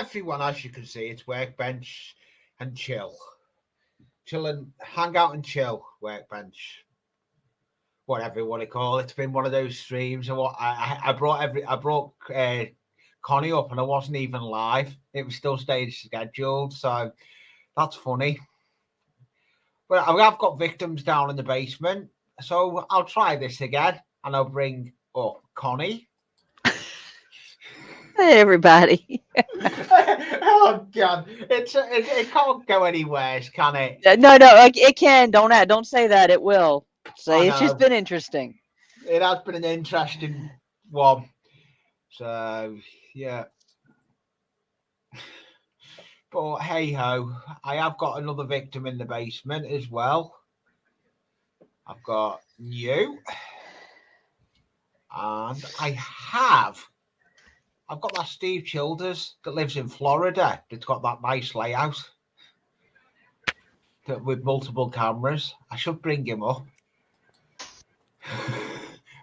everyone, as you can see, it's workbench and chill. Chill and hang out and chill, workbench. Whatever you want to call it. It's been one of those streams. And what I brought Connie up and I wasn't even live. It was still stage scheduled. So that's funny. But I've got victims down in the basement. So I'll try this again and I'll bring up Connie. Hey, everybody. Oh God, it can't go any worse, can it? No, it can. Don't say that. It will. Say it's just been interesting. It has been an interesting one. So yeah. But hey ho, I have got another victim in the basement as well. I've got you. And I've got that Steve Childers that lives in Florida that's got that nice layout with multiple cameras. I should bring him up.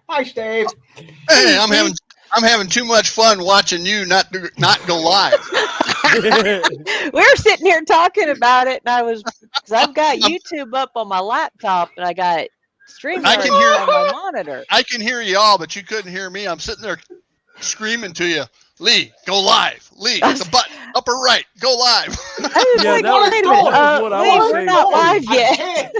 Hi, Steve. Hey, I'm having too much fun watching you not go live. We're sitting here talking about it, and because I've got YouTube up on my laptop, and I got streaming on my monitor. I can hear you all, but you couldn't hear me. I'm sitting there screaming to you, Lee, go live. Lee, the button, upper right, go live. I was like, wait a minute, Lee, we're not live yet.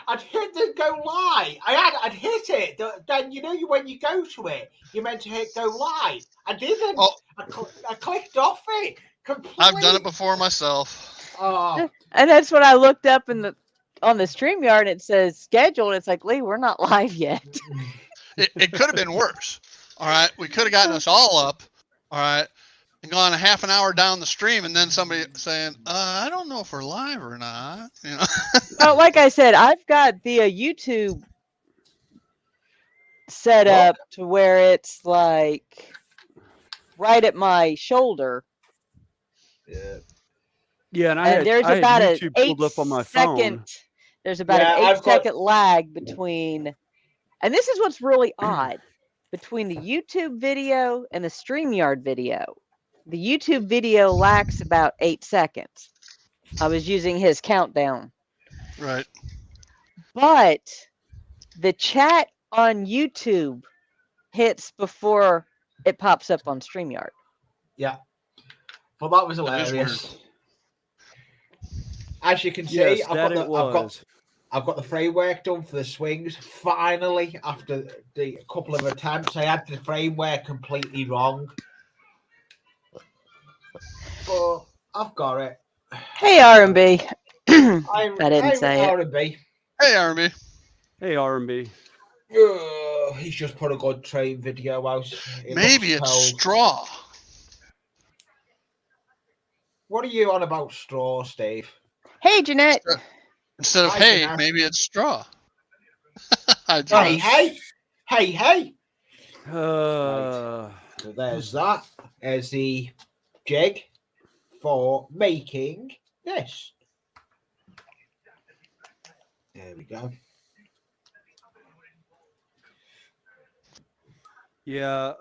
I'd hit the go live. I'd hit it. Then when you go to it, you're meant to hit go live. I didn't. Oh. I clicked off it completely. I've done it before myself. Oh. And that's when I looked up on the StreamYard and it says schedule. And it's like, Lee, we're not live yet. It could have been worse. All right, we could have gotten us all up. All right. And gone a half an hour down the stream, and then somebody saying, I don't know if we're live or not. Well, like I said, I've got the YouTube set up to where it's like right at my shoulder. Yeah, and there's about an YouTube pulled up on my phone. There's about an 8-second lag between, and this is what's really odd, between the YouTube video and the StreamYard video. The YouTube video lacks about 8 seconds. I was using his countdown. Right. But the chat on YouTube hits before it pops up on StreamYard. Yeah. Well, that was hilarious. As you can see, I've got the framework done for the swings. Finally, after the couple of attempts, I had the framework completely wrong. But I've got it. Hey, R&B. I didn't say it. R&B. Hey, R&B. Hey, R&B. He's just put a good train video out. Maybe it's straw. What are you on about straw, Steve? Hey, Jeanette. Instead of hey, Jeanette. Maybe it's straw. Hey. Right. So there's that. There's the jig for making this. There we go. Yeah,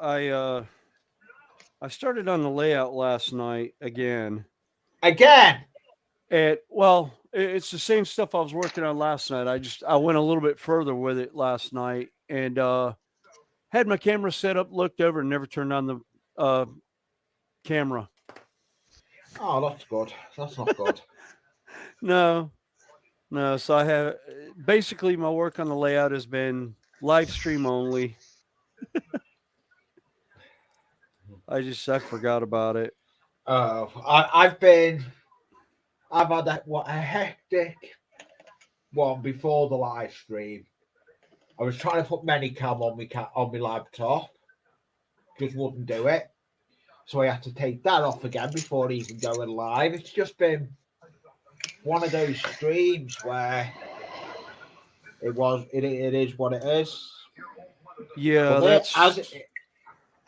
I started on the layout last night again. It's the same stuff I was working on last night. I went a little bit further with it last night and had my camera set up, looked over, and never turned on the camera. Oh, that's good. That's not good. No. So I have basically my work on the layout has been live stream only. I forgot about it. I've had a hectic one before the live stream. I was trying to put Minicam on my laptop, just wouldn't do it. So I had to take that off again before even going live. It's just been one of those streams where it is what it is. Yeah,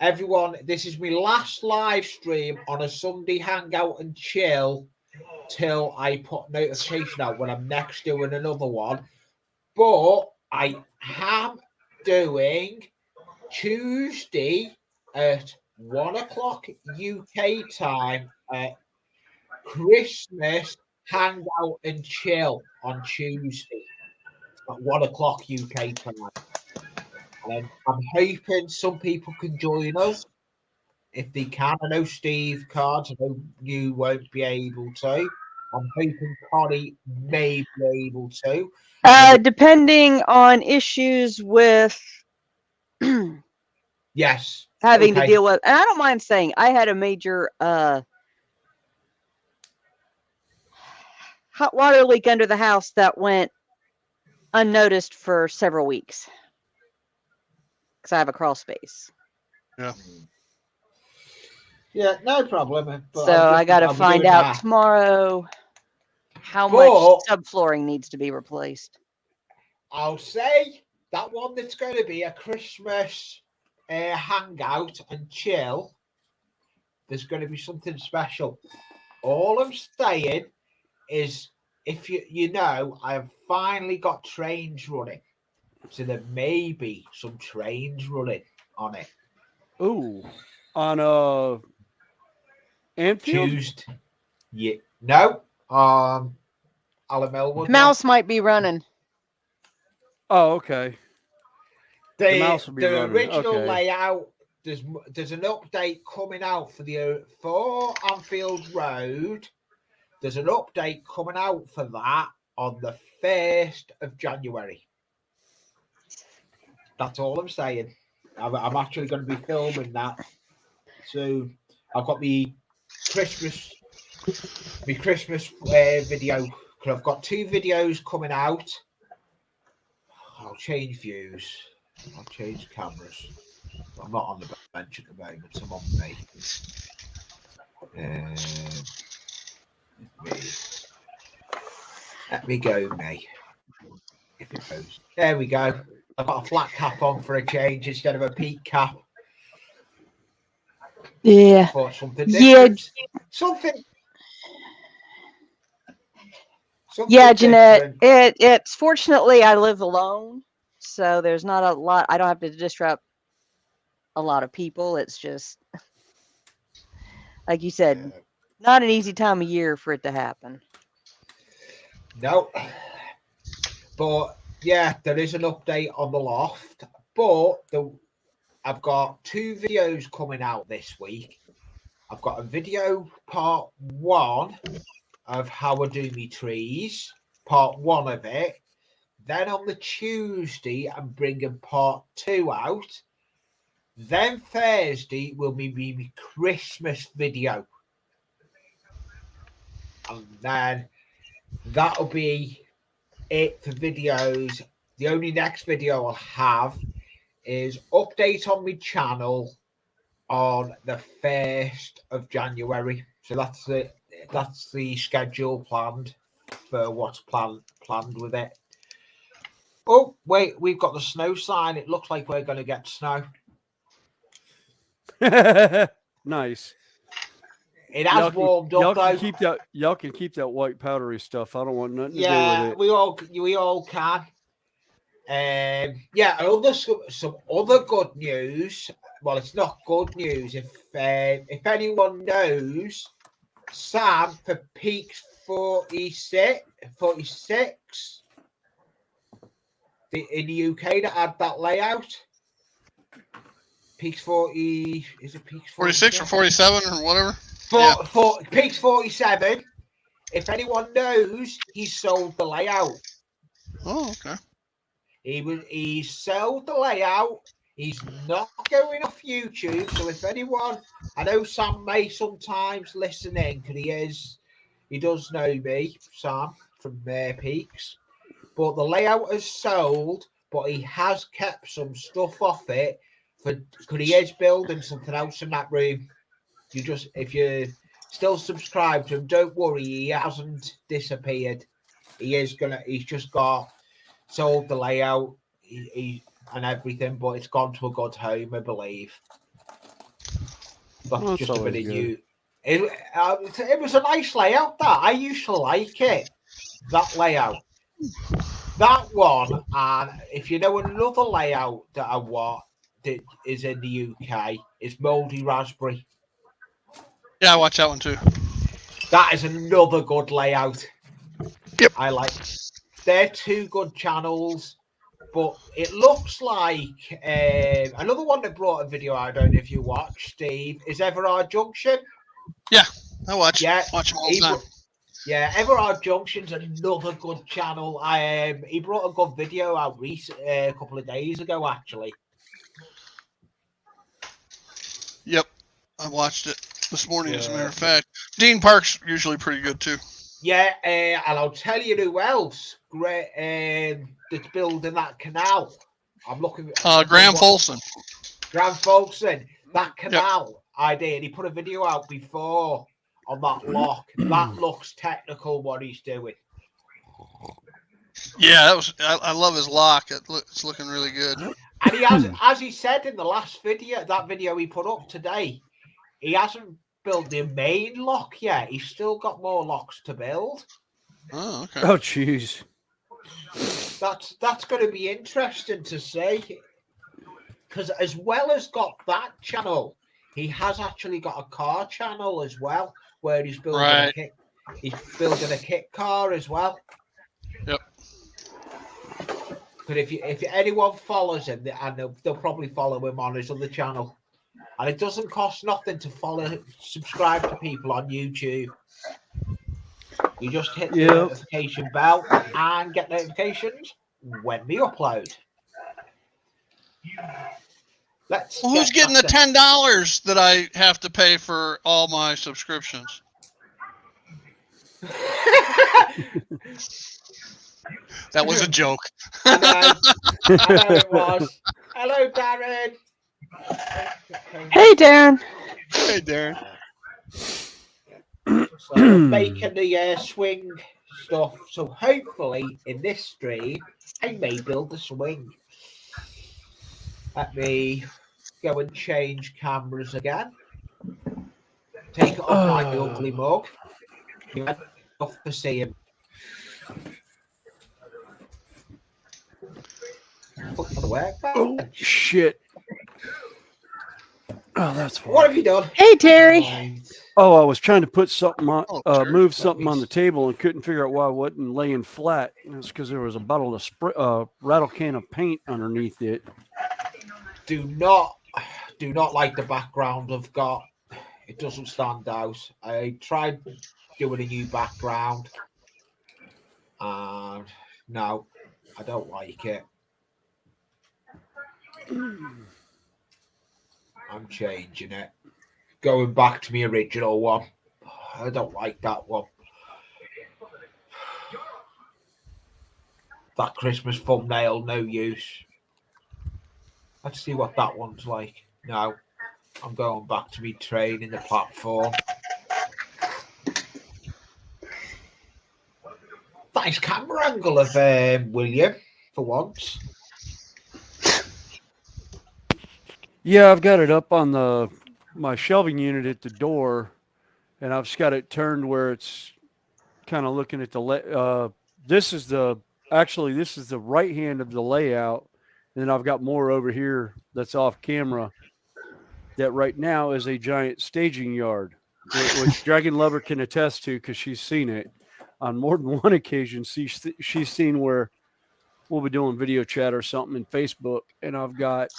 everyone, this is my last live stream on a Sunday hangout and chill till I put notification out when I'm next doing another one. But I am doing Tuesday at 1 o'clock UK time Christmas hangout and chill on Tuesday at 1 o'clock UK time. And I'm hoping some people can join us if they can. I know Steve Cards, I know you won't be able to. I'm hoping Connie may be able to. Depending on issues with Yes. having to deal with, and I don't mind saying I had a major hot water leak under the house that went unnoticed for several weeks because I have a crawl space. Yeah. Yeah, no problem. But So I got to find out tomorrow how much subflooring needs to be replaced. I'll say that one that's going to be a Christmas hangout and chill, there's going to be something special. All I'm saying is, if you know, I've finally got trains running. So there may be some trains running on it. Ooh, on Anfield? Tuesday. Yeah. No. Alan Melwood. Mouse might be running. Oh, okay. The original layout. There's an update coming out for Anfield Road. There's an update coming out for that on the 1st of January. That's all I'm saying. I'm actually going to be filming that. So I've got my Christmas video. I've got 2 videos coming out. I'll change views. I'll change cameras. I'm not on the bench at the moment. I'm on me. Let me go, me. If it goes. There we go. I've got a flat cap on for a change instead of a peak cap. Yeah. For something different. Something yeah, Jeanette. It's fortunately I live alone, so there's not a lot. I don't have to disrupt a lot of people. It's just like you said, not an easy time of year for it to happen. No, but yeah, there is an update on the loft. But I've got 2 videos coming out this week. I've got a video part 1 of how I do my trees, part 1 of it. Then on the Tuesday, I'm bringing part 2 out. Then Thursday will be my Christmas video. And then that'll be it for videos. The only next video I'll have is update on my channel on the 1st of January. So that's it. That's the schedule planned for what's planned with it. Oh, wait, we've got the snow sign. It looks like we're going to get snow. Nice. It has warmed up, though. Y'all can keep that white powdery stuff. I don't want nothing to do with it. we all can. Yeah, some other good news. Well, it's not good news. If anyone knows, Sam for Peaks 46 in the UK that had that layout. Peaks 40, is it Peaks 46 or 47 or whatever? Peaks 47. If anyone knows, he sold the layout. Oh, okay. He sold the layout. He's not going off YouTube. So if anyone, I know Sam may sometimes listen in because he does know me, Sam from Peaks. But the layout is sold, but he has kept some stuff off it because he is building something else in that room. If you still subscribe to him, don't worry, he hasn't disappeared. He's just got sold the layout and everything, but it's gone to a good home, I believe. That's just a bit of you. It was a nice layout. That I used to like it. That layout. That one, and if you know another layout that I want that is in the UK, is Mouldy Raspberry. Yeah, I watch that one too. That is another good layout. Yep. I like. They're two good channels, but it looks like another one that brought a video. I don't know if you watched, Steve. Is Everard Junction? Yeah, I watch. Yeah, Watch them all the time. Yeah, Everard Junction's another good channel. He brought a good video out a couple of days ago, actually. Yep, I watched it this morning. As a matter of fact, Dean Park's usually pretty good too. Yeah, and I'll tell you who else great that's building that canal. I'm looking at Graham Folsom. Graham Folsom, that canal idea. And he put a video out before on that lock. That looks technical what he's doing. Yeah, that was. I love his lock. It's looking really good. And he has, as he said in the last video, that video he put up today, he hasn't built the main lock yet. He's still got more locks to build. Oh, okay. Oh, jeez. That's going to be interesting to see. Because as well as got that channel, he has actually got a car channel as well, where he's building he's building a kit car as well. Yep. But if anyone follows him, and they'll probably follow him on his other channel. And it doesn't cost nothing to subscribe to people on YouTube. You just hit the notification bell and get notifications when we upload. Who's getting the $10 that I have to pay for all my subscriptions? That was a joke. I know it was. Hello, Darren. Hey, Darren. Hey, Darren. So making the swing stuff. So hopefully in this stream, I may build a swing. Let me go and change cameras again. Take it off my ugly mug. Off to see him. Oh, shit. Oh, that's fine. What have you done? Hey, Terry. Oh, I was trying to put something on, move something on the table and couldn't figure out why I wasn't laying flat. It's because there was a bottle of rattle can of paint underneath it. Do not like the background I've got. It doesn't stand out. I tried doing a new background, and no, I don't like it. I'm changing it. Going back to my original one. I don't like that one. That Christmas thumbnail, no use. Let's see what that one's like. No, I'm going back to me training the platform. Nice camera angle of William for once. Yeah, I've got it up on my shelving unit at the door, and I've just got it turned where it's kind of looking at the this is the right hand of the layout, and then I've got more over here that's off camera. That right now is a giant staging yard, which Dragon Lover can attest to because she's seen it on more than one occasion. She's seen where we'll be doing video chat or something in Facebook, and I've got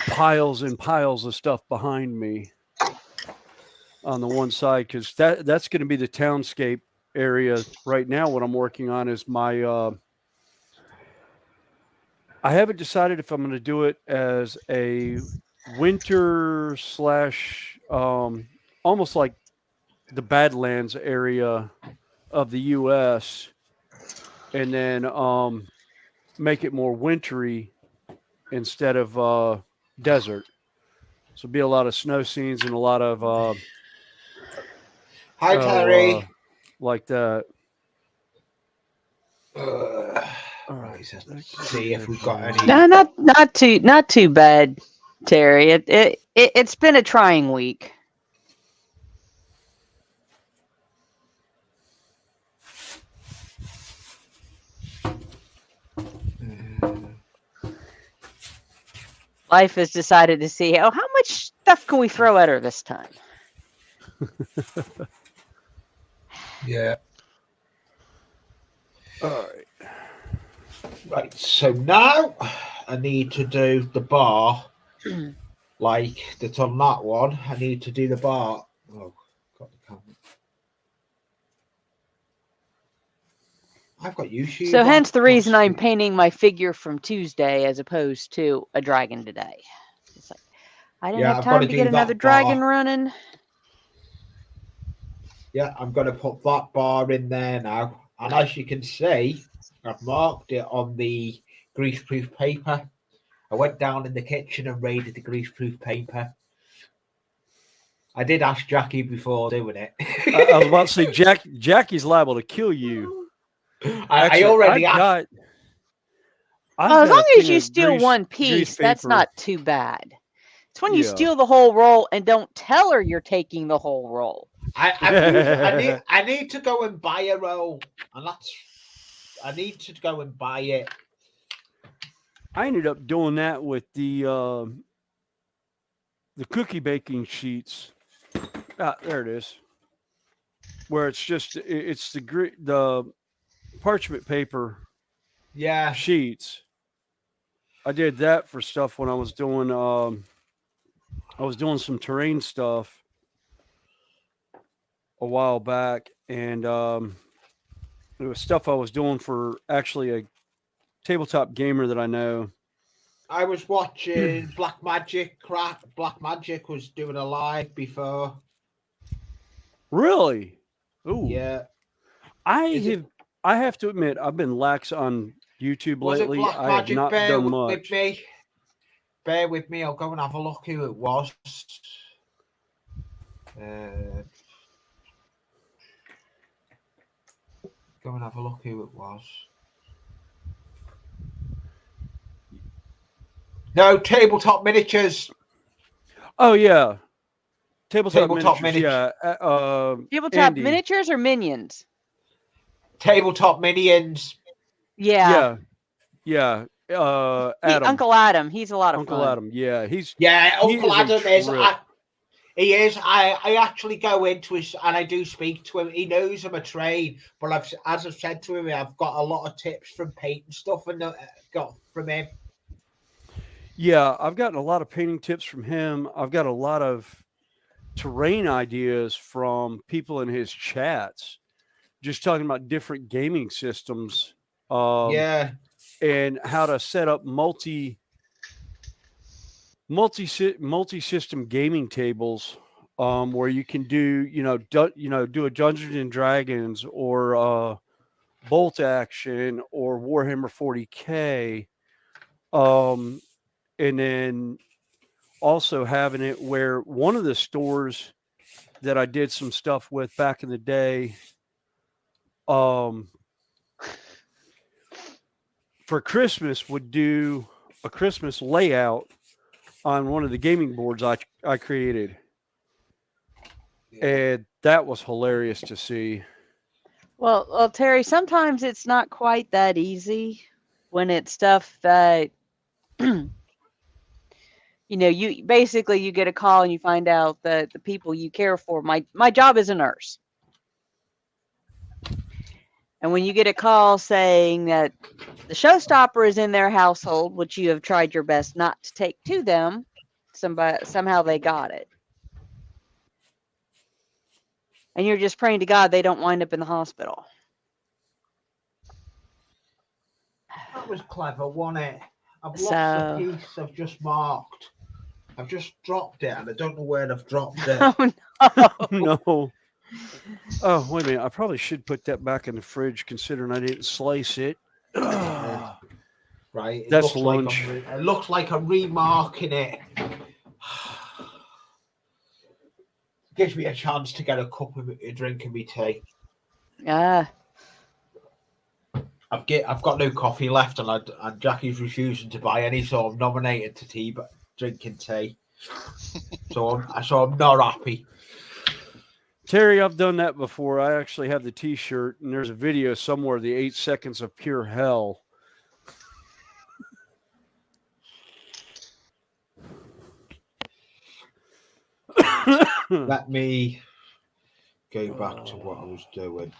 piles and piles of stuff behind me on the one side, because that's going to be the townscape area. Right now what I'm working on is my I haven't decided if I'm going to do it as a winter / almost like the Badlands area of the US, and then make it more wintry instead of desert. So be a lot of snow scenes and a lot of hi Terry, like that. All right, let's see if we've got any. No, not too bad, Terry. It's been a trying week. Life has decided to see how much stuff can we throw at her this time. Yeah. All right. Right. So now I need to do the bar like that's on that one. I need to do the bar. Oh, got the camera. I've got YouTube. So on. hence the reason I'm What's painting my figure from Tuesday as opposed to a dragon today. It's like I didn't Yeah, have I've gotta time to do get another that dragon bar. running. Yeah, I'm going to put that bar in there now. And as you can see, I've marked it on the greaseproof paper. I went down in the kitchen and raided the greaseproof paper. I did ask Jackie before doing it. I was about to say, Jackie's liable to kill you. I already asked. As long as you steal one piece, that's not too bad. It's when you steal the whole roll and don't tell her you're taking the whole roll. I need to go and buy a roll, and I need to go and buy it. I ended up doing that with the cookie baking sheets. Ah, there it is. Where it's the parchment paper. Yeah, sheets. I did that for stuff when I was doing some terrain stuff a while back, and it was stuff I was doing for actually a tabletop gamer that I know. I was watching Black Magic. Black Magic was doing a live before. Really? Ooh. Yeah. I have to admit, I've been lax on YouTube lately. I have not done much. Bear with me. I'll go and have a look who it was. Go and have a look who it was. No, Tabletop Miniatures. Oh yeah, tabletop miniatures. Yeah, tabletop Andy. miniatures or minions. Tabletop minions. Yeah. Adam. Uncle Adam. He's a lot of Uncle fun. Adam. Yeah, Uncle Adam is. He is. I actually go into his and I do speak to him. He knows I'm a trade, but as I've said to him, I've got a lot of tips from painting stuff and got from him. Yeah, I've gotten a lot of painting tips from him. I've got a lot of terrain ideas from people in his chats, just talking about different gaming systems. And how to set up multi-system gaming tables, where you can do do a Dungeons and Dragons or Bolt Action or Warhammer 40K, and then also having it where one of the stores that I did some stuff with back in the day, for Christmas would do a Christmas layout on one of the gaming boards I created. And that was hilarious to see. Well, Terry, sometimes it's not quite that easy when it's stuff that you basically you get a call and you find out that the people you care for. My job is a nurse, and when you get a call saying that the showstopper is in their household, which you have tried your best not to take to them, somehow they got it, and you're just praying to God they don't wind up in the hospital. That was clever, wasn't it? I've lost a piece I've just marked. I've just dropped it, and I don't know where I've dropped it. Oh, no. No. Oh, wait a minute. I probably should put that back in the fridge, considering I didn't slice it. Right. That's lunch. It looks like I'm remarking it. Gives me a chance to get a cup of a drink of me tea. Yeah. I've got no coffee left, and Jackie's refusing to buy any, so I'm nominated to drinking tea. so I'm not happy. Terry, I've done that before. I actually have the T-shirt, and there's a video somewhere, the 8 seconds of pure hell. Let me Go back to what I was doing.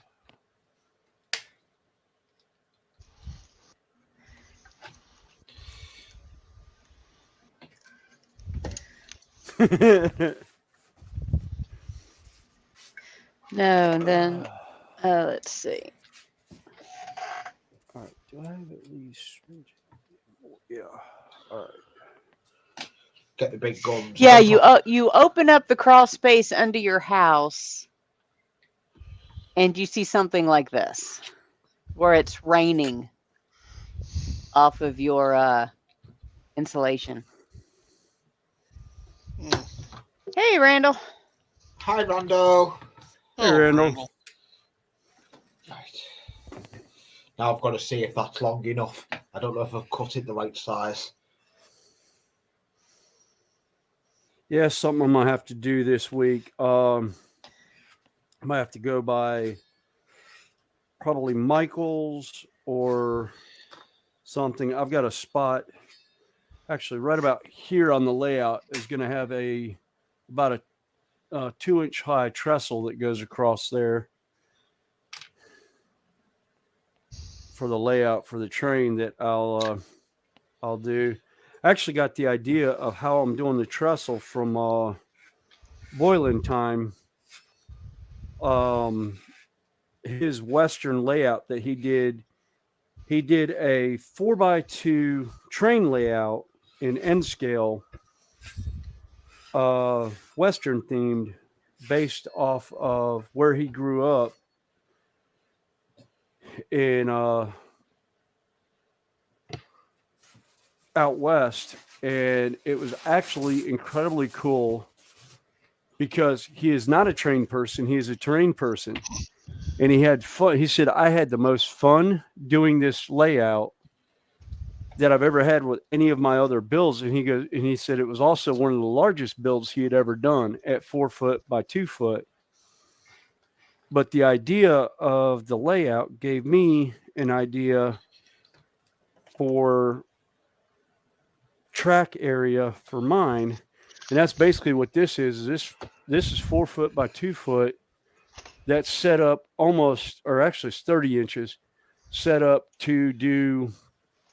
No, and then let's see. All right. Do I have at least? Yeah. All right. Get the big guns. Yeah, you open up the crawl space under your house, and you see something like this, where it's raining off of your insulation. Hey, Randall. Hi, Rondo. Hey, Randall. Right. Now I've got to see if that's long enough. I don't know if I've cut it the right size. Yeah, something I'm gonna have to do this week. I might have to go by probably Michael's or something. I've got a spot actually right about here on the layout is going to have about a 2-inch high trestle that goes across there for the layout for the train that I'll do. I actually got the idea of how I'm doing the trestle from Boiling Time. His Western layout that he did a 4x2 train layout in N scale, Western themed, based off of where he grew up in out west, and it was actually incredibly cool because he is not a train person, he is a terrain person, and he had fun. He said, I had the most fun doing this layout that I've ever had with any of my other builds. And he said it was also one of the largest builds he had ever done at 4 foot by 2 foot. But the idea of the layout gave me an idea for track area for mine. And that's basically what this is. This is 4 foot by 2 foot. That's set up almost, or actually it's 30 inches, set up to do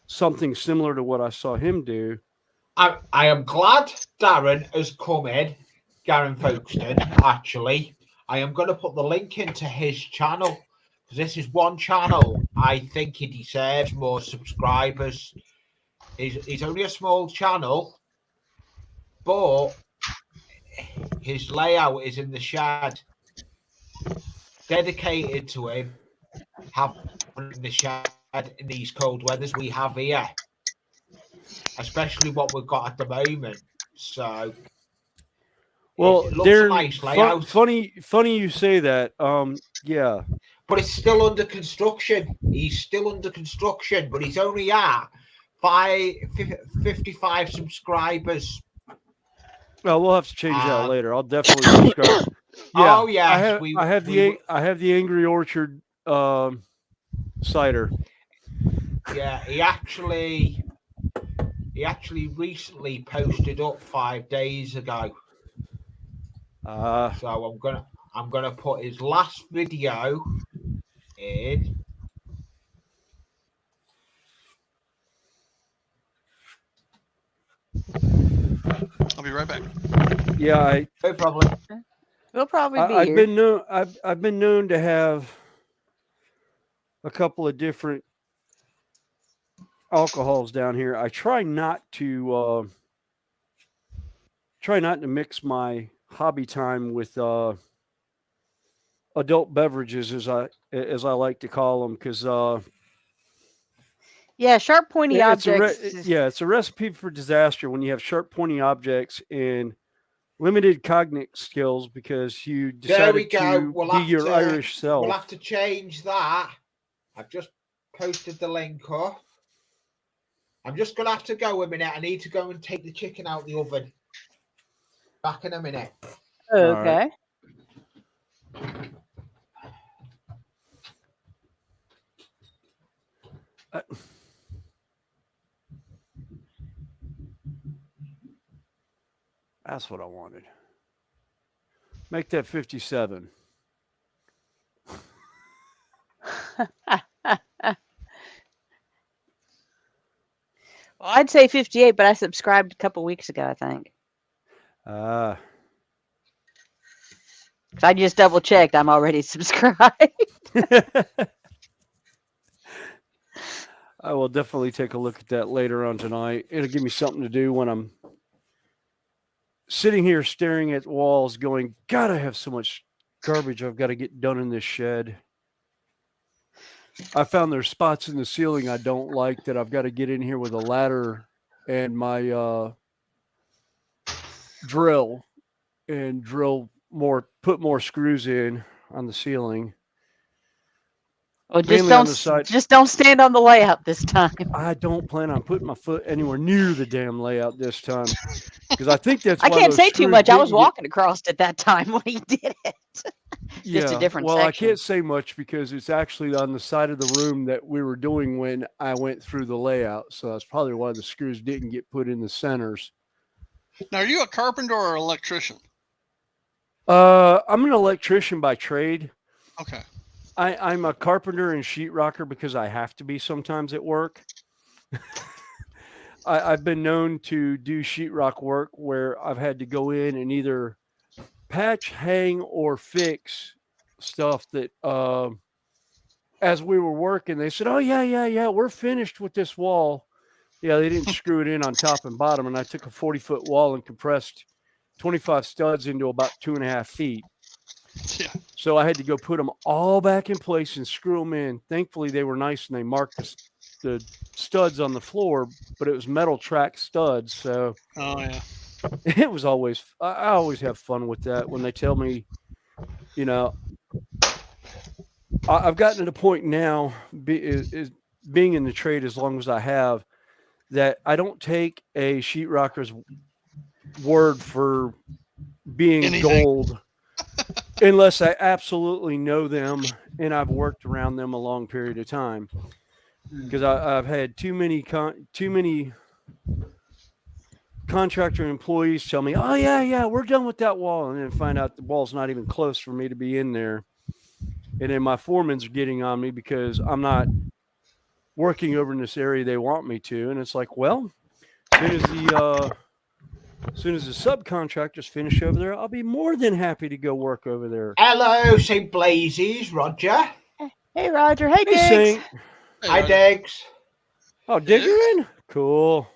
something similar to what I saw him do. I am glad Darren has come in, Darren Folkestone, actually. I am going to put the link into his channel, because this is one channel I think he deserves more subscribers. He's only a small channel, but his layout is in the shed. Dedicated to him, having in the shed in these cold weathers we have here, especially what we've got at the moment. So, well, it looks Darren, a nice layout. Funny you say that. Yeah, but it's still under construction. He's still under construction, but he's only at 55 subscribers. Well, we'll have to change that later. I'll definitely subscribe. Yeah. Oh yes, I have the Angry Orchard cider. Yeah, he actually recently posted up 5 days ago. So I'm gonna put his last video in. I'll be right back. Yeah, No problem. We'll probably be I've here. I've been known to have a couple of different alcohols down here. I try not to mix my hobby time with adult beverages, as I like to call them, because yeah, sharp pointy objects. It's a recipe for disaster when you have sharp pointy objects and limited cognitive skills because you decided to be your Irish self. We'll have to change that. I've just posted the link up. I'm just gonna have to go a minute. I need to go and take the chicken out the oven. Back in a minute. Okay. That's what I wanted. Make that 57. Well, I'd say 58, but I subscribed a couple weeks ago, I think. Ah. I just double checked. I'm already subscribed. I will definitely take a look at that later on tonight. It'll give me something to do when I'm sitting here staring at walls going, God, I have so much garbage I've got to get done in this shed. I found there's spots in the ceiling I don't like that I've got to get in here with a ladder and my drill and put more screws in on the ceiling. Well, just don't stand on the layout this time. I don't plan on putting my foot anywhere near the damn layout this time because I think that's why I can't those say too screws much. I was didn't walking across at that time when he did it. Just a different well, section. I can't say much because it's actually on the side of the room that we were doing when I went through the layout. So that's probably why the screws didn't get put in the centers. Now, are you a carpenter or an electrician? I'm an electrician by trade. Okay. I'm a carpenter and sheetrocker because I have to be sometimes at work. I've been known to do sheetrock work where I've had to go in and either patch, hang, or fix stuff that as we were working, they said, oh, yeah, we're finished with this wall. Yeah, they didn't screw it in on top and bottom, and I took a 40-foot wall and compressed 25 studs into about 2.5 feet. Yeah. So I had to go put them all back in place and screw them in. Thankfully, they were nice and they marked the studs on the floor, but it was metal track studs. So it was always, I always have fun with that when they tell me, you know, I've gotten to the point now, being in the trade as long as I have, that I don't take a sheetrocker's word for being gold unless I absolutely know them and I've worked around them a long period of time. Because I've had too many contractor employees tell me, oh, yeah, we're done with that wall. And then find out the wall's not even close for me to be in there. And then my foremans are getting on me because I'm not working over in this area they want me to. And it's like, well, as soon as the subcontractors finish over there, I'll be more than happy to go work over there. Hello, St. Blazes, Roger. Hey, Roger. Hey, Diggs. Saint. Hi, Diggs. Oh, Digger in? Cool.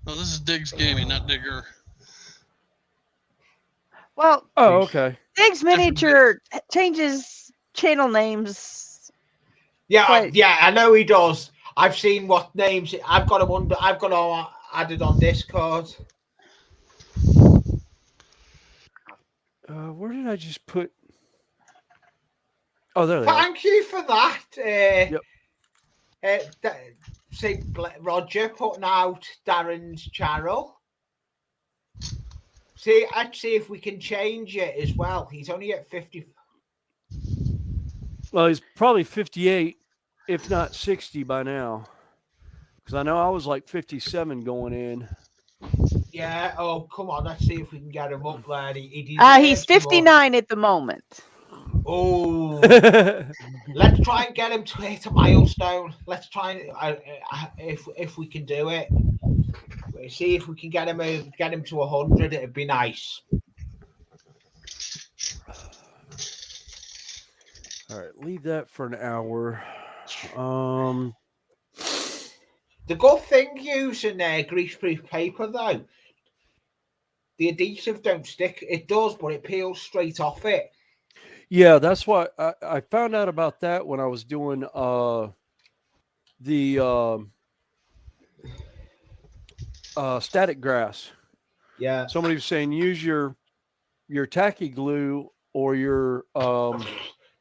No, this is Diggs Gaming, not Digger. Well, okay. Diggs Miniature changes channel names. Yeah, I know he does. I've seen what names I've got them added on Discord. Where did I just put? Oh, there they are. Thank you for that. Yep. Roger putting out Darren's channel. Let's see if we can change it as well. He's only at 50. Well, he's probably 58, if not 60 by now. Because I know I was like 57 going in. Yeah. Oh, come on. Let's see if we can get him up there. He's 59 at the moment. Oh, let's try and get him to hit a milestone. Let's try if we can do it. See if we can get him to 100. It'd be nice. All right, leave that for an hour. The good thing using greaseproof paper though, the adhesive don't stick. It does, but it peels straight off it. Yeah, that's why I found out about that when I was doing the static grass. Yeah. Somebody was saying use your tacky glue or your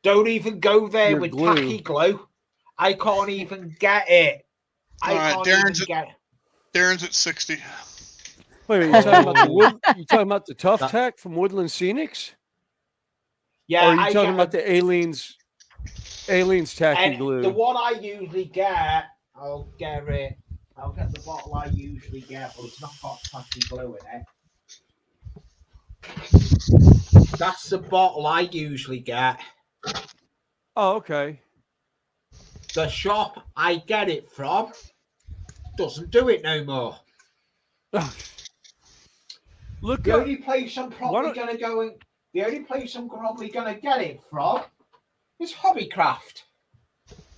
don't even go there with glue. tacky glue. I can't even get it. Darren's at 60. Wait, you talking about the tough tack from Woodland Scenics? Yeah. Or are you talking about the Aliens tacky glue? The one I usually get, I'll get the bottle I usually get, but it's not got tacky glue in it. That's the bottle I usually get. Oh, okay. the shop I get it from doesn't do it no more. Look, The only place I'm probably going to go and the only place I'm probably going to get it from is Hobbycraft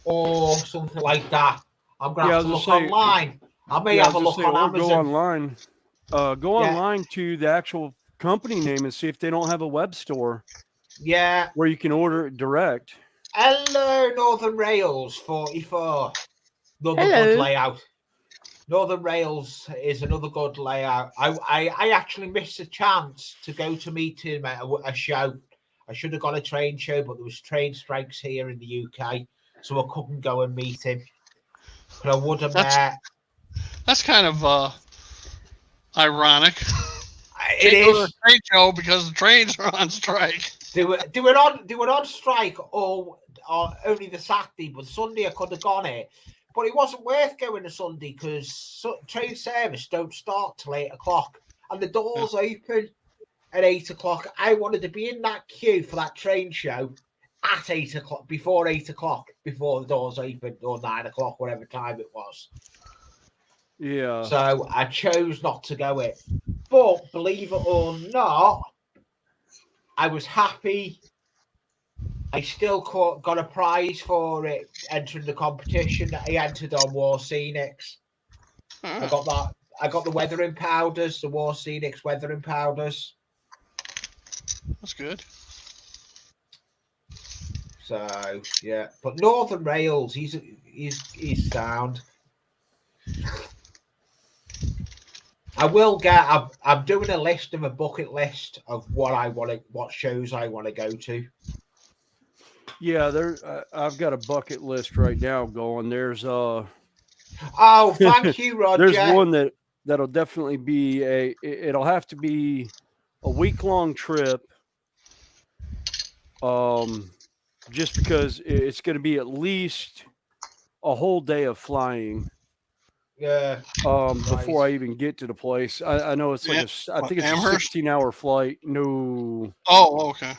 or something like that. I'm going to have to look online. I may have a look on Amazon. Go online. Go online to the actual company name and see if they don't have a web store. Yeah. Where you can order it direct. Hello, Northern Rails 44. Another good layout. Northern Rails is another good layout. I actually missed a chance to go to meet him at a show. I should have got a train show, but there was train strikes here in the UK, so I couldn't go and meet him. But I would have met. That's kind of ironic. It is a train show because the trains are on strike. They were on strike or only the Saturday, but Sunday I could have gone it. But it wasn't worth going to Sunday because train service don't start till 8 o'clock and the doors open at 8 o'clock. I wanted to be in that queue for that train show at 8 o'clock, before 8 o'clock, before the doors opened, or 9 o'clock, whatever time it was. Yeah. So I chose not to go it. But believe it or not, I was happy. I still got a prize for it entering the competition. I entered on War Scenics. I got that. I got the weathering powders, the War Scenics weathering powders. That's good. So yeah, but Northern Rails, he's sound. I will get. I'm doing a list of a bucket list of what shows I want to go to. Yeah, I've got a bucket list right now going. There's Oh, thank you, Roger. There's one that'll definitely be it'll have to be a week-long trip. Just because it's going to be at least a whole day of flying. Yeah. Before I even get to the place, I know it's like I think it's a 16-hour flight. No. Oh, okay.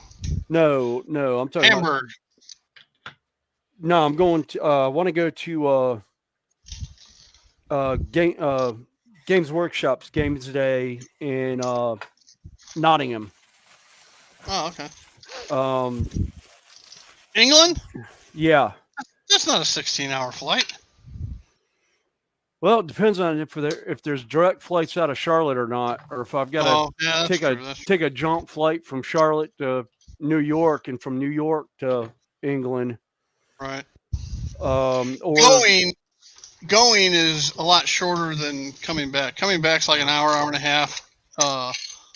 No, I'm talking Hamburg. No, I'm going to. I want to go to Games Workshop's Games Day in Nottingham. Oh, okay. England? Yeah. That's not a 16-hour flight. Well, it depends on if there's direct flights out of Charlotte or not, or if I've got to take a jaunt flight from Charlotte to New York and from New York to England. Right. Or going is a lot shorter than coming back. Coming back's like an hour and a half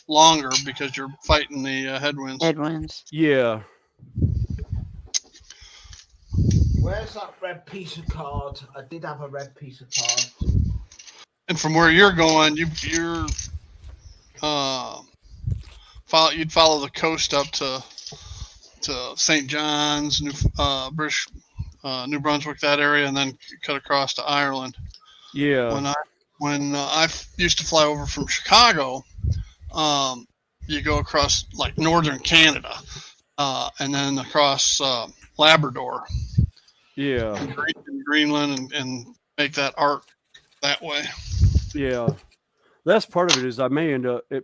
longer because you're fighting the headwinds. Yeah. Where's that red piece of card? I did have a red piece of card. And from where you're going, you'd follow the coast up to St. John's, New Brunswick, that area, and then cut across to Ireland. Yeah. When I used to fly over from Chicago, you go across like northern Canada, and then across Labrador. Yeah. And Greenland and make that arc that way. Yeah. That's part of it. Is it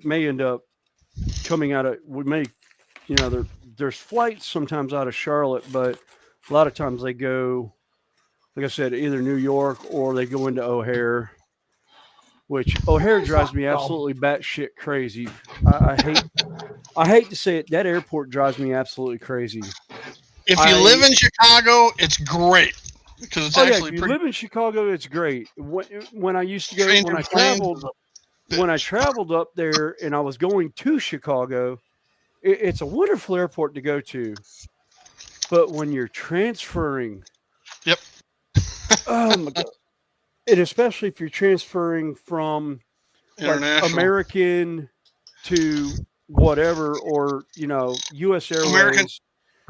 may end up coming out of there's flights sometimes out of Charlotte, but a lot of times they go, like I said, either New York or they go into O'Hare, which O'Hare drives me absolutely batshit crazy. I hate to say it, that airport drives me absolutely crazy. If you live in Chicago, it's great because it's actually if you live in Chicago, it's great. When I used to go, when I traveled up there and I was going to Chicago, it's a wonderful airport to go to. But when you're transferring, oh my God, and especially if you're transferring from American to whatever, or U.S. Airways.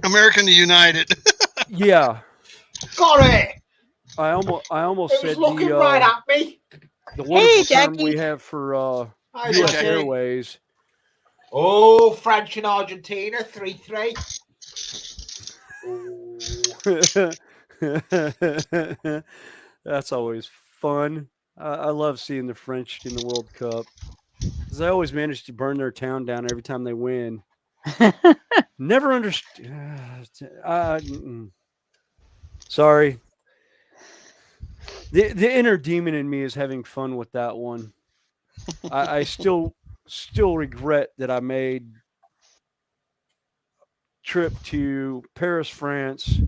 American to United. Yeah. Got it. I almost said looking right at me. The wonderful term we have for U.S. Airways. Oh, French and Argentina, 3-3. That's always fun. I love seeing the French in the World Cup because they always manage to burn their town down every time they win. Never understood. Sorry. The inner demon in me is having fun with that one. I still regret that I made trip to Paris, France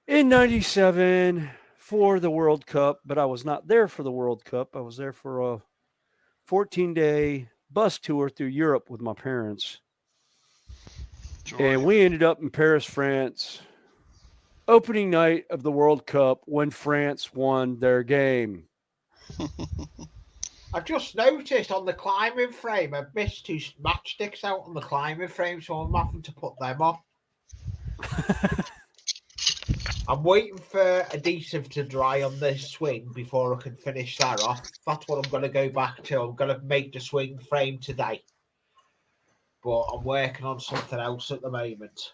in '97 for the World Cup, but I was not there for the World Cup. I was there for a 14-day bus tour through Europe with my parents. Joy. And we ended up in Paris, France, opening night of the World Cup when France won their game. I've just noticed on the climbing frame, I've missed 2 matchsticks out on the climbing frame, so I'm having to put them on. I'm waiting for adhesive to dry on the swing before I can finish that off. That's what I'm going to go back to. I'm going to make the swing frame today. But I'm working on something else at the moment.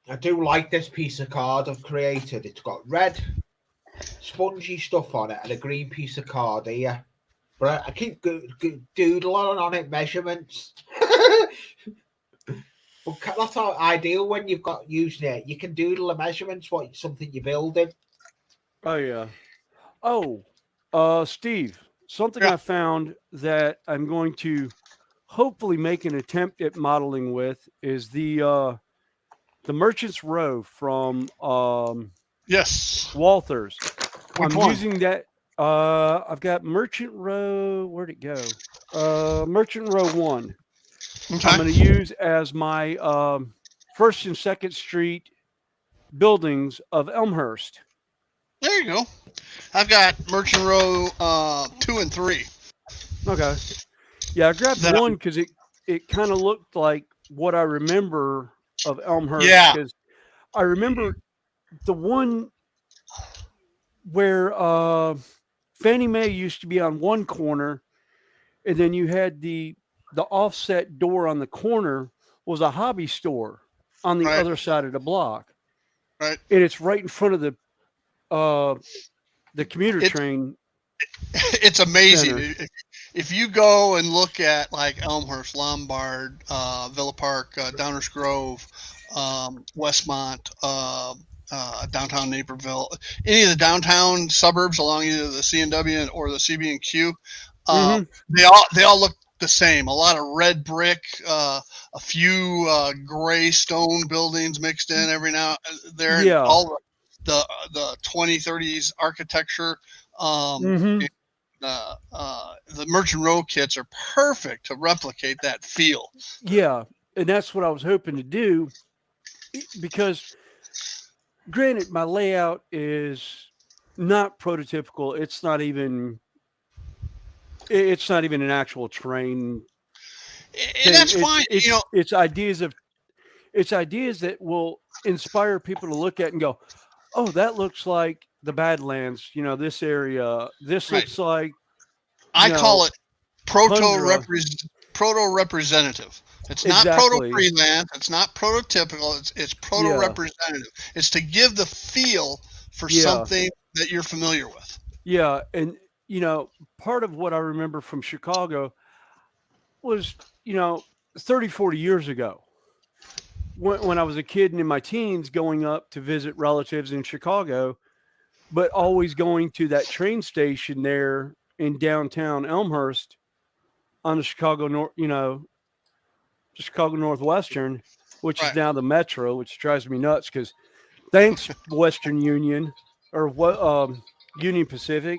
I do like this piece of card I've created. It's got red spongy stuff on it and a green piece of card here. But I keep doodling on it measurements. But that's not ideal when you've got using it. You can doodle the measurements, what something you're building. Oh yeah. Oh, Steve, something I found that I'm going to hopefully make an attempt at modeling with is the Merchant's Row from Yes, Walthers. Which I'm one? using that. I've got Merchant Row. Where'd it go? Merchant Row 1. Okay. I'm going to use as my 1st and 2nd Street buildings of Elmhurst. There you go. I've got Merchant Row 2 and 3. Okay. Yeah, I grabbed one because it kind of looked like what I remember of Elmhurst. Yeah. Because I remember the one where Fannie Mae used to be on one corner, and then you had the offset door on the corner was a hobby store on the other side of the block. Right. And it's right in front of the commuter train. It's amazing. Center. If you go and look at like Elmhurst, Lombard, Villa Park, Downers Grove, Westmont, downtown Naperville, any of the downtown suburbs along either the C&W or the CB&Q, they all look the same. A lot of red brick, a few gray stone buildings mixed in every now and there. Yeah. All the 2030s architecture. The Merchant Row kits are perfect to replicate that feel. Yeah, and that's what I was hoping to do, because granted, my layout is not prototypical. It's not even an actual train. And that's fine. It's ideas that will inspire people to look at and go, oh, that looks like the Badlands, this area. This looks like, I call it proto-representative. It's not proto-freelance. It's not prototypical. It's proto-representative. It's to give the feel for something that you're familiar with. Yeah, and part of what I remember from Chicago was 30, 40 years ago when I was a kid and in my teens going up to visit relatives in Chicago, but always going to that train station there in downtown Elmhurst on the Chicago Northwestern, which is now the Metro, which drives me nuts because thanks Western Union or Union Pacific.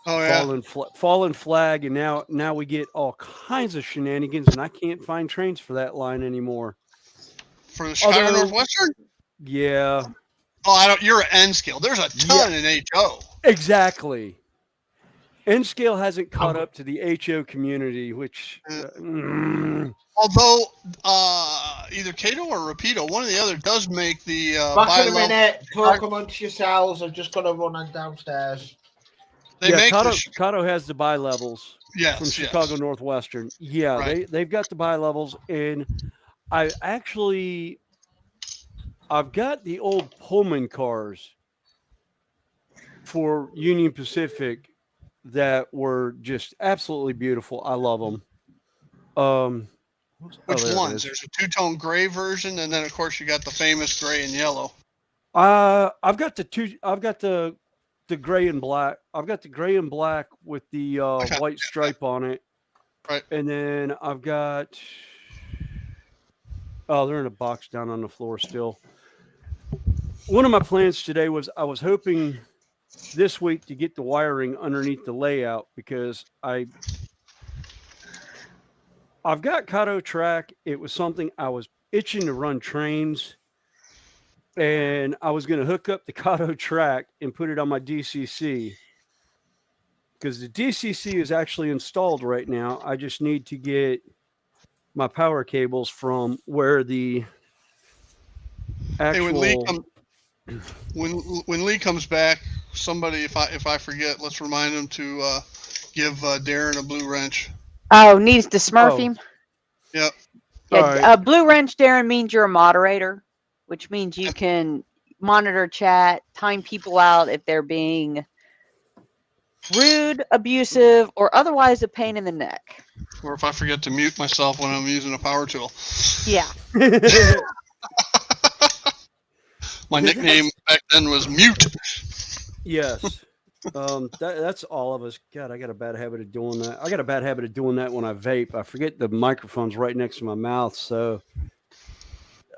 Oh yeah, fallen flag, and now we get all kinds of shenanigans, and I can't find trains for that line anymore. For the Chicago Northwestern? Yeah. Oh, You're at N scale. There's a ton in HO. Exactly. N scale hasn't caught up to the HO community, which although either Cato or Rapido, one or the other, does make the back in a minute. Talk amongst yourselves. I'm just gonna run on downstairs. Cato has the bi-levels from Chicago Northwestern. Yeah, right. they've got the bi-levels, and I've got the old Pullman cars for Union Pacific that were just absolutely beautiful. I love them. Which ones? There's a two-tone gray version, and then of course you got the famous gray and yellow. I've got the gray and black. I've got the gray and black with the white stripe on it. Right. And then I've got they're in a box down on the floor still. One of my plans today was I was hoping this week to get the wiring underneath the layout, because I've got Cato track. It was something I was itching to run trains, and I was going to hook up the Cato track and put it on my DCC, because the DCC is actually installed right now. I just need to get my power cables from where the actual... Hey, when Lee comes back, somebody, if I forget, let's remind him to give Darren a blue wrench. Oh, needs to smurf him. Yep. Yeah, right. Blue wrench, Darren, means you're a moderator, which means you can monitor chat, time people out if they're being rude, abusive, or otherwise a pain in the neck. Or if I forget to mute myself when I'm using a power tool. Yeah. My nickname back then was Mute. Yes. That's all of us. God, I got a bad habit of doing that. I got a bad habit of doing that when I vape. I forget the microphone's right next to my mouth, so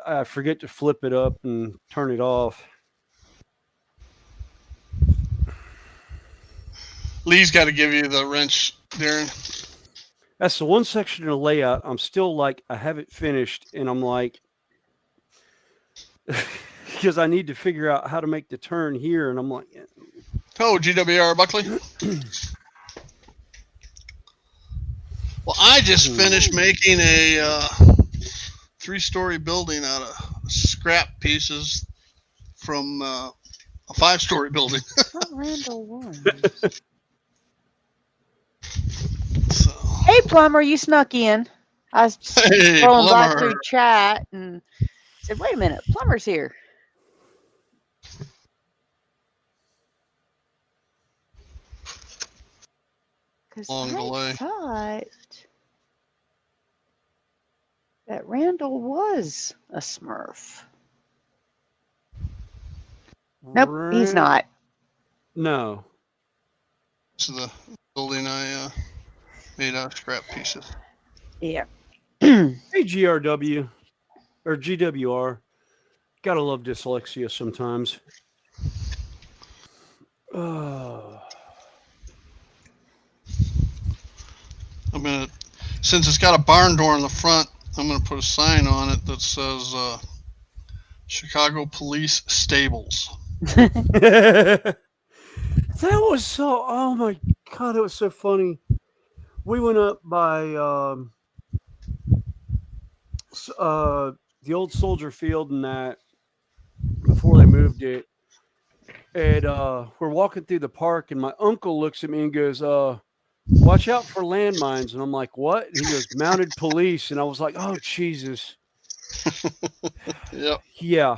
I forget to flip it up and turn it off. Lee's got to give you the wrench, Darren. That's the one section of the layout. I'm still like, I haven't finished, and I'm like, because I need to figure out how to make the turn here, and I'm like, oh, GWR Buckley. Well, I just finished making a 3-story building out of scrap pieces from a 5-story building. Randall was. So. Hey, Plumber, you snuck in. I was scrolling back through chat and said, wait a minute, Plumber's here. Long delay. I thought that Randall was a Smurf. Nope, he's not. No. This is the building I made out of scrap pieces. Yeah. Hey, GRW or GWR. Gotta love dyslexia sometimes. I'm gonna, since it's got a barn door in the front, I'm gonna put a sign on it that says Chicago Police Stables. That was so, oh my God, it was so funny. We went up by the old Soldier Field and that before they moved it. And we're walking through the park, and my uncle looks at me and goes, watch out for landmines. And I'm like, what? And he goes, mounted police. And I was like, oh, Jesus. Yep. Yeah.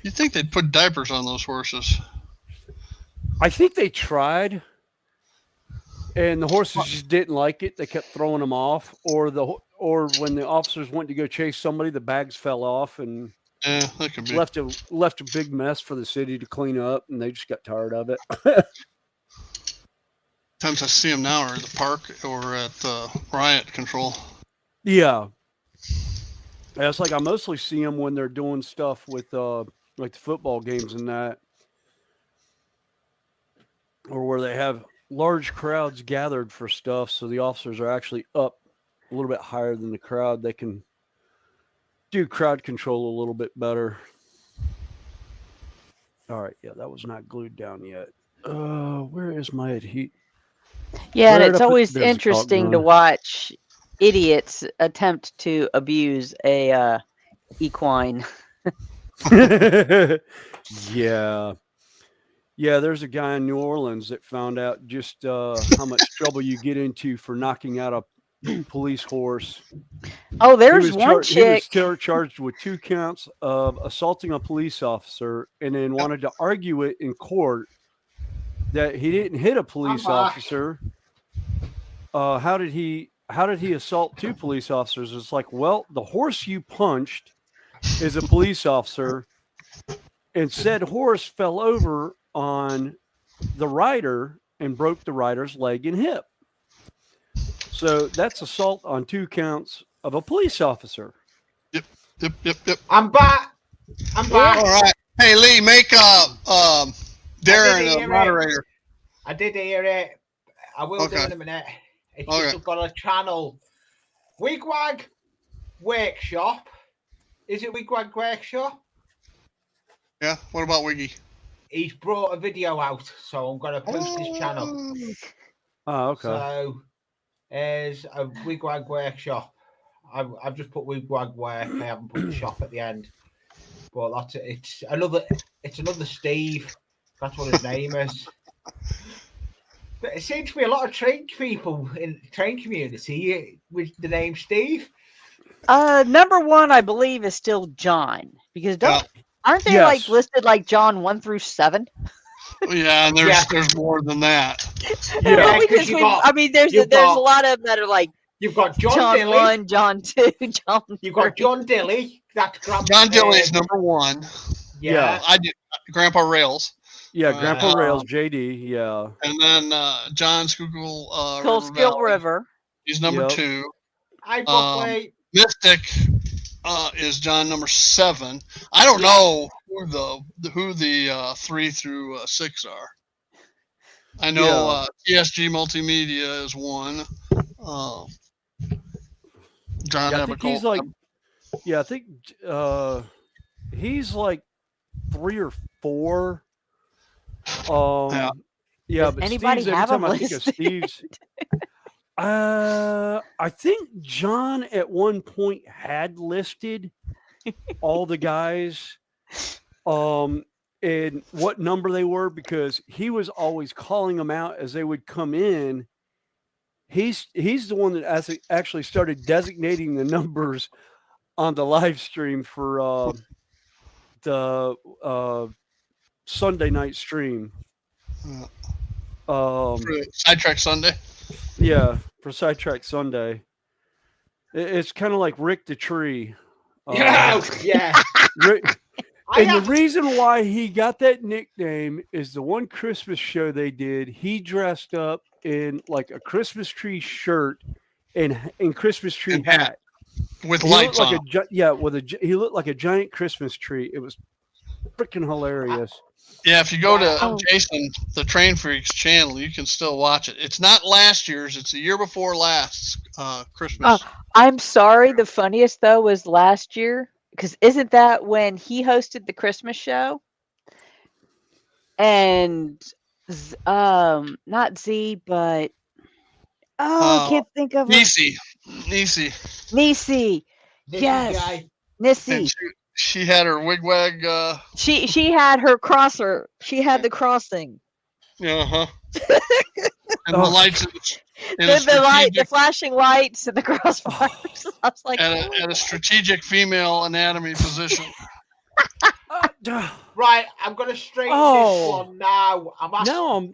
You'd think they'd put diapers on those horses. I think they tried, and the horses just didn't like it. They kept throwing them off, or when the officers went to go chase somebody, the bags fell off and that could be. left a big mess for the city to clean up, and they just got tired of it. Times I see them now are at the park or at riot control. Yeah. It's like I mostly see them when they're doing stuff with like the football games and that, or where they have large crowds gathered for stuff, so the officers are actually up a little bit higher than the crowd. They can do crowd control a little bit better. All right, yeah, that was not glued down yet. Where is my heat? Yeah, and Where it's did I put- always there's a interesting to shotgun. watch idiots attempt to abuse a equine. Yeah. Yeah, there's a guy in New Orleans that found out just how much trouble you get into for knocking out a police horse. Oh, there's one He was chick. charged with 2 counts of assaulting a police officer, and then wanted to argue it in court that he didn't hit a police back. officer. How did he assault 2 police officers? It's like, well, the horse you punched is a police officer, and said horse fell over on the rider and broke the rider's leg and hip. So that's assault on 2 counts of a police officer. Yep. I'm back. All right. Hey, Lee, make Darren a moderator. I did hear it. I will do in a minute. It's just I've got a channel. Wigwag Workshop. Is it Wigwag Workshop? Yeah. What about Wiggy? He's brought a video out, so I'm going to post his channel. Oh, okay. So, there's a Wigwag Workshop. I've just put Wigwag Work. I haven't put the shop at the end. But that's it. It's another Steve. That's what his name is. But it seems to be a lot of train people in the train community with the name Steve. Number 1, I believe, is still John, because aren't they like listed like John 1 through 7? Yeah, and there's more than that. Yeah, there's a lot of them that are like you've got John Dilly, 1, John 2, John. You've got John Dilly. That's John Dilly's number 1. Yeah, I did Grandpa Rails. Yeah, Grandpa Rails, JD. Yeah, and then John Skull River. He's number 2. Mystic is John number 7. I don't know who the 3 through 6 are. I know TSG Multimedia is 1. John I think he's like, I think he's like 3 or 4. But anybody Steve's, have every time him I think of Steve's, I think John at one point had listed all the guys, and what number they were, because he was always calling them out as they would come in. He's the one that actually started designating the numbers on the live stream for the Sunday night stream. Sidetrack Sunday. Yeah, for Sidetrack Sunday. It's kind of like Rick the Tree. Yeah. And the reason why he got that nickname is the one Christmas show they did. He dressed up in like a Christmas tree shirt and Christmas tree hat with lights on. He looked like a giant Christmas tree. It was freaking hilarious. Yeah, if you go to Jason, the Train Freaks channel, you can still watch it. It's not last year's; it's the year before last Christmas. I'm sorry. The funniest though was last year, because isn't that when he hosted the Christmas show? And not Z, but I can't think of Nisi. Yes, Nisi. She had her wigwag. She had her crosser. She had the crossing. And the lights. The flashing lights and the crossbars. I was like, at a strategic female anatomy position. Right, I'm going to straighten this one now. Now I'm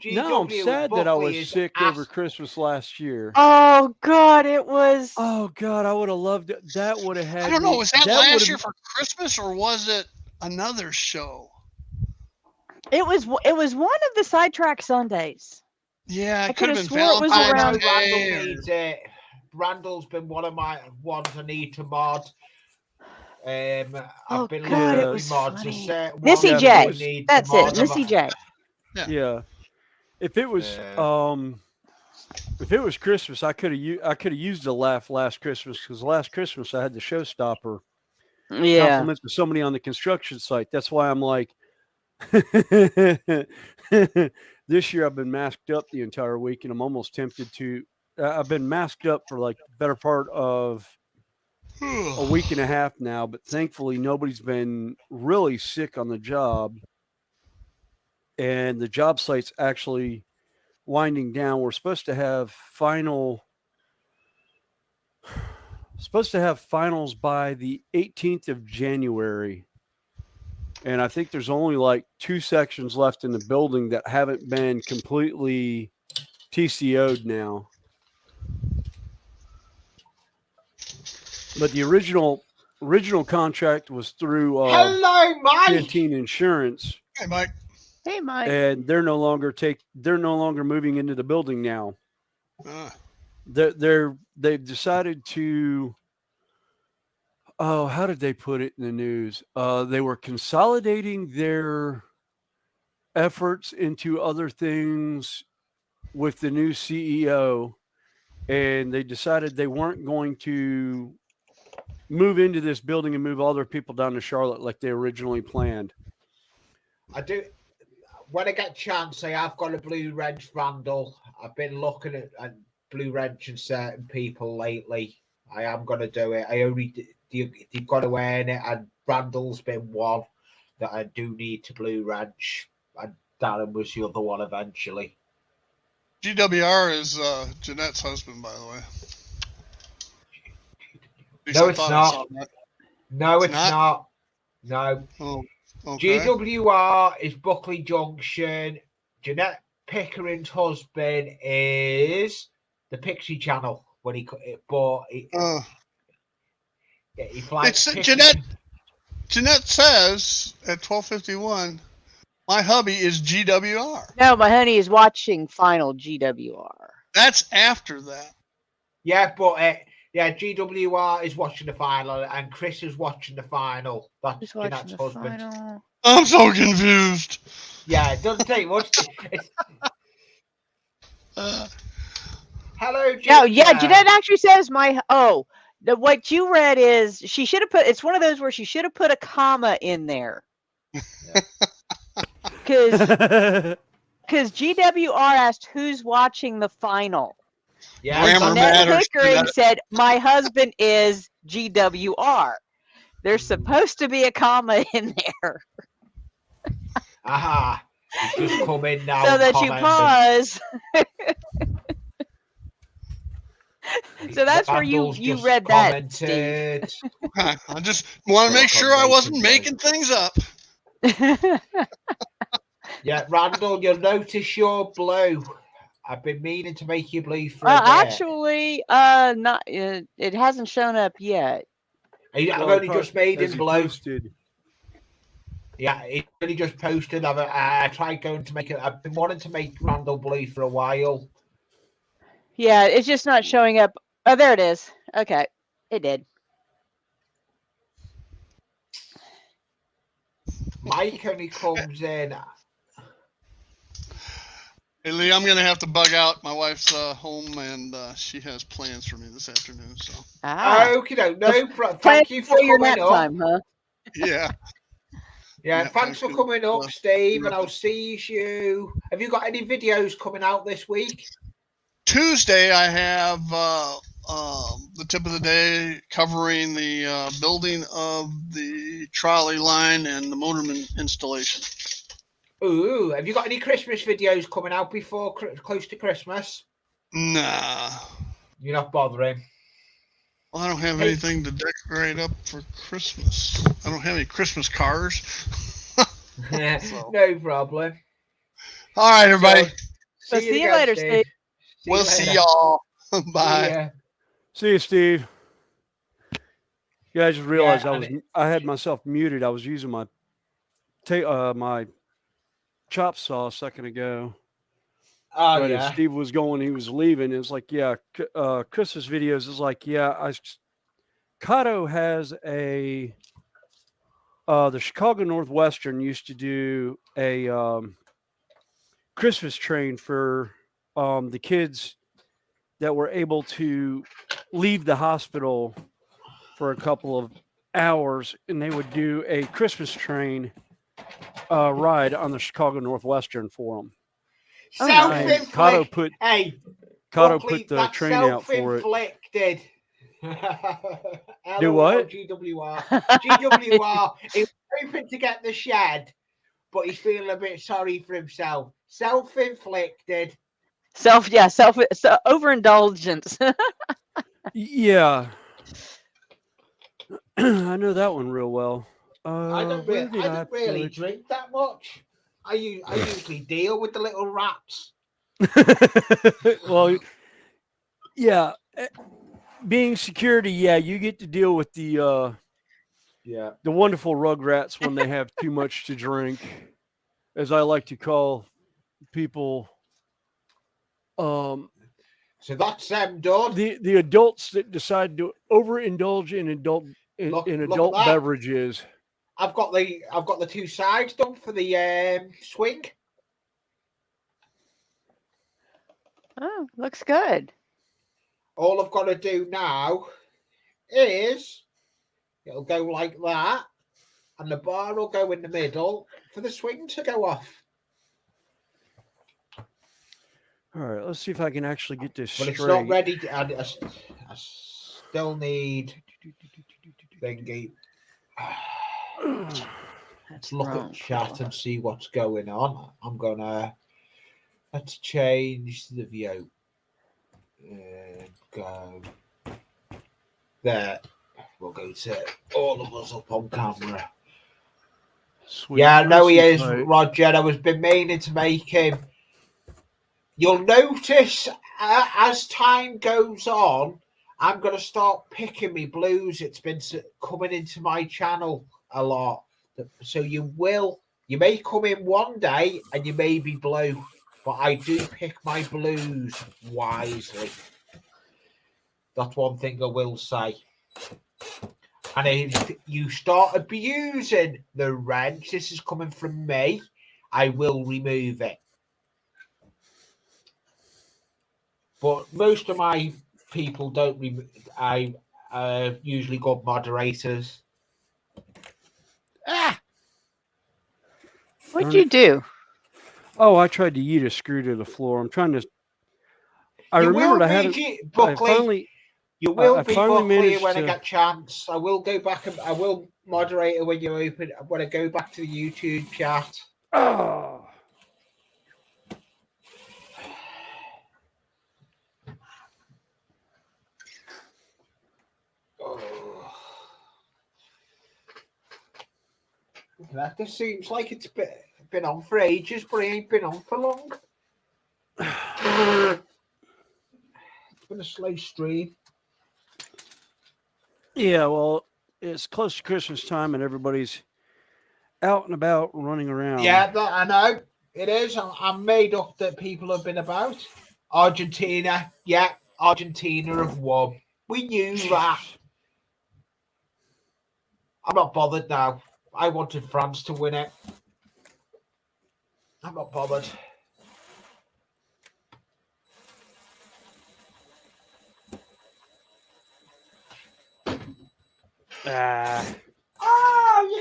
sad that I was sick over Christmas last year. Oh God, it was. Oh God, I would have loved it. That would have had. I don't know. Was that last year for Christmas or was it another show? It was one of the Sidetrack Sundays. Yeah, I could have swore it was around. Randall's been one of my ones I need to mod. I've been looking at mods. Missy J. That's it. Missy J. Yeah. If it was Christmas, I could have used the laugh last Christmas, because last Christmas I had the showstopper. Yeah. Compliments to somebody on the construction site. That's why I'm like, This year I've been masked up the entire week, and I'm almost tempted to. I've been masked up for like the better part of a week and a half now, but thankfully nobody's been really sick on the job, and the job site's actually winding down. We're supposed to have finals by the 18th of January. And I think there's only like 2 sections left in the building that haven't been completely TCO'd now. But the original contract was through Hello, Mike. Canteen Insurance. Hey, Mike. Hey, Mike. And they're no longer moving into the building now. They've decided to. Oh, how did they put it in the news? They were consolidating their efforts into other things with the new CEO, and they decided they weren't going to move into this building and move all their people down to Charlotte like they originally planned. I do. When I get a chance, I have got a blue wrench, Randall. I've been looking at blue wrench and certain people lately. I am going to do it. You've got to earn it, and Randall's been one that I do need to blue wrench, and Darren was the other one eventually. GWR is Jeanette's husband, by the way. No, it's not. No, it's not. No. Oh, okay. GWR is Buckley Junction. Jeanette Pickering's husband is the Pixie Channel. When he bought it. He flies. Jeanette says at 12:51, my hubby is GWR. No, my honey is watching final GWR. That's after that. Yeah, but GWR is watching the final, and Chris is watching the final. That's Jeanette's husband. Final. I'm so confused. Yeah, it doesn't take much. Hello, Jeanette. No, yeah, Jeanette actually says what you read is she should have put. It's one of those where she should have put a comma in there. Because GWR asked who's watching the final. Yeah, Jeanette Pickering said my husband is GWR. There's supposed to be a comma in there. Aha! You just come in now. So that you pause. So that's where you read that, Steve. I just want to make sure I wasn't making things up. Yeah, Randall, you'll notice you're blue. I've been meaning to make you blue for a bit. Actually, not. It hasn't shown up yet. I've only just made him blue. Posted. Yeah, he only just posted. I tried going to make it. I've been wanting to make Randall blue for a while. Yeah, it's just not showing up. Oh, there it is. Okay, it did. Mike only comes in. Hey, Lee, I'm going to have to bug out. My wife's home, and she has plans for me this afternoon. So. Okay, thank you for your coming nap up. time, huh? Yeah. Yeah, thanks for coming up, Steve, and I'll see you. Have you got any videos coming out this week? Tuesday, I have the tip of the day covering the building of the trolley line and the motorman installation. Ooh, have you got any Christmas videos coming out before close to Christmas? Nah. You're not bothering. Well, I don't have anything to decorate up for Christmas. I don't have any Christmas cars. No problem. All right, everybody. So see you later, Steve. We'll see y'all. Bye. See you, Steve. Yeah, I just realized I had myself muted. I was using my my chop saw a second ago. Oh, right, yeah. as Steve was going, he was leaving. It was like, Christmas videos is like, Cotto has the Chicago Northwestern used to do a Christmas train for the kids that were able to leave the hospital for a couple of hours, and they would do a Christmas train ride on the Chicago Northwestern for them. Oh, nice. Self-inflicted. Kato put Broccoli, the that's training out for it. self-inflicted. Do what? GWR. GWR is hoping to get the shed, but he's feeling a bit sorry for himself. Self-inflicted. Overindulgence. Yeah. I know that one real well. I don't really put... drink that much. I usually deal with the little rats. Well, yeah. Being security, yeah, you get to deal with the wonderful rugrats when they have too much to drink, as I like to call people. So that's them done. The adults that decide to overindulge in adult beverages. I've got the two sides done for the swing. Oh, looks good. All I've got to do now is it'll go like that, and the bar will go in the middle for the swing to go off. All right, let's see if I can actually get this But straight. it's not ready. I still need thingy. Let's look at chat and see what's going on. I'm gonna let's change the view. Go there. We'll go to all of us up on camera. Sweet. Yeah, I know he is, tight. Roger. I was been meaning to make him. You'll notice as time goes on, I'm going to start picking me blues. It's been coming into my channel a lot. So you may come in one day and you may be blue, but I do pick my blues wisely. That's one thing I will say. And if you start abusing the wrench, this is coming from me, I will remove it. But most of my people don't remove. I usually good moderators. What'd you do? Oh, I tried to yeet a screw to the floor. I'm trying to. I You remembered will I had be, it. Buckley. You will be Buckley when I to... get chance. I will go back and I will moderate it when you open. When I go back to the YouTube chat. Oh. That just seems like it's been on for ages, but it ain't been on for long. It's been a slow stream. Yeah, well, it's close to Christmas time and everybody's out and about running around. Yeah, I know. It is. I'm made up that people have been about. Argentina. Yeah, Argentina have won. We knew that. I'm not bothered now. I wanted France to win it. I'm not bothered. You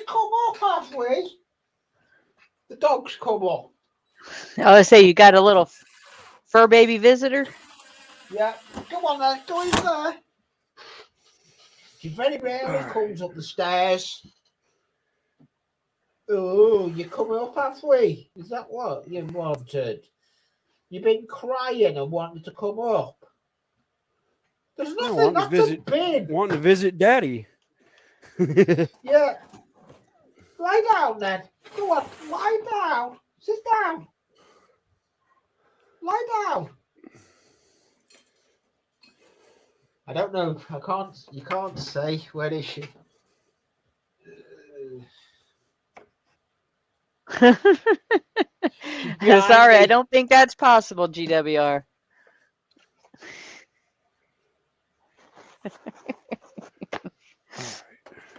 come up halfway. The dogs come up. I would say you got a little fur baby visitor. Yeah, come on then, go in there. She very rarely comes up the stairs. Oh, you're coming up halfway. Is that what you wanted? You've been crying and wanted to come up. There's nothing. Wanting to visit Daddy. Yeah. Lie down then. Go on, lie down. Sit down. Lie down. I don't know. You can't say. Where is she? Sorry, I don't think that's possible, GWR.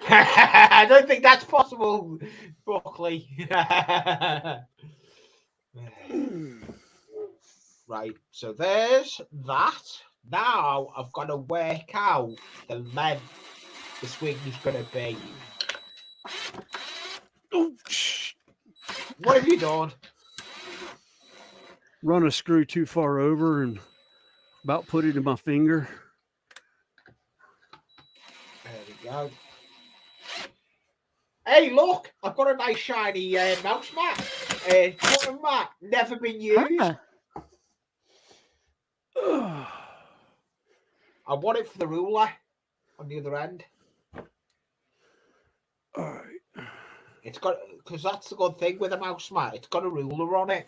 I don't think that's possible, Buckley. Right, so there's that. Now I've got to work out the length the swing is going to be. What have you done? run a screw too far over and about put it in my finger. There we go. Hey, look! I've got a nice shiny mouse mat. Cotton mat, never been used. Ah. I want it for the ruler on the other end. All right. It's got, because that's the good thing with a mouse mat. It's got a ruler on it.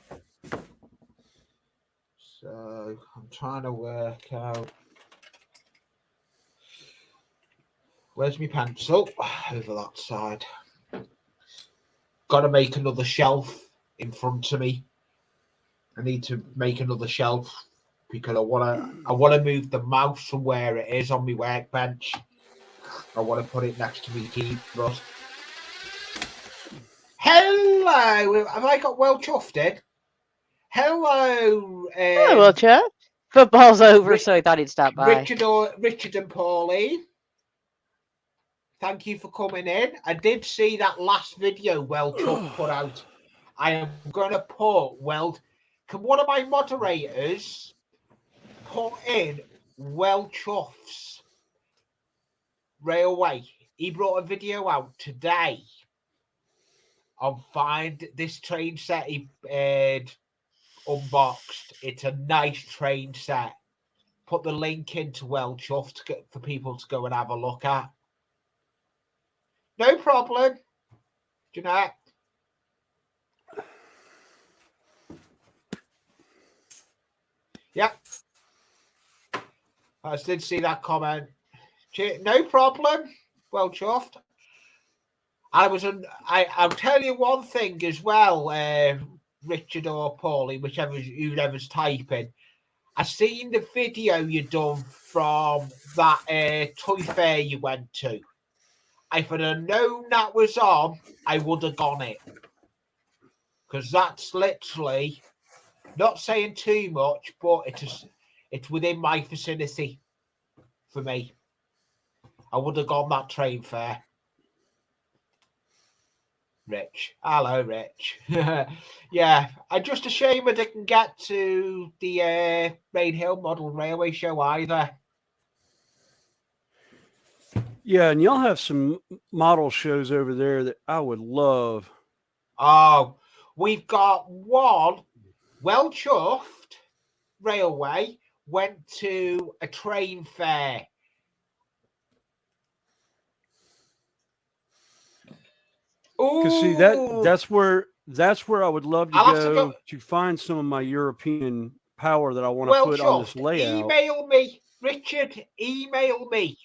So I'm trying to work out. Where's my pencil? Over that side. Got to make another shelf in front of me. I need to make another shelf because I want to move the mouse from where it is on my workbench. I want to put it next to my keyboard. Hello, have I got well chuffed in? Hello, Oh, well, Chuck. Football's over, so he thought he'd stop by. Richard and Pauline. Thank you for coming in. I did see that last video Chuff put out. I am going to put, can one of my moderators put in Chuff's railway? He brought a video out today on Find this train set he unboxed. It's a nice train set. Put the link into Chuff for people to go and have a look at. No problem, Jeanette. Yep. I did see that comment. No problem. Well chuffed. I'll tell you one thing as well, Richard or Paulie, whoever's typing. I seen the video you done from that toy fair you went to. If I'd have known that was on, I would have gone it. Because that's literally, not saying too much, but it's within my vicinity for me. I would have gone that train fair. Rich. Hello, Rich. Yeah, I'm just ashamed I didn't get to the Rain Hill Model Railway Show either. Yeah, and y'all have some model shows over there that I would love. Oh, we've got one. Well chuffed railway went to a train fair. Because see that's where I would love to go to find some of my European power that I want to put on this layout. Email me, Richard. Email me.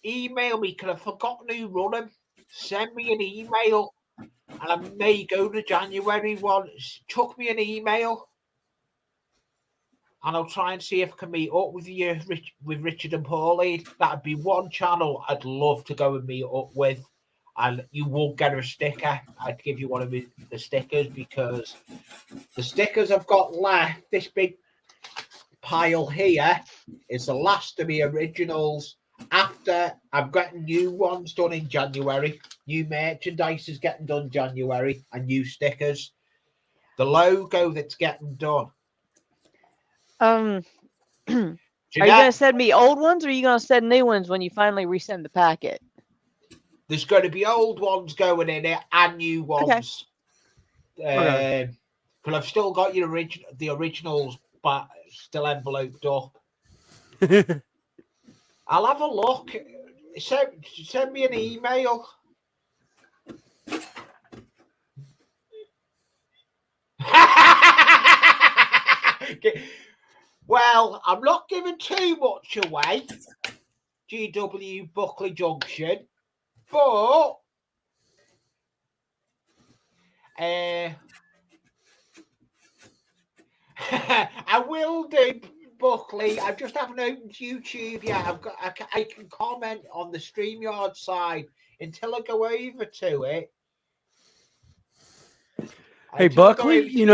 Because I've forgotten who run them. Send me an email, and I may go to January one. Chuck me an email, and I'll try and see if I can meet up with you, with Richard and Pauline. That'd be one channel I'd love to go and meet up with. And you won't get a sticker. I'd give you one of the stickers because the stickers I've got left, this big pile here, is the last of the originals. After I'm getting new ones done in January, new merchandise is getting done January, and new stickers. The logo that's getting done. Are you going to send me old ones, or are you going to send new ones when you finally resend the packet? There's going to be old ones going in it and new ones. Okay. But I've still got the originals, but still enveloped up. I'll have a look. Send me an email. Well, I'm not giving too much away. GW Buckley Junction. But I will do, Buckley. I just haven't opened YouTube yet. I can comment on the StreamYard side until I go over to it. Hey, Buckley,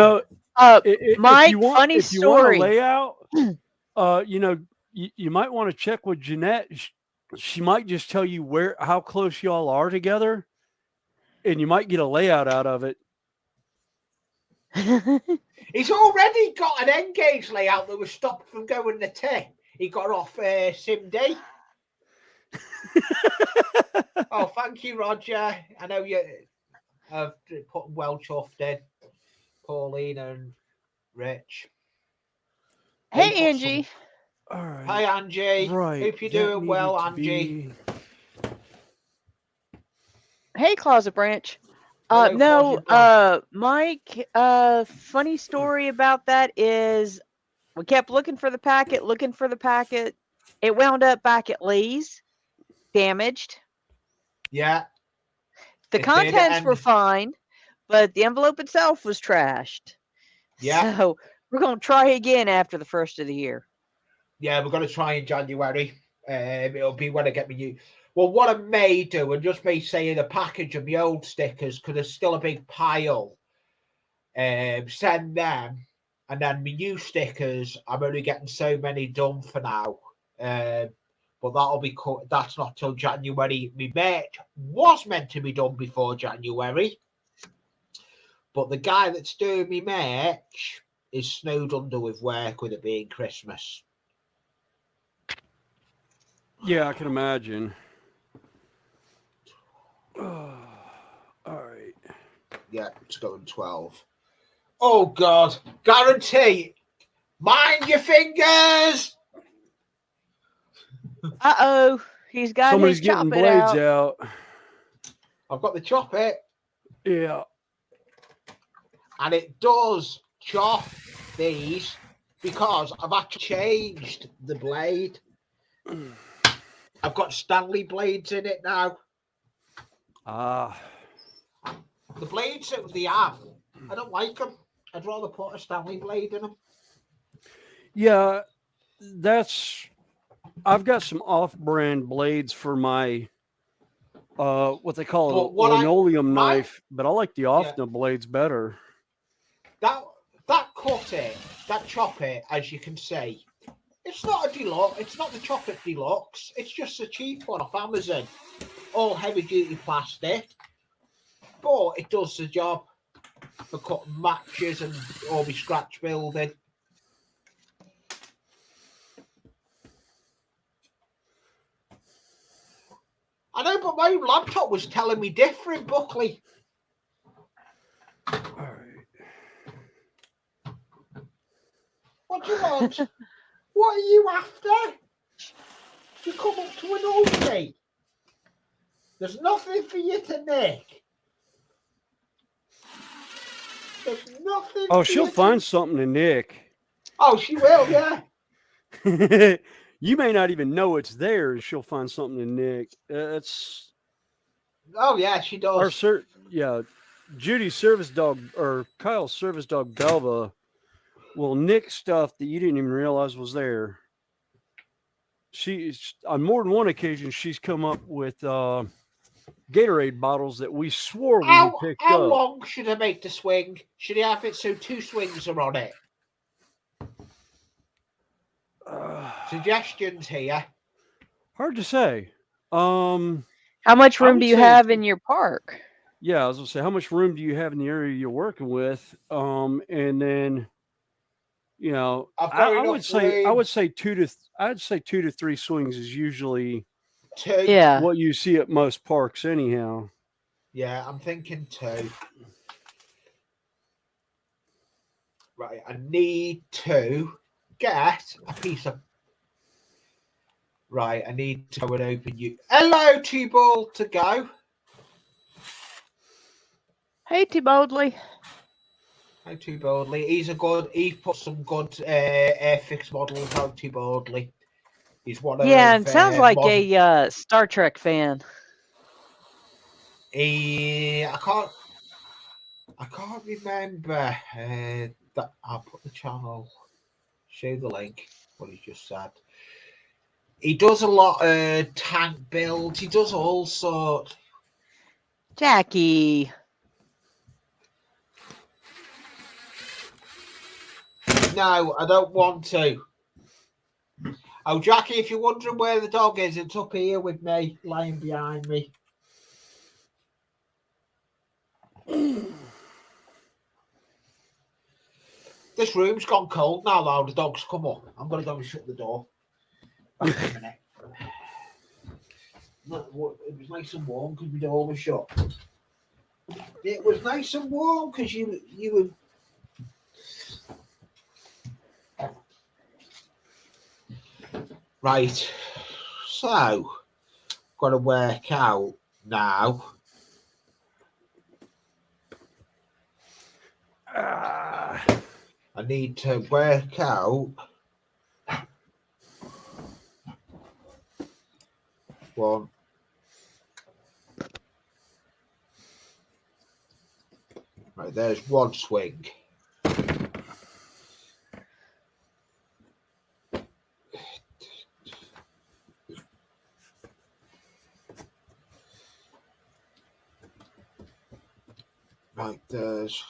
Mike, funny story. Layout, you might want to check with Jeanette. She might just tell you how close y'all are together, and you might get a layout out of it. He's already got an engage layout that was stopped from going to 10. He got off SimD. Oh, thank you, Roger. I know you have put well chuffed in. Pauline and Rich. Hey, Angie. All right. Hi, Angie. Right. Hope you're doing well, Angie. Hey, Closet Branch. Hello, No, Closet Branch. Mike, funny story about that is we kept looking for the packet. It wound up back at Lee's, damaged. Yeah. The contents were fine, but the envelope itself was trashed. Yeah. So we're going to try again after the first of the year. Yeah, we're going to try in January. It'll be when I get my new. Well, what I may do, and just may say in a package of my old stickers, because there's still a big pile, send them. And then my new stickers, I'm only getting so many done for now. But that'll be that's not till January. My merch was meant to be done before January. But the guy that's doing me merch is snowed under with work with it being Christmas. Yeah, I can imagine. All right. Yeah, it's going 12. Oh, God. Guarantee. Mind your fingers. Uh-oh. He's got Somebody's his chop getting it blades out. out. I've got the chop it. Yeah. And it does chop these because I've actually changed the blade. I've got Stanley blades in it now. The blades that they have, I don't like them. I'd rather put a Stanley blade in them. Yeah, I've got some off-brand blades for my what they call a linoleum knife, but I like the off-the blades better. That cut it, that chop it, as you can see, it's not a deluxe. It's not the Chop It Deluxe. It's just a cheap one off Amazon, all heavy-duty plastic, but it does the job for cutting matches and all my scratch building. I know, but my laptop was telling me different, Buckley. All right. What do you want? What are you after? You come up to an oldie. There's nothing for you to nick. There's nothing. Oh, she'll find something to nick. Oh, she will, yeah. You may not even know it's there, and she'll find something to nick. It's. Oh yeah, she does. Judy's service dog or Kyle's service dog Belva will nick stuff that you didn't even realize was there. She's on more than one occasion she's come up with Gatorade bottles that we swore we had picked up. How long should I make the swing? Should I have it so 2 swings are on it? Suggestions here. Hard to say. How much room do you have in your park? Yeah, I was gonna say, how much room do you have in the area you're working with? And then, I would say 2 to 3 swings is usually 2. Yeah. What you see at most parks, anyhow. Yeah, I'm thinking 2. Right, I need to get a piece of. Right, I need to go and open you. Hello, T-Ball to go. Hey, T-Boldly. Hi, T-Boldly. He put some good Airfix models out, T-Boldly. He's one of and sounds like a Star Trek fan. I can't remember that. I'll put the channel, show the link, what he just said. He does a lot of tank builds. He does all sorts. Jackie. No, I don't want to. Oh, Jackie, if you're wondering where the dog is, it's up here with me, lying behind me. This room's gone cold now, though. The dog's come up. I'm going to go and shut the door. Back in a minute. It was nice and warm because the door was shut. It was nice and warm because you were... Right. So, got to work out now. I need to work out one. Right, there's one swing. Right, there's...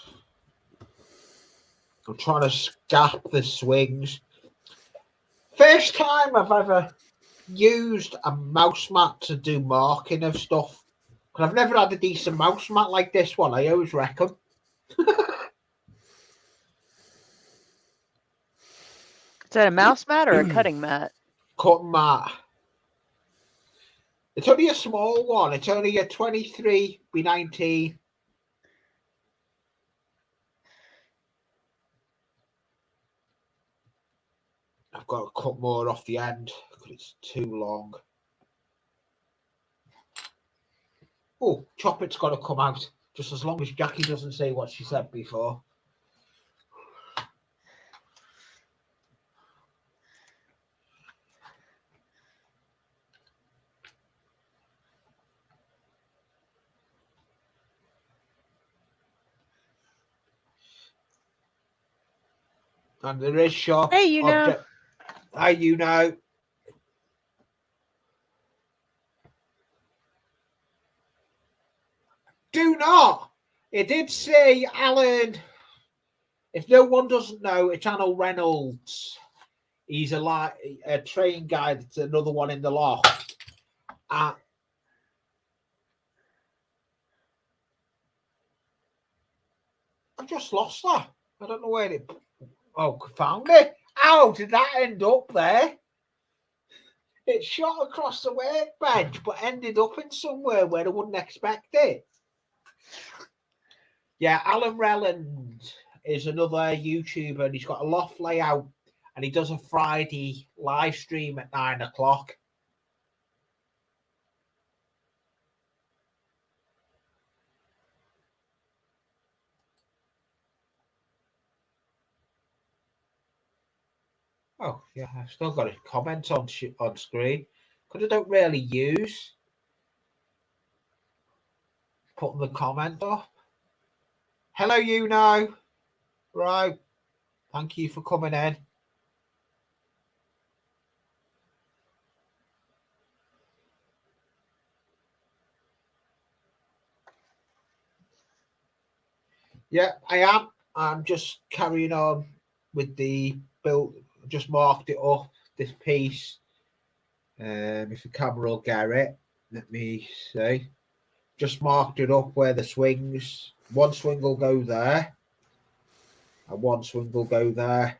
I'm trying to gap the swings. First time I've ever used a mouse mat to do marking of stuff. Because I've never had a decent mouse mat like this one. I always wreck them. Is that a mouse mat or a cutting mat? Cutting mat. It's only a small one. It's only a 23x19. I've got to cut more off the end because it's too long. Oh, Chopper's got to come out just as long as Jackie doesn't say what she said before. And there is sharp. Hey, you know. Hi, you know. Do not. It did say, Alan, if no one doesn't know, it's Alan Reynolds. He's a train guide. It's another one in the loft. I've just lost that. I don't know where it... Oh, found it. How did that end up there? It shot across the workbench, but ended up in somewhere where I wouldn't expect it. Yeah, Alan Reynolds is another YouTuber, and he's got a loft layout, and he does a Friday live stream at 9 o'clock. Oh, yeah, I've still got a comment on screen because I don't really use putting the comment up. Hello, you know. Right. Thank you for coming in. Yeah, I am. I'm just carrying on with the build. Just marked it up, this piece. If the camera will get it, let me see. Just marked it up where the swings. One swing will go there, and one swing will go there.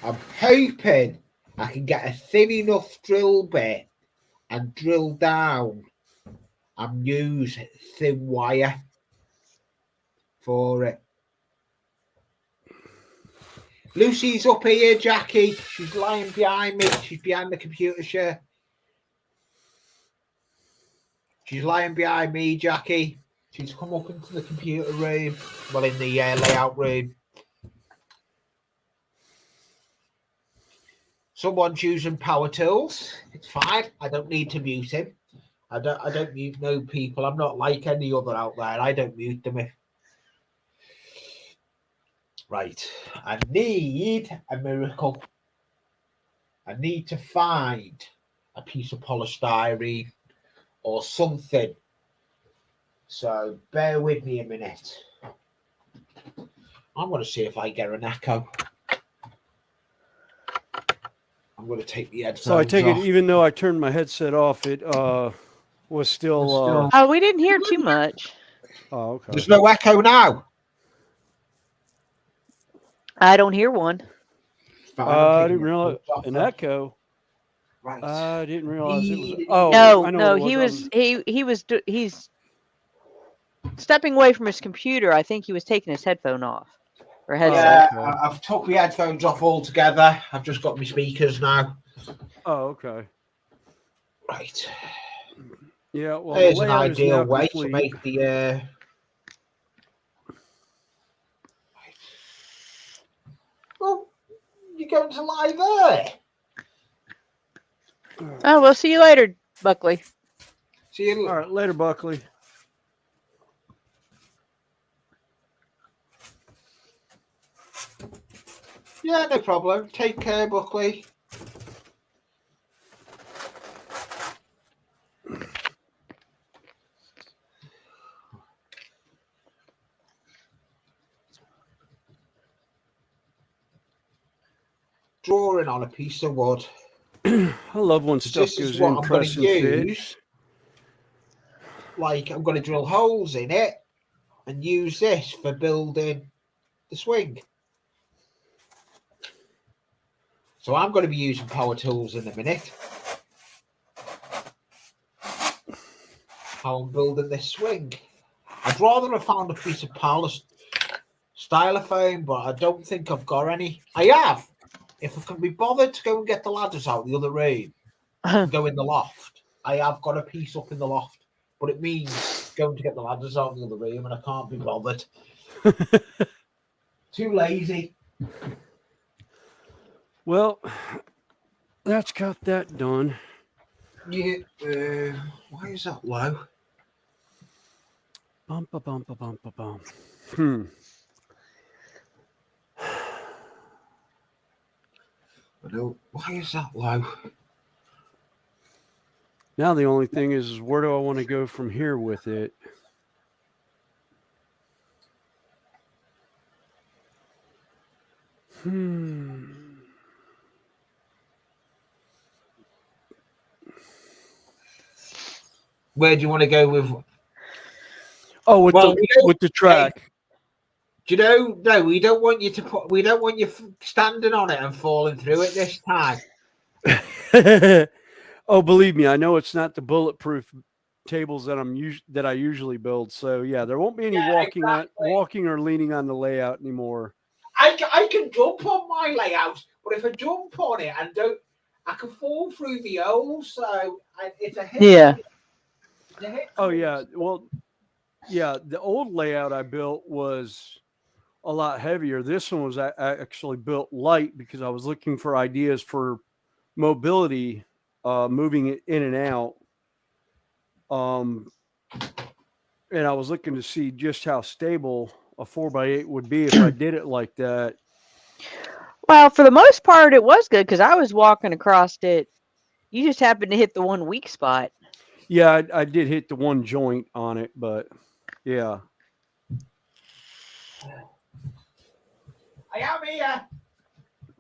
I'm hoping I can get a thin enough drill bit and drill down and use thin wire for it. Lucy's up here, Jackie. She's lying behind me. She's behind the computer chair. She's lying behind me, Jackie. She's come up into the computer room. Well, in the layout room. Someone's using power tools. It's fine. I don't need to mute him. I don't mute no people. I'm not like any other out there. I don't mute them. Right. I need a miracle. I need to find a piece of polystyrene or something. So bear with me a minute. I'm going to see if I get an echo. I'm going to take the headphones So I take off. it, even though I turned my headset off, it was still. Oh, we didn't hear too much. Oh, okay. There's no echo now. I don't hear one. I didn't realize an echo. Right. I didn't realize it was. Oh, I know No, what it was. he's stepping away from his computer. I think he was taking his headphone off or headset. Yeah, I've took my headphones off altogether. I've just got my speakers now. Oh, okay. Right. Yeah, well, There's the an layout is ideal now way complete. to make the. Well, you're going to lie there. Oh, we'll see you later, Buckley. See you. All right, later, Buckley. Yeah, no problem. Take care, Buckley. Drawing on a piece of wood. I love when stuff This goes is what in, I'm press going and to fit. use. Like, I'm going to drill holes in it and use this for building the swing. So I'm going to be using power tools in a minute. How I'm building this swing. I'd rather have found a piece of styrofoam, but I don't think I've got any. I have. If I can be bothered to go and get the ladders out the other room and go in the loft, I have got a piece up in the loft. But it means going to get the ladders out the other room and I can't be bothered. Too lazy. Well, that's got that done. Yeah. Why is that low? Bum, ba, bum, ba, bum, ba, bum. I don't. Why is that low? Now the only thing is where do I want to go from here with it? Where do you want to go with? Oh, with the track. Do you know? No, we don't want you to put. We don't want you standing on it and falling through it this time. Oh, believe me, I know it's not the bulletproof tables that I usually build. So yeah, there won't be any walking or leaning on the layout anymore. I can jump on my layout, but if I jump on it and don't, I can fall through the holes. So it's a hit. Yeah. Oh yeah. Well, yeah. The old layout I built was a lot heavier. This one was actually built light because I was looking for ideas for mobility, moving it in and out. And I was looking to see just how stable a 4x8 would be if I did it like that. Well, for the most part, it was good because I was walking across it. You just happened to hit the one weak spot. Yeah, I did hit the one joint on it, but yeah. I am here,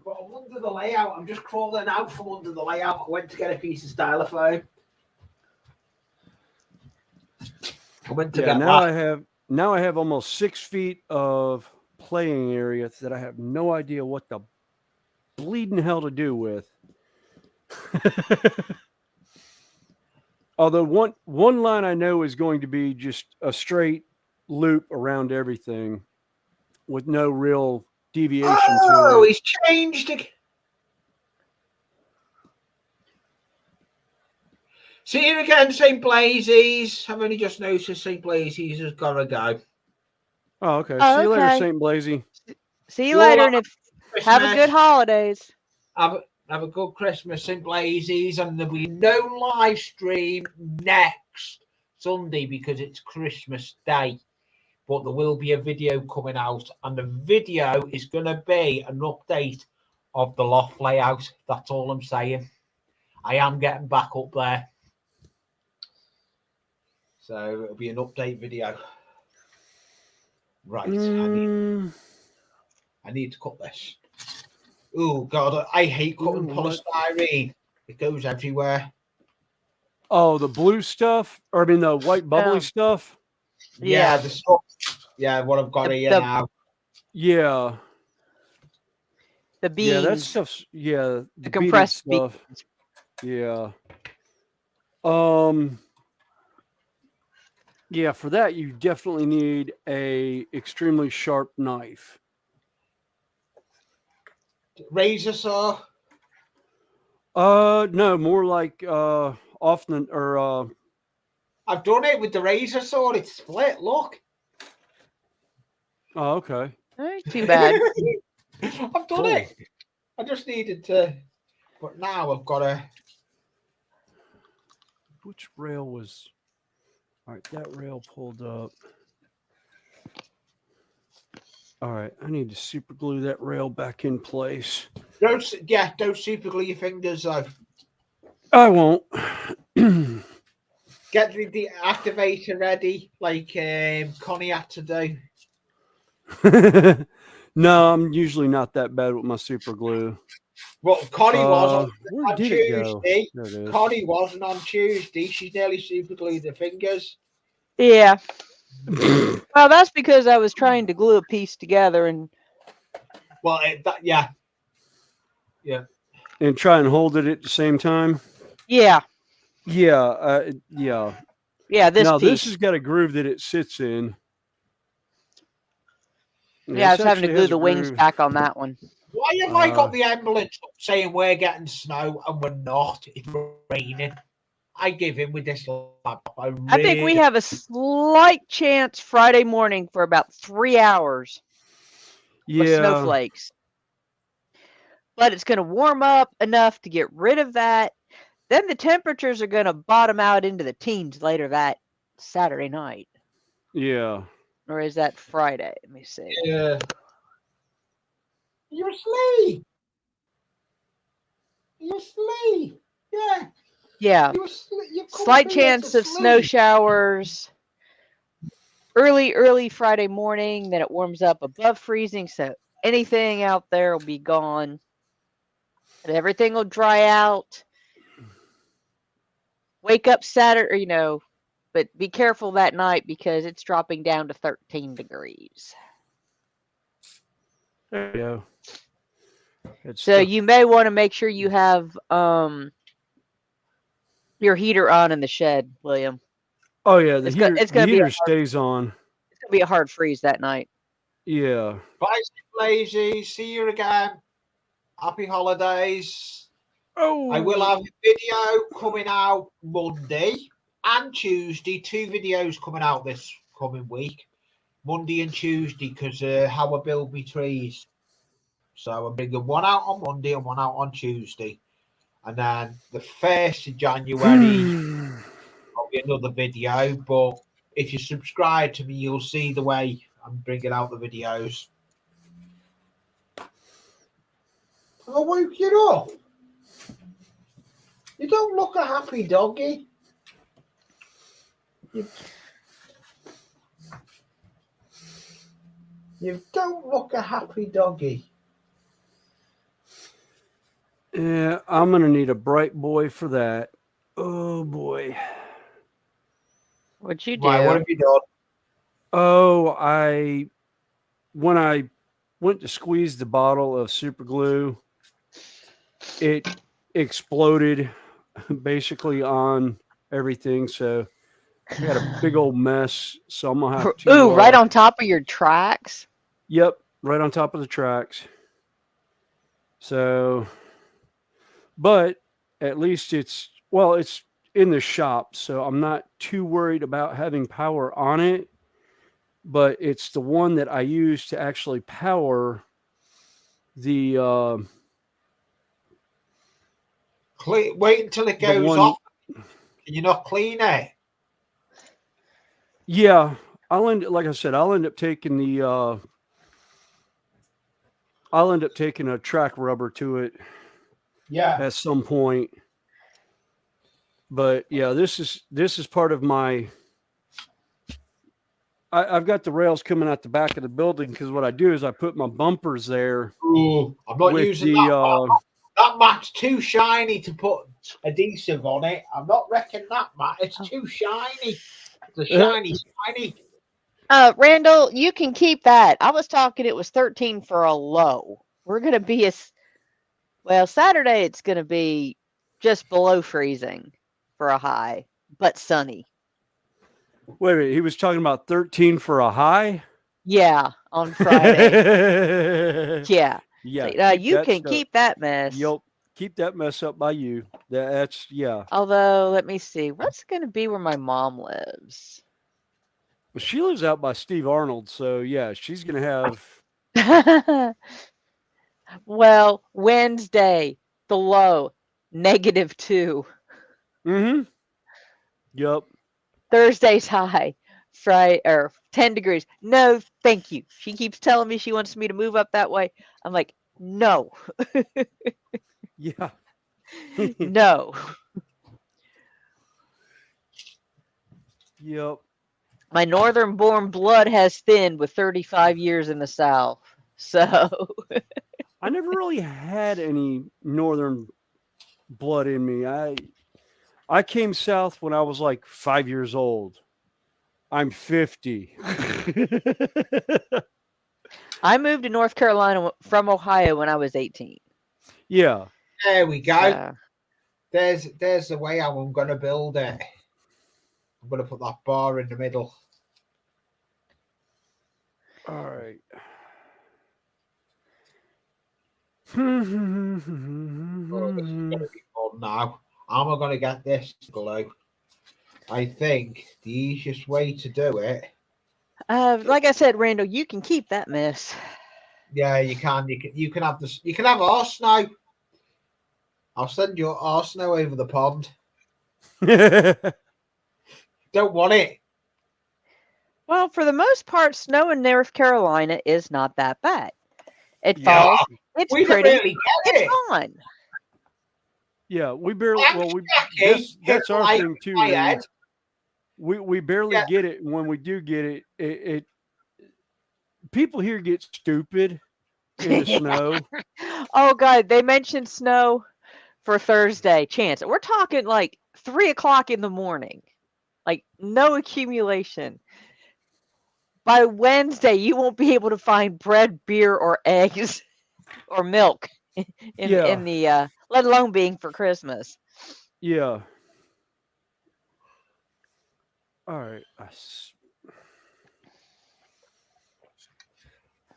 but I'm under the layout. I'm just crawling out from under the layout. I went to get a piece of styrofoam. I went to get that. Now I have almost 6 feet of playing area that I have no idea what the bleeding hell to do with. Although one line I know is going to be just a straight loop around everything with no real deviation to it. Oh, he's changed it. See you again, St. Blazey's. I've only just noticed St. Blazey's has got to go. Oh, okay. See you later, St. Blazey. See you later, and have a good holidays. Have a good Christmas, St. Blazey's, and there'll be no live stream next Sunday because it's Christmas Day. But there will be a video coming out, and the video is going to be an update of the loft layout. That's all I'm saying. I am getting back up there. So it'll be an update video. Right. I need to cut this. Oh, God. I hate cutting polystyrene. It goes everywhere. Oh, the blue stuff? Or I mean the white bubbly stuff? Yeah, the stuff. Yeah, what I've got here now. Yeah. The beans. Yeah, that stuff's the beaded compressed stuff. beans. Yeah. Yeah, for that you definitely need a extremely sharp knife. Razor saw. No, more like often or I've done it with the razor saw. It's split. Look. oh, okay. Too bad. I've done Cool. it. I just needed to, but now I've got to. Which rail was? All right, that rail pulled up. All right, I need to super glue that rail back in place. Don't super glue your fingers though. I won't. Get the activator ready, like Connie had to do. No, I'm usually not that bad with my super glue. Well, Connie was where on did it go? Tuesday. There it is. Connie wasn't on Tuesday. She's nearly super glued her fingers. Yeah. Well, that's because I was trying to glue a piece together and. Well, yeah. And try and hold it at the same time. Yeah. Yeah. Yeah. Yeah. This now piece. this has got a groove that it sits in. Yeah, I was having to glue the wings back on that one. Why have I got the ambulance saying we're getting snow and we're not? It's raining. I give in with this laptop. I think we have a slight chance Friday morning for about 3 hours. With snowflakes. But it's going to warm up enough to get rid of that. Then the temperatures are going to bottom out into the teens later that Saturday night. Yeah. Or is that Friday? Let me see. Yeah. You're asleep. You're asleep. Yeah. Yeah. Slight chance of snow showers. Early Friday morning. Then it warms up above freezing. So anything out there will be gone. And everything will dry out. Wake up Saturday, but be careful that night because it's dropping down to 13 degrees. There you go. So you may want to make sure you have your heater on in the shed, William. Oh yeah, the heater stays on. It's gonna be a hard freeze that night. Yeah. Bye, lazy. See you again. Happy holidays. Oh, I will have a video coming out Monday and Tuesday. 2 videos coming out this coming week, Monday and Tuesday, because how I build my trees. So I'm bringing one out on Monday and one out on Tuesday, and then the 1st of January will be another video. But if you subscribe to me, you'll see the way I'm bringing out the videos. I woke you up. You don't look a happy doggy. You don't look a happy doggy. Yeah, I'm going to need a bright boy for that. Oh, boy. What'd you do? Why, what have you done? Oh, when I went to squeeze the bottle of super glue, it exploded basically on everything. So I got a big old mess. So I'm going to have to... Ooh, right on top of your tracks? Yep, right on top of the tracks. So... But at least it's in the shop, so I'm not too worried about having power on it. But it's the one that I use to actually power the... Wait until it goes off. Can you not clean it? Yeah, like I said, I'll end up taking a track rubber to it. Yeah. At some point. But yeah, this is part of my... I've got the rails coming out the back of the building because what I do is I put my bumpers there. Ooh, I'm not using that. That mat's too shiny to put adhesive on it. I'm not wrecking that mat. It's too shiny. It's a shiny. Randall, you can keep that. I was talking it was 13 for a low. We're going to be Saturday it's going to be just below freezing for a high, but sunny. Wait, he was talking about 13 for a high? Yeah, on Friday. Yeah. Yeah. So, you can keep that mess. Yep. Keep that mess up by you. That's, yeah. Although, let me see. What's going to be where my mom lives? Well, she lives out by Steve Arnold. So, yeah, she's going to have. Well, Wednesday, the low, -2. Mm-hmm. Yep. Thursday's high, Friday, or 10 degrees. No, thank you. She keeps telling me she wants me to move up that way. I'm like, no. Yeah. No. Yep. My northern-born blood has thinned with 35 years in the South. So I never really had any northern blood in me. I came south when I was like 5 years old. I'm 50. I moved to North Carolina from Ohio when I was 18. Yeah. There we go. So, There's the way how I'm going to build it. I'm going to put that bar in the middle. All right. Oh, this is going to be fun now. How am I going to get this to glow? I think the easiest way to do it. like I said, Randall, you can keep that mess. Yeah, you can. You can have this. You can have our snow. I'll send you our snow over the pond. Don't want it. Well, for the most part, snow in North Carolina is not that bad. It falls. It's we pretty. Don't really get it's it. gone. Yeah, we barely. Well, that's our thing too. We barely get it. And when we do get it, it people here get stupid in the snow. Oh God, they mentioned snow for Thursday. Chance. We're talking like 3 o'clock in the morning. Like no accumulation. By Wednesday, you won't be able to find bread, beer, or eggs or milk in the let alone being for Christmas. Yeah. All right.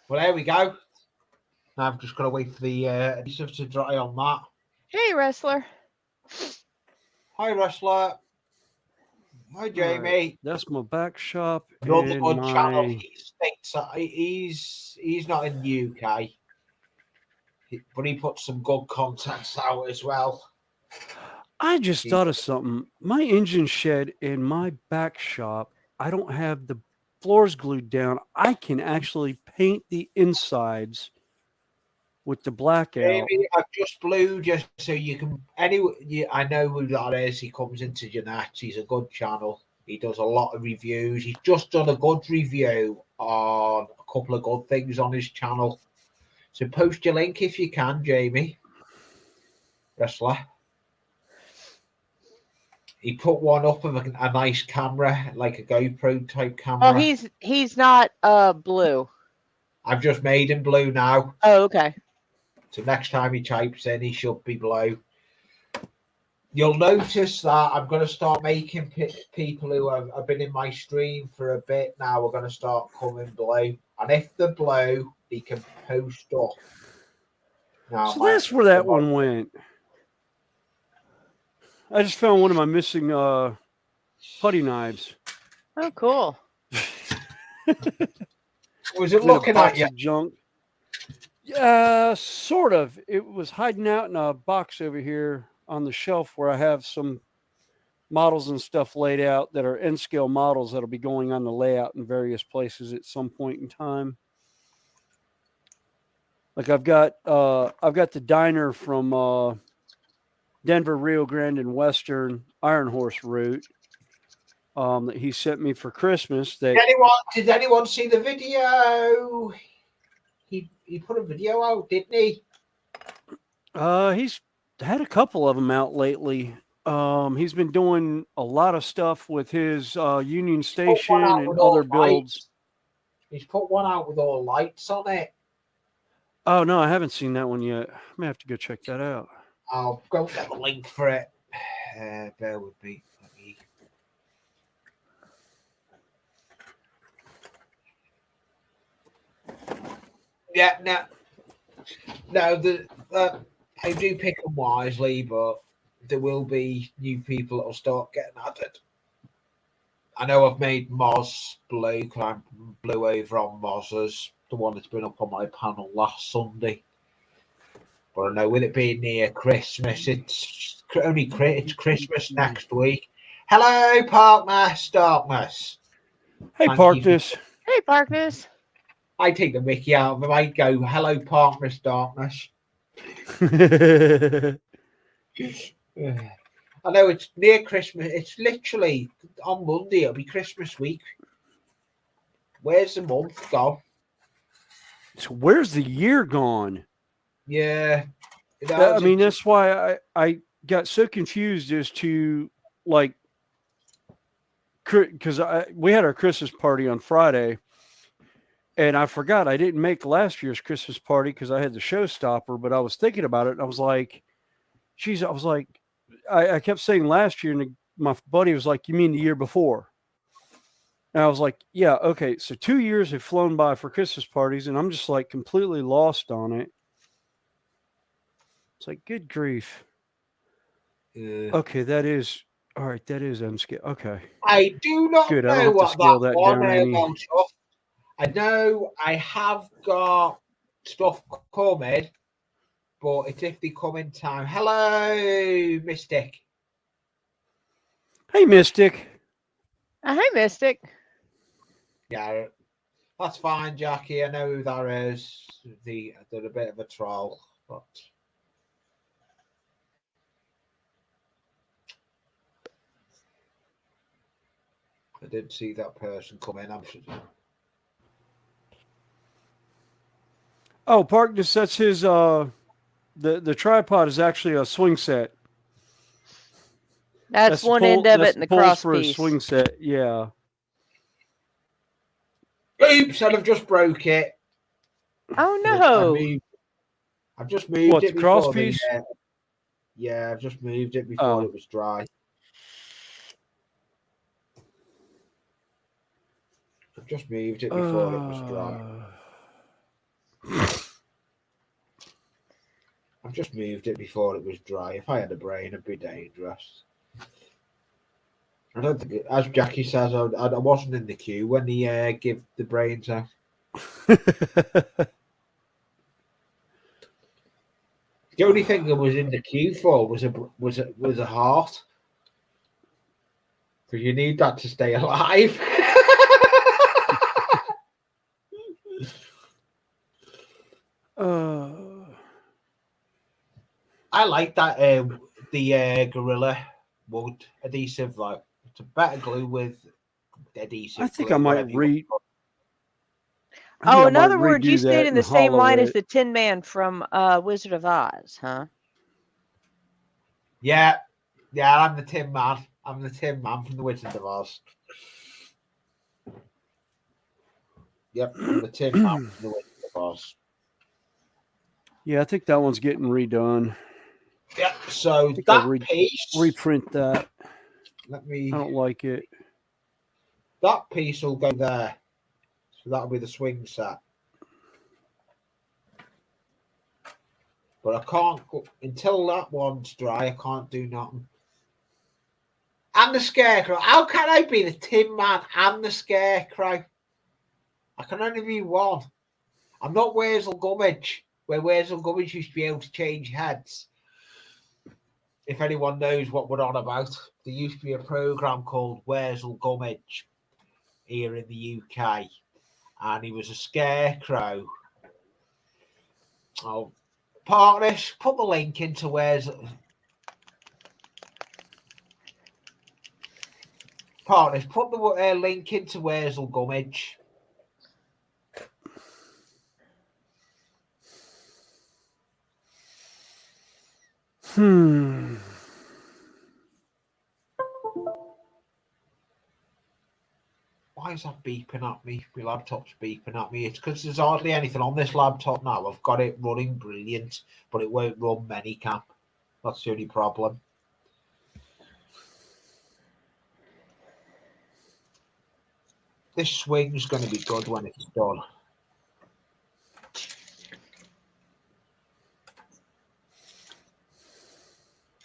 Well, there we go. Now I've just got to wait for the adhesive to dry on that. Hey, wrestler. Hi, wrestler. Hi, Jamie. Right. That's my back shop. Another good channel. He's not in the UK, but he puts some good content out as well. I just thought of something. My engine shed in my back shop, I don't have the floors glued down. I can actually paint the insides with the blackout. Maybe I've just blued just so you can. Anyway, I know who that is. He comes into Jeanette. He's a good channel. He does a lot of reviews. He's just done a good review on a couple of good things on his channel. So post your link if you can, Jamie. Wrestler. He put one up of a nice camera, like a GoPro type camera. Oh, he's not blue. I've just made him blue now. Oh, okay. So next time he types in, he should be blue. You'll notice that I'm going to start making people who have been in my stream for a bit now. We're going to start coming blue. And if they're blue, he can post up. Now, so that's where that one went. I just found one of my missing putty knives. Oh, cool. Was it looking at you? Junk. Sort of. It was hiding out in a box over here on the shelf where I have some models and stuff laid out that are N-scale models that'll be going on the layout in various places at some point in time. Like I've got the diner from Denver, Rio Grande, and Western Iron Horse route that he sent me for Christmas. Did anyone see the video? He put a video out, didn't he? He's had a couple of them out lately. He's been doing a lot of stuff with his Union Station and other builds. He's put one out with all lights on it. Oh no, I haven't seen that one yet. I may have to go check that out. I'll go get the link for it. Bear with me. Let me. Yeah, no. I do pick them wisely, but there will be new people that will start getting added. I know I've made Moz blue because I'm blue over on Moz's, the one that's been up on my panel last Sunday. But I know with it being near Christmas, it's Christmas next week. Hello, Darkness. Hey, Darkness. Hey, Darkness. I take the Mickey out of him. I go, hello, Darkness. I know it's near Christmas. It's literally on Monday. It'll be Christmas week. Where's the month gone? So where's the year gone? Yeah. I mean, that's why I got so confused as to like, because we had our Christmas party on Friday, and I forgot I didn't make last year's Christmas party because I had the showstopper. But I was thinking about it, and I was like, "Geez," I was like, I kept saying last year, and my buddy was like, "You mean the year before?" And I was like, "Yeah, okay." So 2 years have flown by for Christmas parties, and I'm just like completely lost on it. It's like, good grief. Okay, that is all right. That is unscale. Okay, I do not good. I know don't have to what scale that that one down any. about. I know I have got stuff coming, but it's if they come in time. Hello, Mystic. Hey, Mystic. Hey, Mystic. Yeah, that's fine, Jackie. I know who that is. They're a bit of a troll, but I didn't see that person come in. I'm sure. Oh, Parkness, that's his. The tripod is actually a swing set. That's one end of it, and the cross for piece. a swing set. Yeah. Oops! I've just broke it. Oh no! I've just moved What, it the cross before piece? yeah, I've just moved it before it was dry. I've just moved it before it was dry. I've just moved it before it was dry. If I had a brain, it'd be dangerous. I don't think, as Jackie says, I wasn't in the queue when he give the brains out. The only thing I was in the queue for was a heart, because you need that to stay alive. I like that the Gorilla wood adhesive. Like, it's a better glue with adhesive. I think glue, I might read. Oh, in other words, you stayed in the same line as the Tin Man from Wizard of Oz, huh? Yeah, I'm the Tin Man. I'm the Tin Man from the Wizard of Oz. Yep, I'm the Tin Man from the Wizard of Oz. Yeah, I think that one's getting redone. Yeah, so that piece. Reprint that. Let me. I don't like it. That piece will go there. So that'll be the swing set. But I can't go until that one's dry. I can't do nothing. And the Scarecrow. How can I be the Tin Man and the Scarecrow? I can only be one. I'm not Wurzel Gummidge, where Wurzel Gummidge used to be able to change heads. If anyone knows what we're on about, there used to be a program called Wurzel Gummidge here in the UK, and he was a scarecrow. Oh, partners, put the link into Wurzel. Partners, put the link into Wurzel Gummidge. Why Why is that beeping at me? My laptop's beeping at me. It's because there's hardly anything on this laptop now. I've got it running brilliant, but it won't run Minicam. That's the only problem. This swing's going to be good when it's done.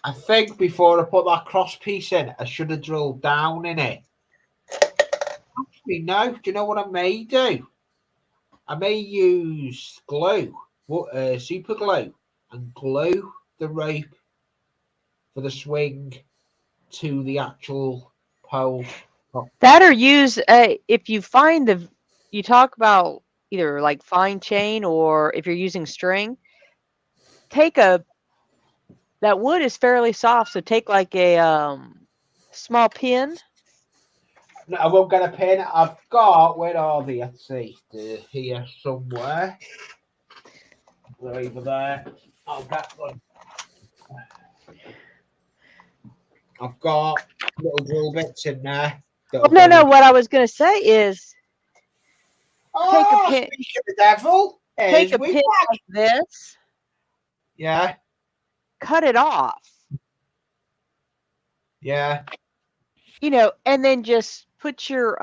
I think before I put that cross piece in, I should have drilled down in it. Actually, no. Do you know what I may do? I may use glue, super glue, and glue the rope for the swing to the actual pole. That or use if you find you talk about either like fine chain or if you're using string, that wood is fairly soft, so take like a small pin. No, I won't get a pin. I've got, where are they? Let's see, they're here somewhere. They're over there. I'll get them. I've got little drill bits in there. Well, no. What I was going to say is take a pin. Speaking of the devil, take a pin like this. Yeah. Cut it off. Yeah. You know, and then just put your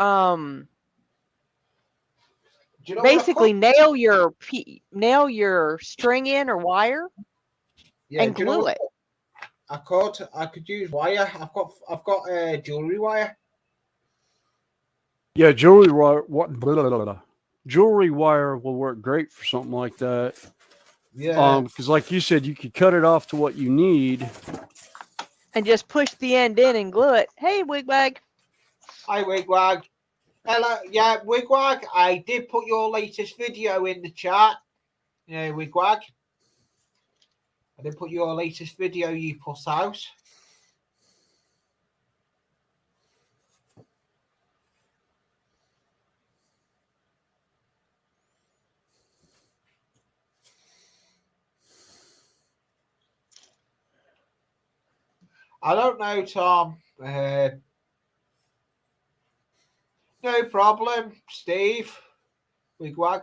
you know basically nail your string in or wire, and glue it. I could use wire. I've got jewelry wire. Yeah, jewelry wire. Jewelry wire will work great for something like that. Yeah. Because like you said, you could cut it off to what you need, and just push the end in and glue it. Hey, Wigwag. Hi, Wigwag. Hello. Yeah, Wigwag. I did put your latest video in the chat. Yeah, Wigwag. I did put your latest video you put out. I don't know, Tom. No problem, Steve. Wigwag.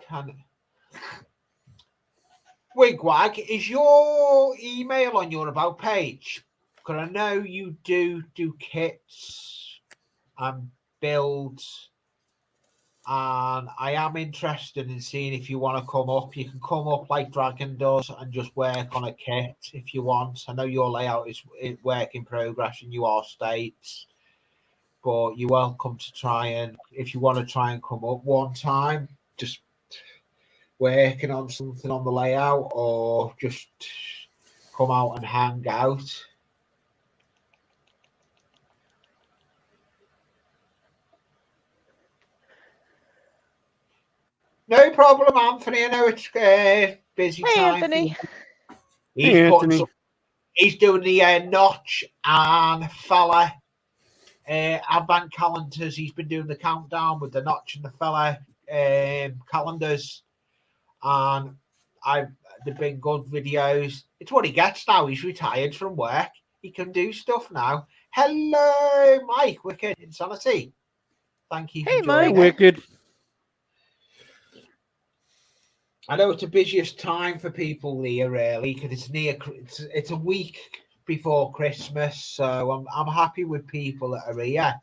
Wigwag, is your email on your about page? Because I know you do kits and builds, and I am interested in seeing if you want to come up. You can come up like Dragon does and just work on a kit if you want. I know your layout is work in progress and you are states, but you're welcome to try, and if you want to try and come up one time, just working on something on the layout, or just come out and hang out. No problem, Anthony. I know it's busy time. Anthony. He's doing the notch and fella advent calendars. He's been doing the countdown with the notch and the fella calendars, and they've been good videos. It's what he gets now. He's retired from work. He can do stuff now. Hello, Mike. Wicked Insanity. Thank you. Hey, Mike. Wicked. I know it's the busiest time for people here, really, because it's a week before Christmas. So I'm happy with people that are here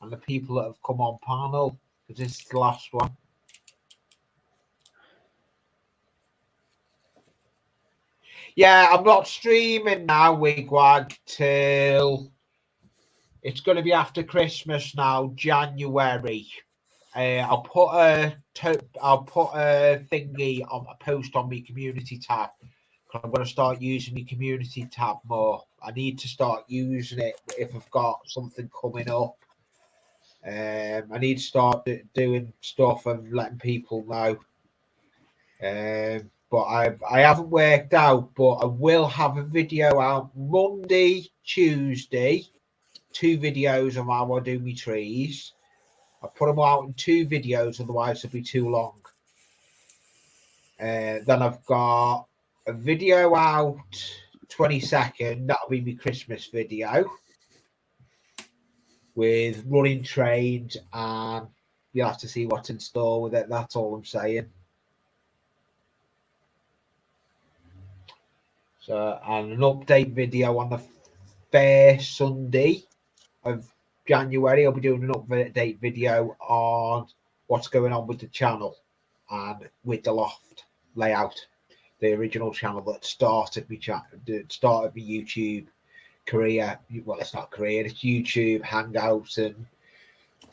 and the people that have come on panel, because this is the last one. Yeah, I'm not streaming now, Wigwag, till it's going to be after Christmas now, January. I'll put a thingy on a post on my community tab. I'm going to start using my community tab more. I need to start using it if I've got something coming up. I need to start doing stuff and letting people know. But I haven't worked out, but I will have a video out Monday, Tuesday, 2 videos of how I do my trees. I put them out in 2 videos, otherwise it'll be too long. Then I've got a video out 22nd. That'll be my Christmas video with running trains and you'll have to see what's in store with it. That's all I'm saying. So, and an update video on the first Sunday of January. I'll be doing an update video on what's going on with the channel and with the loft layout, the original channel that started my YouTube career. Well, it's not career, it's YouTube Hangouts, and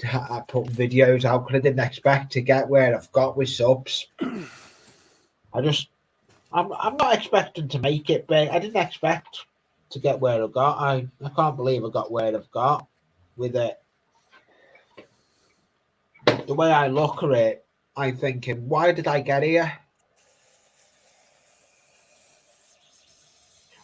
I put videos out because I didn't expect to get where I've got with subs. I'm not expecting to make it big. I didn't expect to get where I got. I can't believe I got where I've got with it. The way I look at it, I'm thinking, why did I get here?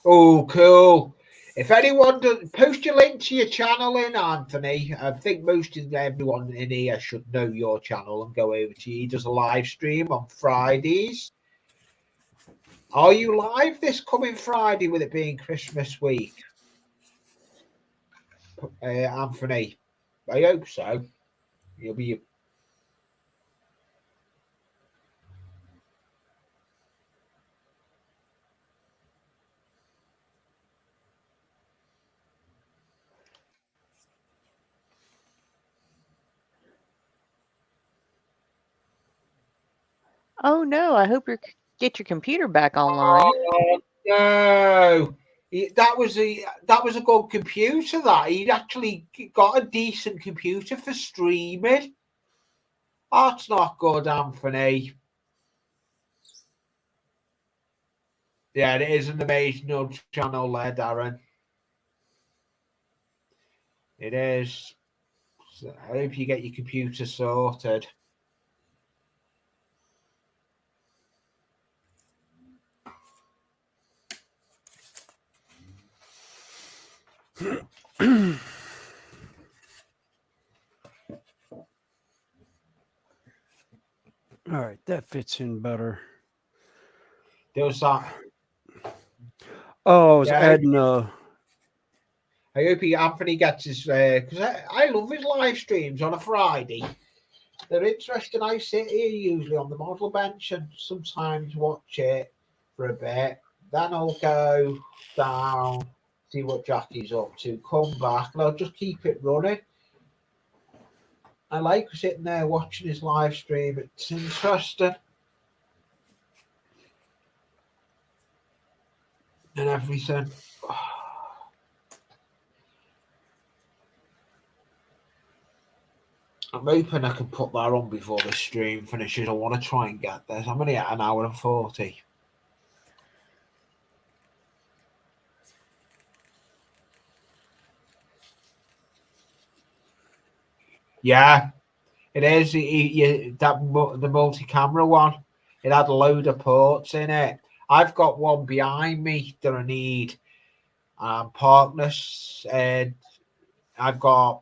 Oh, cool. If anyone does, post your link to your channel in, Anthony. I think most of everyone in here should know your channel and go over to you. He does a live stream on Fridays. Are you live this coming Friday with it being Christmas week? Anthony, I hope so. You'll be. Oh no! I hope you get your computer back online. Oh, no. That was a good computer. That he actually got a decent computer for streaming. That's not good, Anthony. Yeah, it is an amazing channel there, Darren. It is. So I hope you get your computer sorted. All right, that fits in better. There was that. Oh, I was adding. I hope Anthony gets his because I love his live streams on a Friday. They're interesting. I sit here usually on the model bench and sometimes watch it for a bit. Then I'll go down, see what Jackie's up to, come back, and I'll just keep it running. I like sitting there watching his live stream. It's interesting. And everything. I'm hoping I can put that on before the stream finishes. I want to try and get this. I'm only at an hour and 40. Yeah, it is. The multi-camera one. It had a load of ports in it. I've got one behind me that I need. Partners, and I've got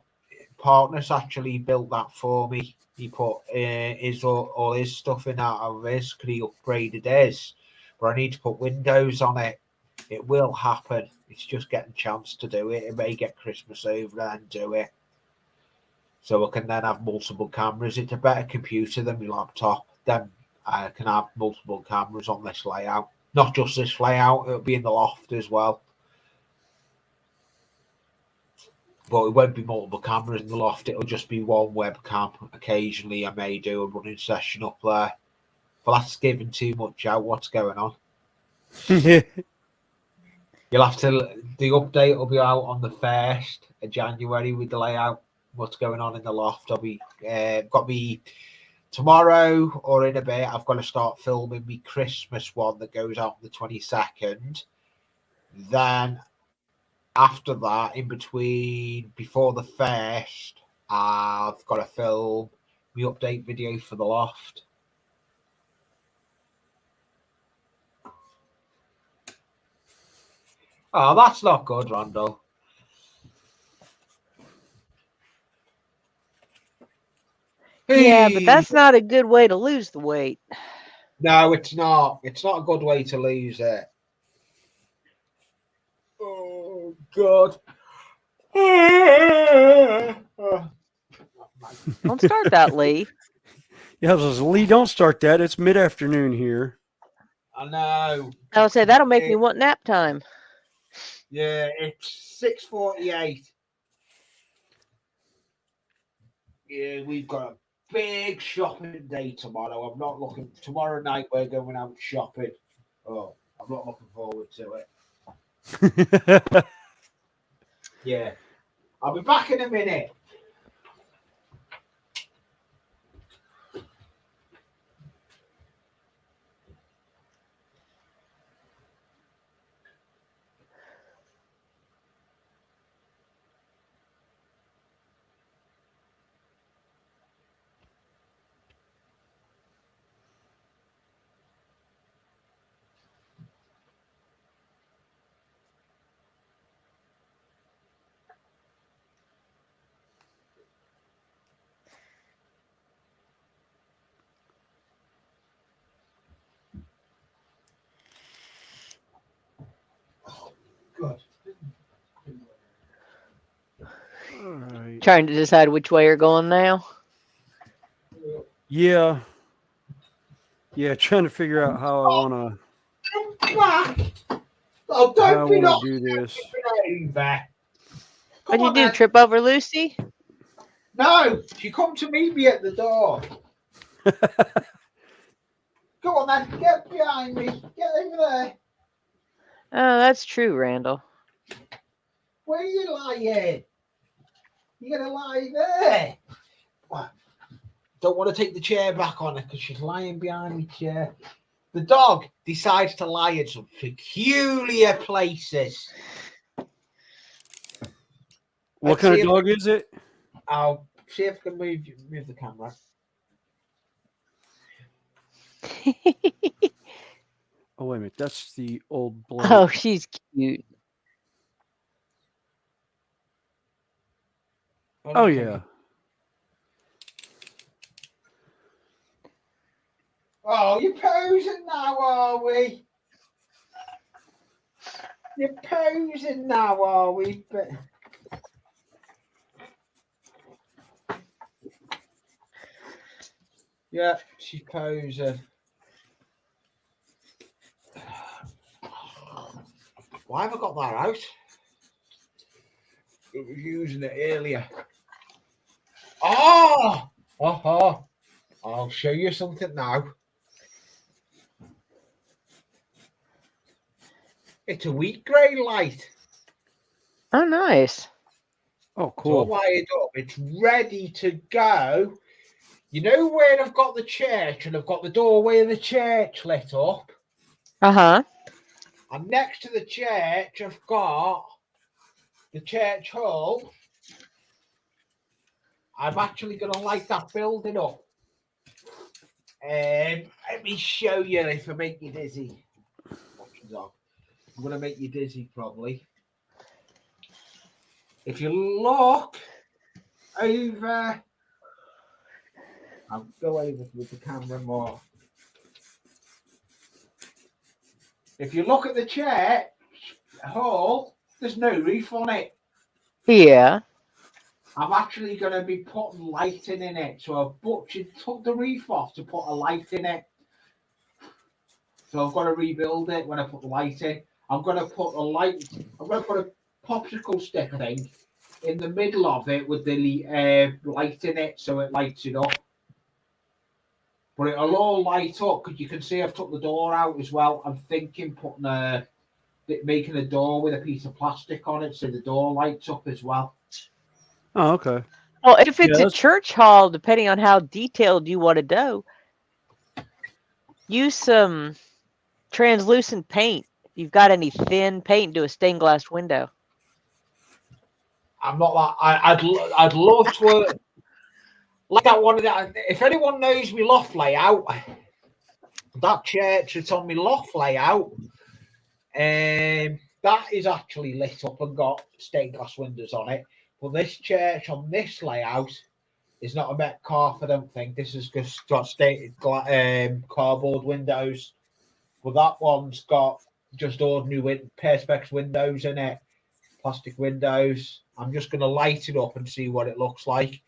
Partners actually built that for me. He put all his stuff in out of his because he upgraded his. But I need to put Windows on it. It will happen. It's just getting a chance to do it. It may get Christmas over and do it. So I can then have multiple cameras. It's a better computer than my laptop. Then I can have multiple cameras on this layout. Not just this layout, it'll be in the loft as well. But it won't be multiple cameras in the loft. It'll just be one webcam. Occasionally I may do a running session up there. But that's giving too much out. What's going on? You'll have to, the update will be out on the 1st of January with the layout. What's going on in the loft. I'll be got me tomorrow or in a bit. I've got to start filming me Christmas one that goes out on the 22nd. Then after that, in between, before the 1st, I've got to film my update video for the loft. Oh, that's not good, Randall. Yeah, but that's not a good way to lose the weight. No, it's not. It's not a good way to lose it. Oh, God. Don't start that, Lee. Yeah, I was like, Lee, don't start that. It's mid-afternoon here. I know. I'll say that'll make me want nap time. Yeah, it's 6:48. Yeah, we've got a big shopping day tomorrow. I'm not looking. Tomorrow night we're going out shopping. Oh, I'm not looking forward to it. Yeah, I'll be back in a minute. Good. All right. Trying to decide which way you're going now. Yeah. Yeah, trying to figure out how I want Come back. Oh, don't be not to do this. What'd you do? Trip over Lucy? No, she come to meet me at the door. Go on then, get behind me. Get over there. Oh, that's true, Randall. Where are you lying? You're gonna lie there. What? Don't want to take the chair back on her because she's lying behind the chair. The dog decides to lie in some peculiar places. What kind of dog is it? I'll see if I can move the camera. Oh, wait a minute. That's the old bloke. Oh, she's cute. Oh, yeah. Oh, you're posing now, are we? You're posing now, are we? But yeah, she's posing. Why have I got that out? It was using it earlier. Oh! I'll show you something now. It's a wheat grain light. Oh, nice. Oh, It's all cool. wired up. It's ready to go. You know where I've got the church and I've got the doorway of the church lit up? Uh-huh. And next to the church, I've got the church hall. I'm actually going to light that building up. Let me show you if I make you dizzy. I'm going to make you dizzy probably. If you look over, I'll go over with the camera more. If you look at the church hall, there's no roof on it. Yeah. I'm actually going to be putting lighting in it. So I've took the roof off to put a light in it. So I've got to rebuild it when I put the light in. I'm going to put a popsicle stick thing in the middle of it with the light in it so it lights it up. But it'll all light up because you can see I've took the door out as well. I'm thinking making a door with a piece of plastic on it so the door lights up as well. Oh, okay. Well, if it's Yeah, a church hall, depending on how detailed you want to do, use some translucent paint. If you've got any thin paint, do a stained glass window. I'm not that. I'd love to like that one. If anyone knows me loft layout, that church that's on my loft layout, that is actually lit up and got stained glass windows on it. But this church on this layout is not a Metcalf, I don't think. This has just got cardboard windows. But that one's got just ordinary Perspex windows in it, plastic windows. I'm just going to light it up and see what it looks like.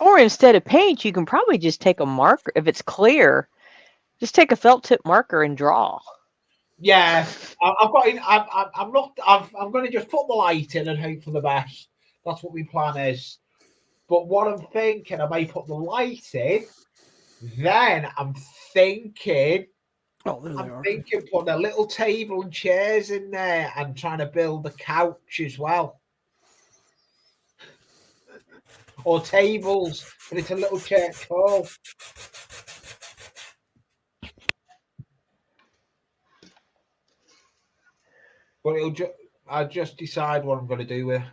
Or instead of paint, you can probably just take a marker. If it's clear, just take a felt tip marker and draw. Yeah, I'm going to just put the light in and hope for the best. That's what my plan is. But what I'm thinking, I may put the light in. Then I'm thinking putting a little table and chairs in there and trying to build a couch as well. Or tables, but it's a little church hall. But I'll just decide what I'm going to do with it.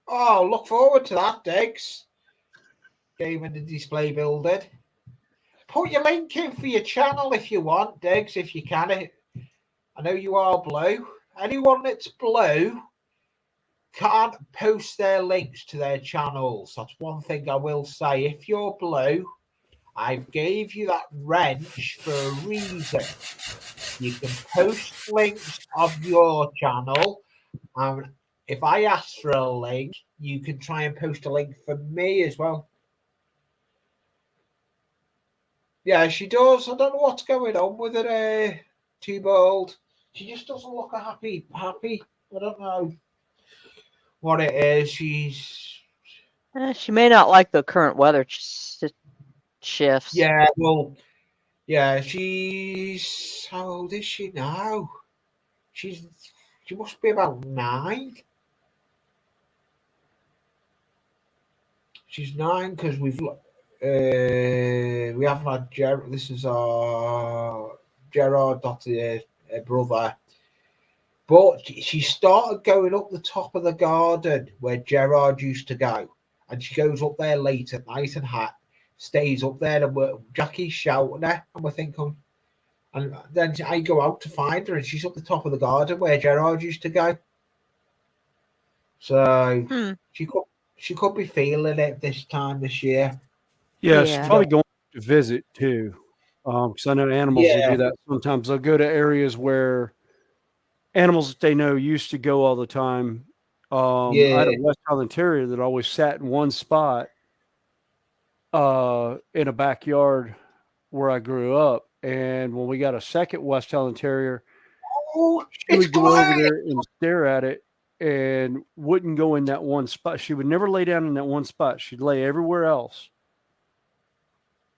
Oh, look forward to that, Diggs. Game in the display building. Put your link in for your channel if you want, Diggs, if you can. I know you are blue. Anyone that's blue can't post their links to their channels. That's one thing I will say. If you're blue, I gave you that wrench for a reason. You can post links of your channel. If I ask for a link, you can try and post a link for me as well. Yeah, she does. I don't know what's going on with her. Too bold. She just doesn't look happy. I don't know what it is. She may not like the current weather shifts. Yeah, well, yeah, she's... How old is she now? She must be about 9. She's 9 because we haven't had Gerard. This is our Gerard daughter, brother. But she started going up the top of the garden where Gerard used to go. And she goes up there late at night and stays up there. And Jackie's shouting her. And we're thinking... And then I go out to find her and she's up the top of the garden where Gerard used to go. So she could be feeling it this time this year. Yeah, she's probably going to visit too. Because I know animals will do that sometimes. They'll go to areas where animals that they know used to go all the time. I had a West Highland Terrier that always sat in one spot in a backyard where I grew up. And when we got a second West Highland Terrier, she would go over there and stare at it and wouldn't go in that one spot. She would never lay down in that one spot. She'd lay everywhere else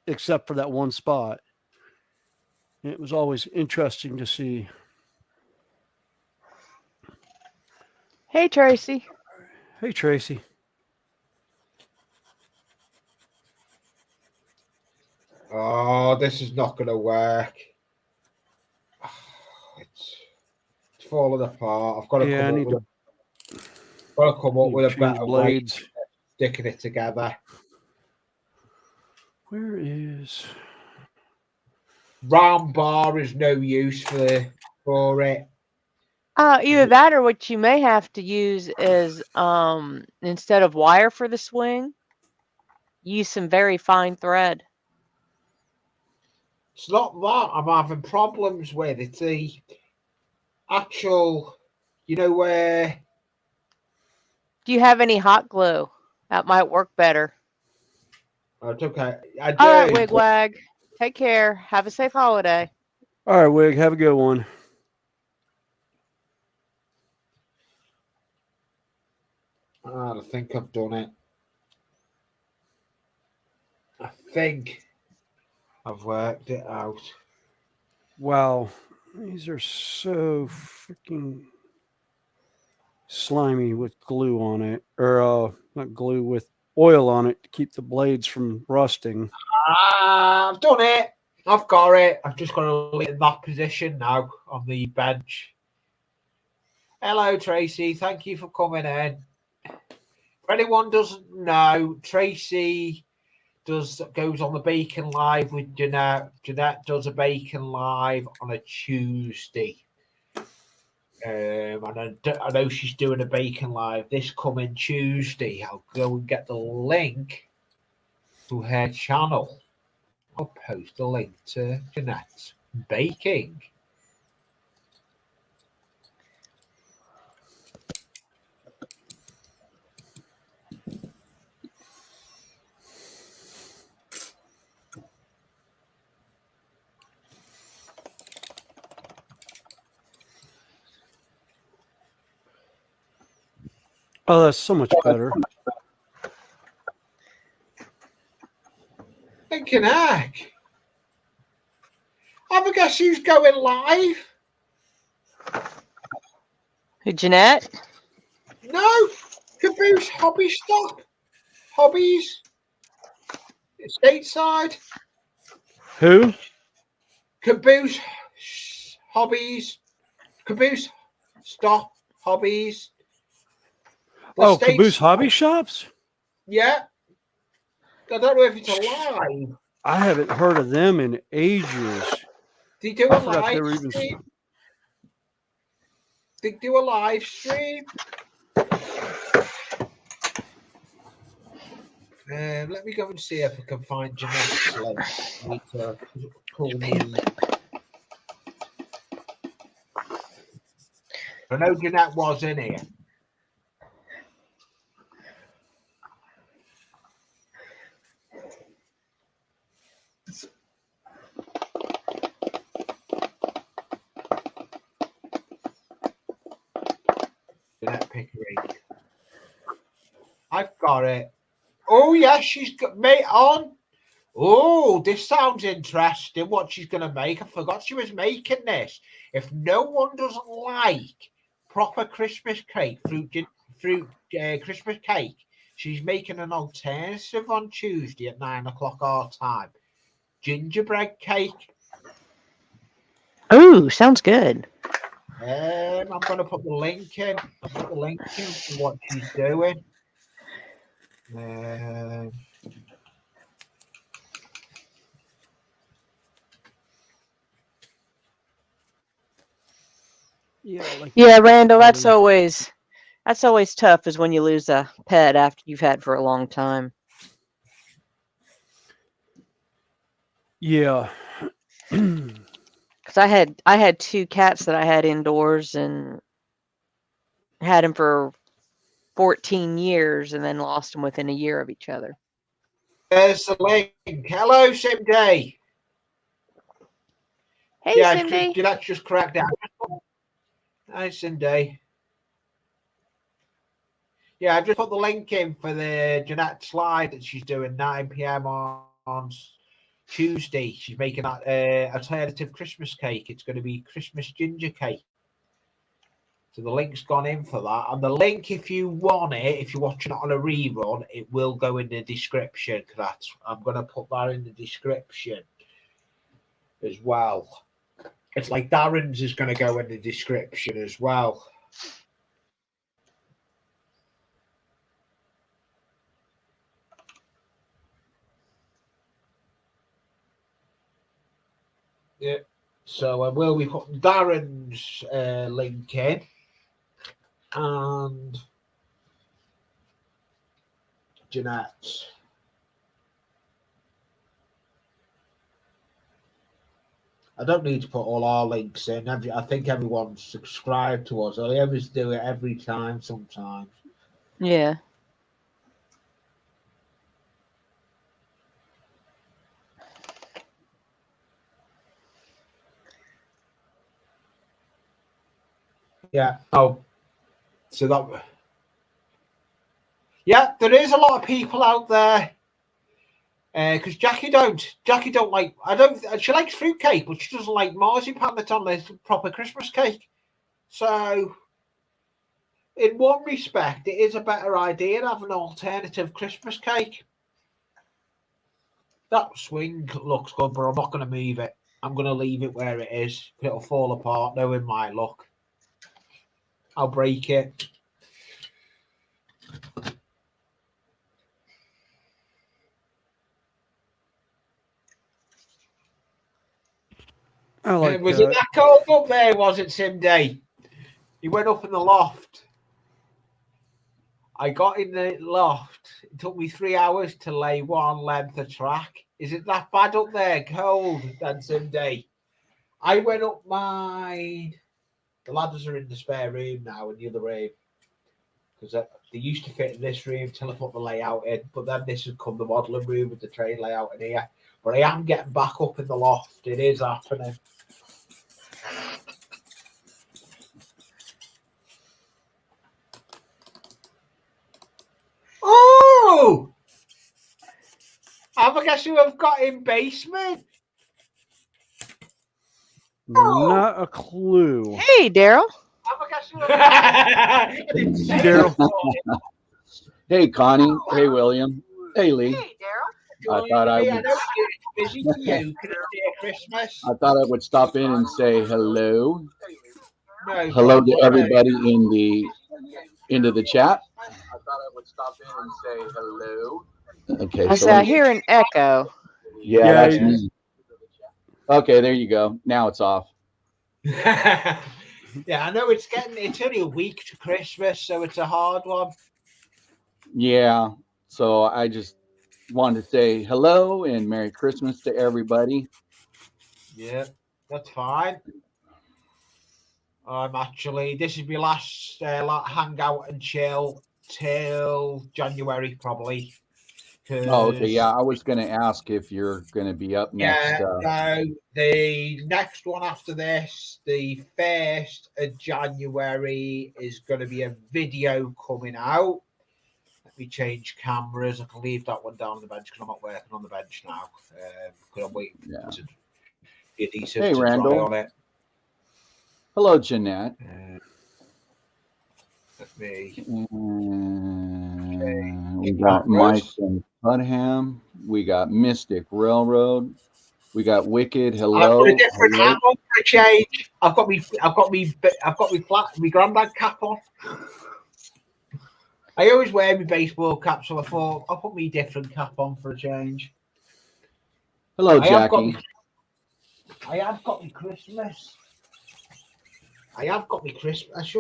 except for that one spot. And it was always interesting to see. Hey, Tracy. Hey, Tracy. Oh, this is not going to work. It's falling apart. I've got to come up with a better way of sticking it together. Where is... Round bar is no use for it. Either that or what you may have to use is instead of wire for the swing, use some very fine thread. It's not that I'm having problems with. It's the actual, where... Do you have any hot glue? That might work better. It's okay. I do. All right, Wigwag. Take care. Have a safe holiday. All right, Wig. Have a good one. I think I've done it. I think I've worked it out. Wow. These are so freaking slimy with glue on it. Or not glue, with oil on it to keep the blades from rusting. I've done it. I've got it. I've just got to leave in that position now on the bench. Hello, Tracy. Thank you for coming in. If anyone doesn't know, Tracy goes on the Bacon Live with Jeanette. Jeanette does a Bacon Live on a Tuesday. And I know she's doing a Bacon Live this coming Tuesday. I'll go and get the link to her channel. I'll post a link to Jeanette's baking. Oh, that's so much better. Thinking, heck. Have a guess who's going live? Who, Jeanette? No, Caboose Hobby Stop. Hobbies. Stateside. Who? Caboose Hobbies. Caboose Stop Hobbies. The Caboose Hobby Shops? Yeah. I don't know if it's alive. I haven't heard of them in ages. They do I a forgot they live were even. stream. They do a live stream. Let me go and see if I can find Jeanette's link. I need to pull the... I know Jeanette was in here. Jeanette Pickering. I've got it. Oh, yeah, she's got me on. Oh, this sounds interesting. What she's going to make. I forgot she was making this. If no one doesn't like proper Christmas cake, fruit Christmas cake, she's making an alternative on Tuesday at 9 o'clock our time. Gingerbread cake. Ooh, sounds good. I'm going to put the link in. I'll put the link in for what she's doing. Yeah, Randall, that's always tough, is when you lose a pet after you've had for a long time. Yeah. Because I had 2 cats that I had indoors and had them for 14 years and then lost them within a year of each other. There's the link. Hello, Cindy. Hey, yeah, Cindy. That's just correct. Hi, Cindy. Yeah, I just put the link in for the Jeanette slide that she's doing 9 p.m. on Tuesday. She's making that alternative Christmas cake. It's going to be Christmas ginger cake. So the link's gone in for that. And the link, if you want it, if you're watching it on a rerun, it will go in the description. I'm going to put that in the description as well. It's like Darren's is going to go in the description as well. Yeah. So I will be putting Darren's link in. And Jeanette's. I don't need to put all our links in. I think everyone's subscribed to us. I always do it every time sometimes. Yeah. Yeah. Oh, so that. Yeah, there is a lot of people out there. Because Jackie don't like. She likes fruitcake, but she doesn't like marzipan that's on this proper Christmas cake. So, in one respect, it is a better idea to have an alternative Christmas cake. That swing looks good, but I'm not going to move it. I'm going to leave it where it is. It'll fall apart, knowing my luck. I'll break it. Was it that cold up there, was it, Cindy? He went up in the loft. I got in the loft. It took me 3 hours to lay one length of track. Is it that bad up there, cold, then, Cindy? I went up the ladders are in the spare room now, in the other room. Because they used to fit in this room till I put the layout in. But then this has come the modelling room with the train layout in here. But I am getting back up in the loft. It is happening. a guess who I've got in basement? Not a clue. Hey, Daryl. Have a guess who I've Daryl. Hey, Connie. Hey, William. Hey, Lee. Hey, Daryl. I thought I know would. you're busy for you. Could it be a Christmas? I thought I would stop in and say hello. No, Hello God, to no. everybody into the chat. I thought I would stop in and say hello. Okay, I so say I hear an echo. yeah, that's Yeah. me. Okay, there you go. Now it's off. Yeah, I know it's only a week to Christmas, so it's a hard one. Yeah, so I just wanted to say hello and Merry Christmas to everybody. Yeah, that's fine. This is my last hangout and chill till January probably. Oh, okay. Yeah, I was going to ask if you're going to be up next. So the next one after this, the 1st of January, is going to be a video coming out. Let me change cameras. I can leave that one down on the bench because I'm not working on the bench now. Because I'm waiting to be decent Hey, to Randall. dry on it. Hello, Jeanette. Let me. We got Mike and Putnam. We got Mystic Railroad. We got Wicked. Hello. I've got a different hat on for a change. I've got me granddad cap on. I always wear my baseball cap, so I thought I'll put me different cap on for a change. Hello, Jackie. I have got me Christmas. I have got me Christmas. I'm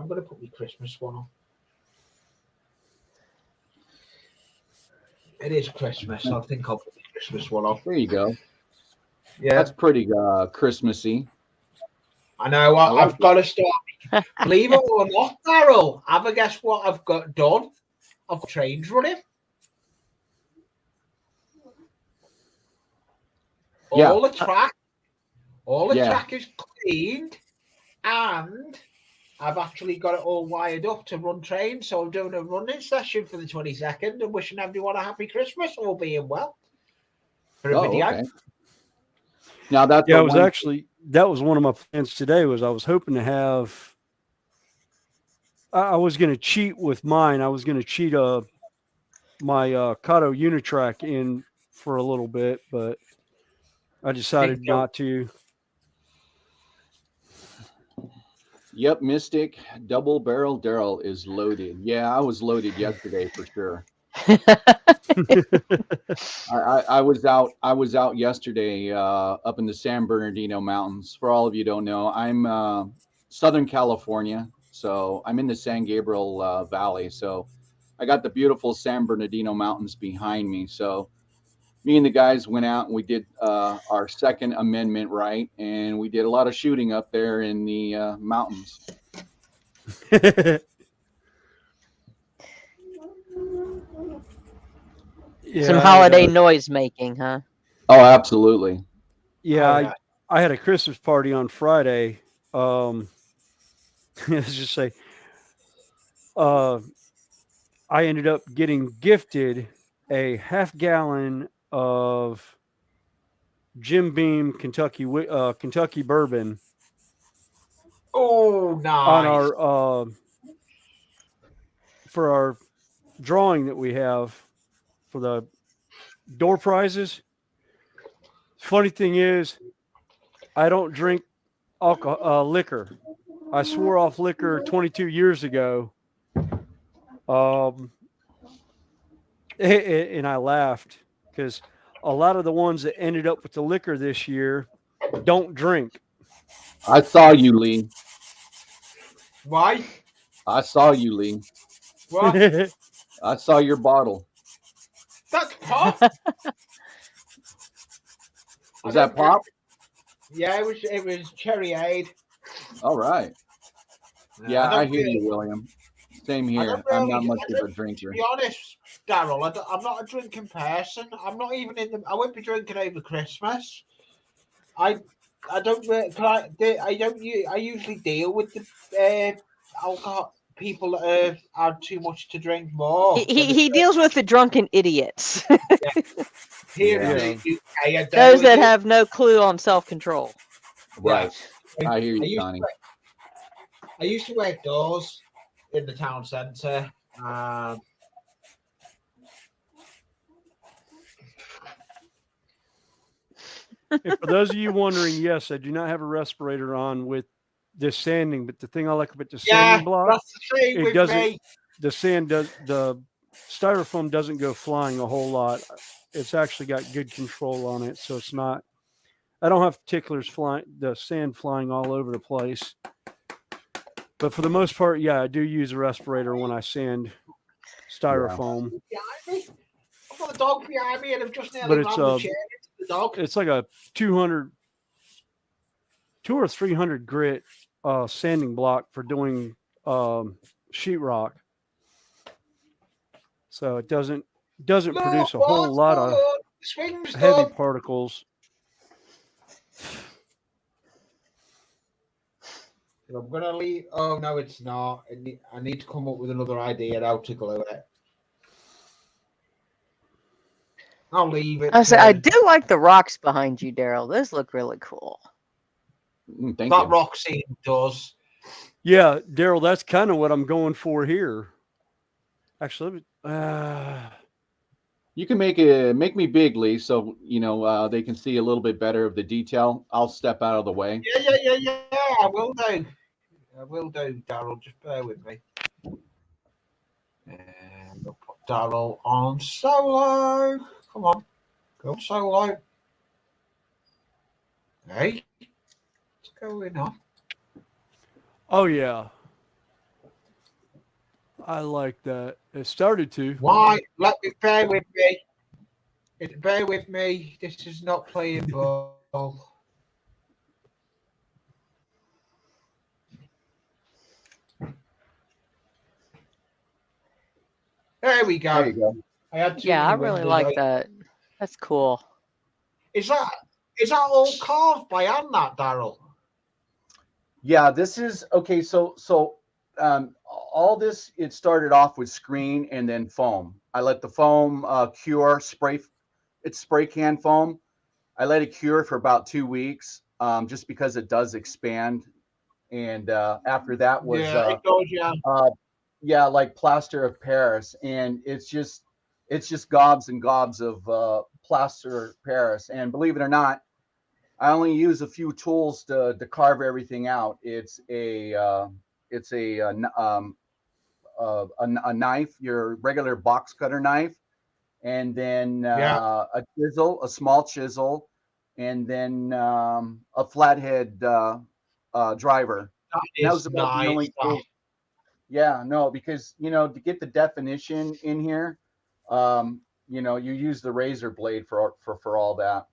going to put me Christmas one on. It is Christmas. I think I'll put the Christmas one on. There you go. Yeah, that's pretty Christmassy. I know. I've got to start. Believe it or not, Daryl, have a guess what I've got done? I've got trains running. Yeah. All the track is cleaned, and I've actually got it all wired up to run trains. So I'm doing a running session for the 22nd and wishing everyone a happy Christmas, all being well. For a video. Okay. Now that was one of my plans today. Was I was hoping to have. I was going to cheat with mine. I was going to cheat my Kato Unitrack in for a little bit, but I decided not to. Yep, Mystic Double Barrel Daryl is loaded. Yeah, I was loaded yesterday for sure. I was out yesterday up in the San Bernardino Mountains. For all of you who don't know, I'm Southern California, so I'm in the San Gabriel Valley. So I got the beautiful San Bernardino Mountains behind me. So me and the guys went out and we did our Second Amendment right, and we did a lot of shooting up there in the mountains. Yeah, some holiday noise making, huh? Oh, absolutely. Yeah, I had a Christmas party on Friday. Let's just say I ended up getting gifted a half-gallon of Jim Beam Kentucky bourbon. Oh, nice. On our for our drawing that we have for the door prizes. Funny thing is, I don't drink liquor. I swore off liquor 22 years ago. And I laughed because a lot of the ones that ended up with the liquor this year don't drink. I saw you, Lee. Why? I saw you, Lee. What? I saw your bottle. That's pop. Was that pop? Yeah, it was Cherry Aid. All right. Yeah, I hear you, William. Same here. I'm not much of a drinker. To be honest, Daryl, I'm not a drinking person. I'm not even I won't be drinking over Christmas. I usually deal with the alcohol people that have had too much to drink more. He deals with the drunken idiots. Here Yeah. in the UK, I Those that do. have no clue on self-control. Right. Yeah. I hear you, Johnny. I used to work doors in the town centre. And for those of you wondering, yes, I do not have a respirator on with this sanding, but the thing I like about the sanding block, that's the thing it with doesn't. me. The styrofoam doesn't go flying a whole lot. It's actually got good control on it, so it's not. I don't have the sand flying all over the place. But for the most part, yeah, I do use a respirator when I sand styrofoam. Behind me. I've got a dog behind me, and I've just nearly But it's rammed the chair into the dog. It's like a 200 or 300 grit sanding block for doing sheetrock. So it doesn't produce a whole lot of heavy particles. I'm gonna leave. Oh no, it's not. I need to come up with another idea how to glue it. I'll leave it. I do like the rocks behind you, Daryl. Those look really cool. Thank that you. rock scene does. Yeah, Daryl, that's kind of what I'm going for here. Actually, You can make me big, Lee, so they can see a little bit better of the detail. I'll step out of the way. Yeah. I will do, Daryl. Just bear with me. And we'll put Daryl on solo. Come on, go solo. Hey, what's going on? oh yeah, I like that. It started to. Why? Bear with me. Bear with me. This is not playing ball. There we go. There you go. I had I really like that. That's cool. Is that all carved by hand, that, Daryl? Yeah, this is okay. So all this, it started off with screen and then foam. I let the foam cure. It's spray can foam. I let it cure for about 2 weeks, just because it does expand. And after that was it does, like plaster of Paris, and it's just gobs and gobs of plaster of Paris. And believe it or not, I only use a few tools to carve everything out. It's a knife, your regular box cutter knife, and then a small chisel, and then a flathead driver. That is nice. Yeah, no, because to get the definition in here, you use the razor blade for all that.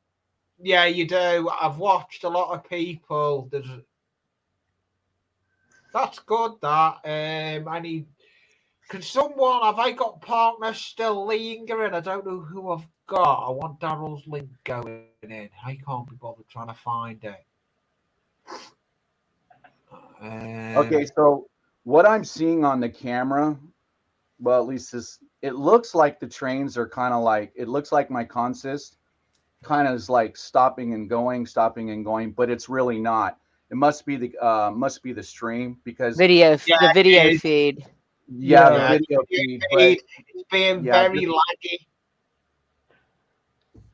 Yeah, you do. I've watched a lot of people. That's good. That have I got partners still lingering? I don't know who I've got. I want Daryl's link going in. I can't be bothered trying to find it. Okay, so what I'm seeing on the camera, well, at least it looks like the trains are kind of like, it looks like my consist kind of is like stopping and going, but it's really not. It must be the stream, because The video feed. The video feed. It's being very laggy.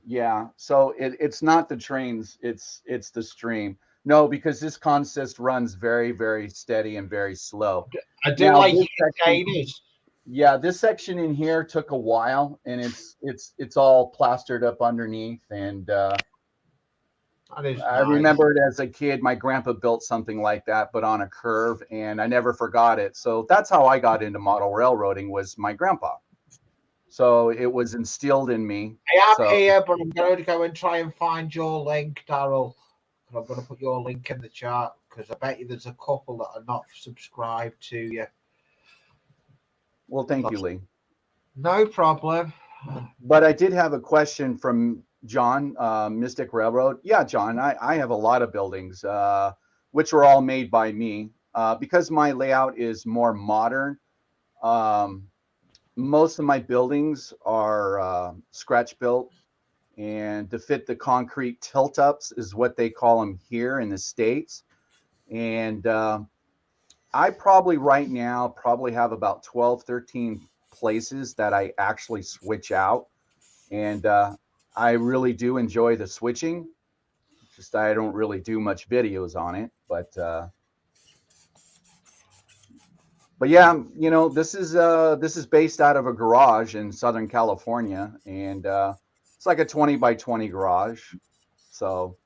Yeah, so it's not the trains, it's the stream. No, because this consist runs very, very steady and very slow. I do like it. Yeah, this section in here took a while, and it's all plastered up underneath. And I remember it as a kid. My grandpa built something like that, but on a curve, and I never forgot it. So that's how I got into model railroading, was my grandpa. So it was instilled in me. I am here, but I'm going to go and try and find your link, Daryl. I'm going to put your link in the chat, because I bet you there's a couple that are not subscribed to you. Well, thank you, Lee. No problem. But I did have a question from John, Mystic Railroad. Yeah, John, I have a lot of buildings, which were all made by me. because my layout is more modern. Most of my buildings are scratch built, and to fit the concrete tilt ups is what they call them here in the States. And I probably right now probably have about 12, 13 places that I actually switch out. And I really do enjoy the switching. Just I don't really do much videos on it, but yeah, you know, this is based out of a garage in Southern California, and it's like a 20 by 20 garage, so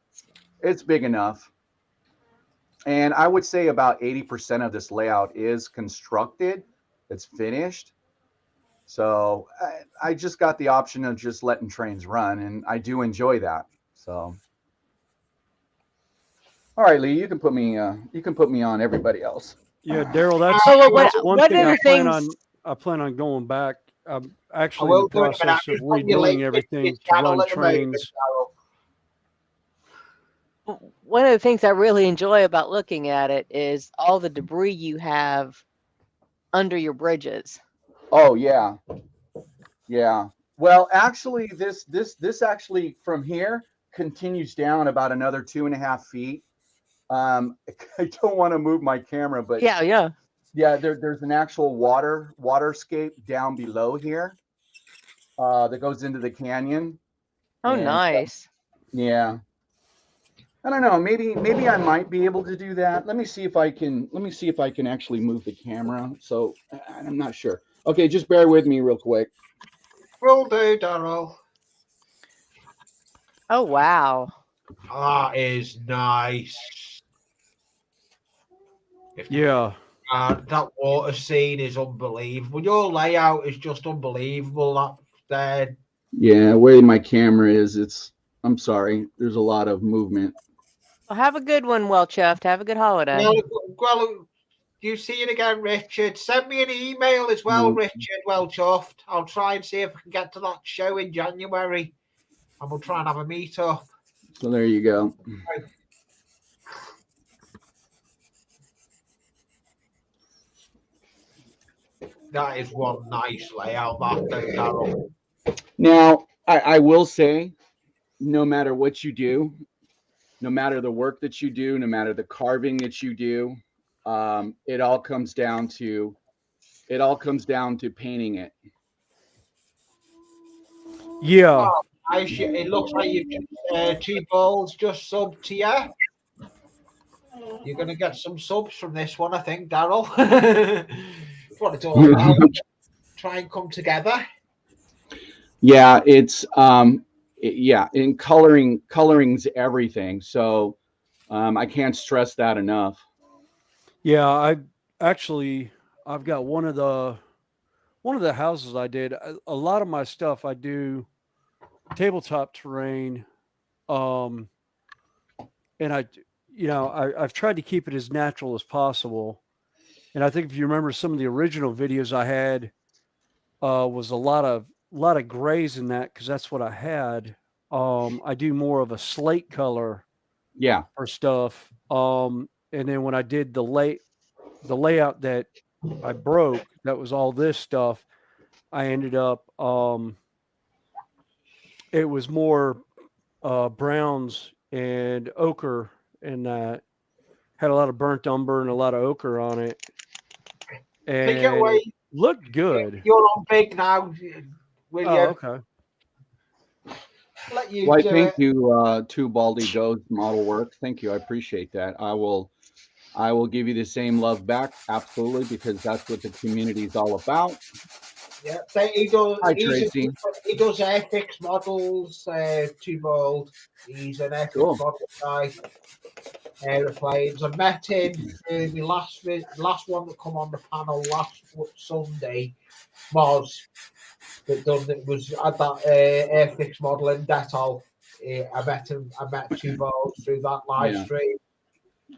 it's big enough. And I would say about 80% of this layout is constructed, it's finished. So I just got the option of just letting trains run, and I do enjoy that. So, all right, Lee, you can put me on everybody else. Yeah, Daryl, that's, So that's one what thing are I the plan on. things? I plan on going back. I'm I actually in the will do it, but I'm process of just putting your redoing link everything into to channel run at the moment, trains. Darryl. One of the things I really enjoy about looking at it is all the debris you have under your bridges. Oh yeah, yeah. Well, actually, this actually from here continues down about another 2.5 feet. I don't want to move my camera, but Yeah. yeah, there's an actual waterscape down below here that goes into the canyon. Oh, And nice. yeah, I don't know. Maybe I might be able to do that. Let me see if I can actually move the camera. So I'm not sure. Okay, just bear with me real quick. Will do, Darryl. Oh, wow. That is nice. Yeah. That water scene is unbelievable. Your layout is just unbelievable. That there. Yeah, where my camera is, I'm sorry. There's a lot of movement. Well, have a good one, Welchuft. Have a good holiday. Well, you see it again, Richard. Send me an email as well, Richard Welchuft. I'll try and see if I can get to that show in January, and we'll try and have a meet up. So there you go. That is one nice layout, that though, Darryl. Now, I will say, no matter what you do, no matter the work that you do, no matter the carving that you do, it all comes down to painting it. Yeah. Oh, it looks like you've just, 2 balls just subbed to you. You're going to get some subs from this one, I think, Darryl. What it's all about. Try and come together. Yeah, it's yeah, in coloring's everything. So I can't stress that enough. Yeah, I've got one of the houses I did. A lot of my stuff I do tabletop terrain, and I've tried to keep it as natural as possible. And I think if you remember some of the original videos I had, was a lot of grays in that because that's what I had. I do more of a slate color, Yeah, for stuff. And then when I did the layout that I broke, that was all this stuff. I ended up, it was more browns and ochre, and that had a lot of burnt umber and a lot of ochre on it. And Take it away. Looked good. You're on big now, will you? Okay. Let you well, do thank it. you, Two Baldy Goes Model Works. Thank you, I appreciate that. I will give you the same love back, absolutely, because that's what the community is all about. Yeah, he does. Hi, Tracy. He does airfix models. Too bold. He's an airfix model guy. Aeroplanes. I met him in the last one that come on the panel last Sunday. Was that done? It was at that airfix model in Detol. I met him. I met Too Bold through that live stream.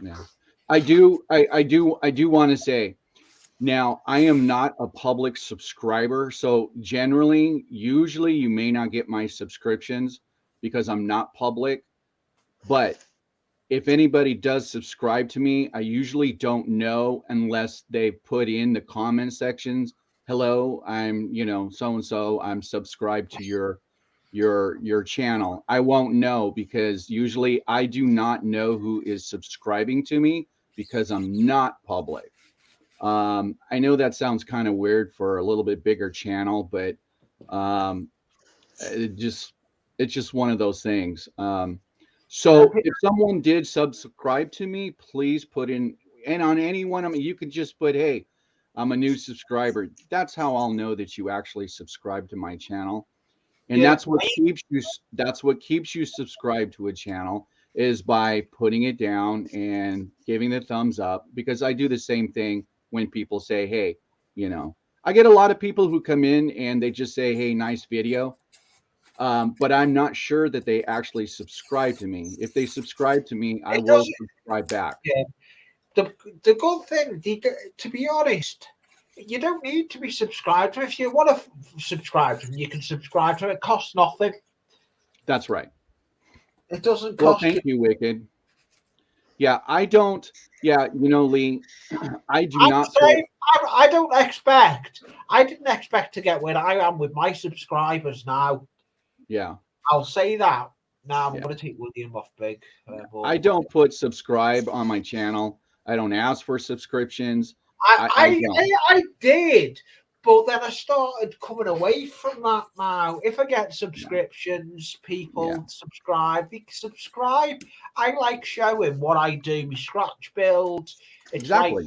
Yeah, I do want to say. Now, I am not a public subscriber, so usually you may not get my subscriptions because I'm not public. But if anybody does subscribe to me, I usually don't know unless they put in the comment sections, hello, I'm, so and so, I'm subscribed to your channel. I won't know because usually I do not know who is subscribing to me because I'm not public. I know that sounds kind of weird for a little bit bigger channel, but it's just one of those things. So if someone did subscribe to me, please put in, and on any one of them, you could just put, hey, I'm a new subscriber. That's how I'll know that you actually subscribe to my channel. And that's what keeps you subscribed to a channel, is by putting it down and giving the thumbs up, because I do the same thing when people say, hey, I get a lot of people who come in and they just say, hey, nice video. But I'm not sure that they actually subscribe to me. If they subscribe to me, I will subscribe back. Yeah. The good thing, to be honest, you don't need to be subscribed to. If you want to subscribe to them, you can subscribe to them. It costs nothing. That's right. It doesn't cost. Well, thank you, Wicked. Yeah, I don't. Yeah, Lee, I do not. I don't expect. I didn't expect to get where I am with my subscribers now. Yeah. I'll say that. Now I'm going to take William off big. I don't put subscribe on my channel. I don't ask for subscriptions. I did, but then I started coming away from that now. If I get subscriptions, people subscribe. They subscribe. I like showing what I do, my scratch builds. It's exactly.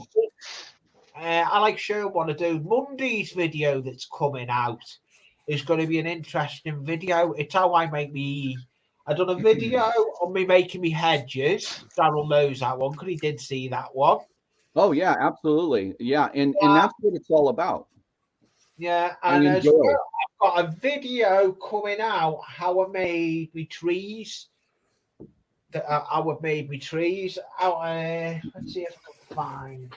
I like showing what I do. Monday's video that's coming out is going to be an interesting video. It's how I make me. I done a video on me making me hedges. Daryl knows that one because he did see that one. Oh yeah, absolutely. Yeah, and that's what it's all about. Yeah, and as well, I've got a video coming out how I made me trees. How I made me trees out. Let's see if I can find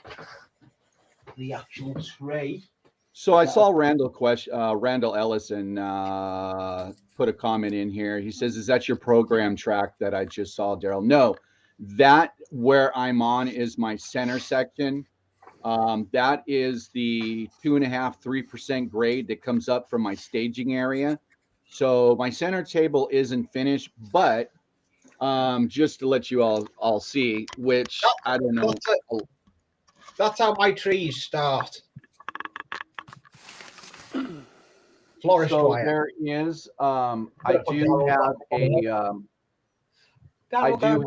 the actual tree. So I saw Randall Ellison put a comment in here. He says, "Is that your program track that I just saw, Daryl?" No, that where I'm on is my center section. That is the 2.5–3% grade that comes up from my staging area. So my center table isn't finished, but just to let you all see, which I don't know. That's how my trees start. Florist so wire. there is. I do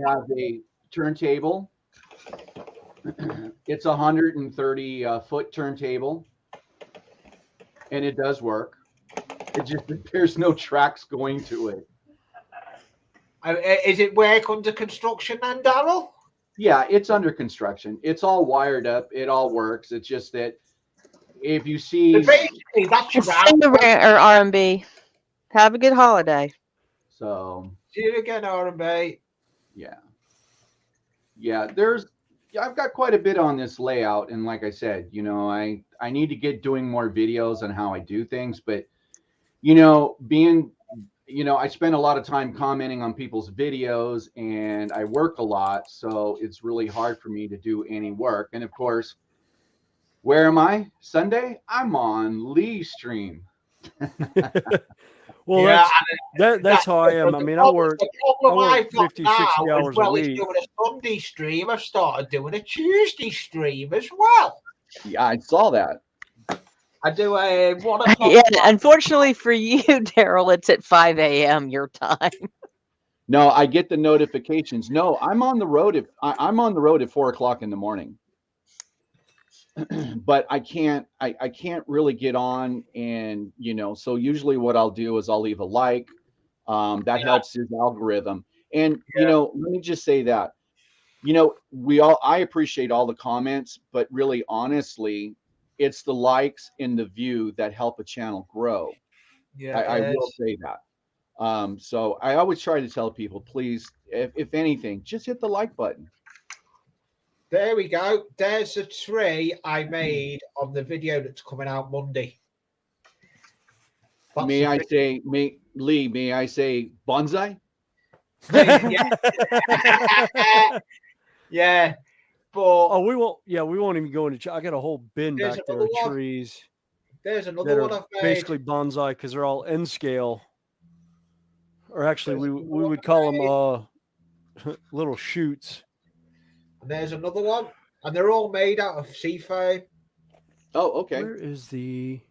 have a turntable. It's a 130 foot turntable, and it does work. It just there's no tracks going to it. Is it work under construction then, Daryl? Yeah, it's under construction. It's all wired up. It all works. It's just that if you see, so basically, that's your or R&B. Have a good holiday. So see you again, R&B. Yeah. I've got quite a bit on this layout, and like I said, I need to get doing more videos on how I do things, but I spend a lot of time commenting on people's videos, and I work a lot, so it's really hard for me to do any work. And of course, where am I? Sunday, I'm on Lee's stream. Well, that's how I am. I mean, I work 50, 60 hours a week. Doing a Sunday stream, I've started doing a Tuesday stream as well. Yeah, I saw that. I do a 1 o'clock. Yeah, unfortunately for you, Daryl, it's at 5 a.m. your time. No, I get the notifications. No, I'm on the road. I'm on the road at 4 o'clock in the morning. But I can't really get on, and so usually what I'll do is I'll leave a like. That helps his algorithm. And let me just say that I appreciate all the comments, but really honestly, it's the likes and the view that help a channel grow. Yeah, I will say that. So I always try to tell people, please, if anything, just hit the like button. There we go. There's a tree I made on the video that's coming out Monday. May I say bonsai? Yeah. Yeah. But Oh, we won't. Yeah, we won't even go into. I got a whole bin There's back there another of one. trees there's that another one are I've made. basically bonsai because they're all N scale, or actually, There's we another one would I've call made. them little shoots. And there's another one, and they're all made out of sea foam. Oh, okay. Where is the?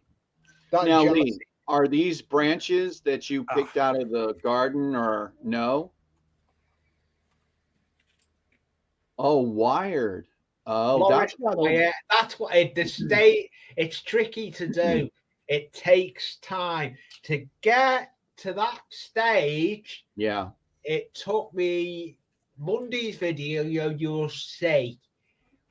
Now, Lee, are these branches that you picked Ah. out of the garden or no? Oh, wired. Oh, that's why they. That's what it. The state. It's tricky to do. It takes time to get to that stage. Yeah. It took me Monday's video. You'll see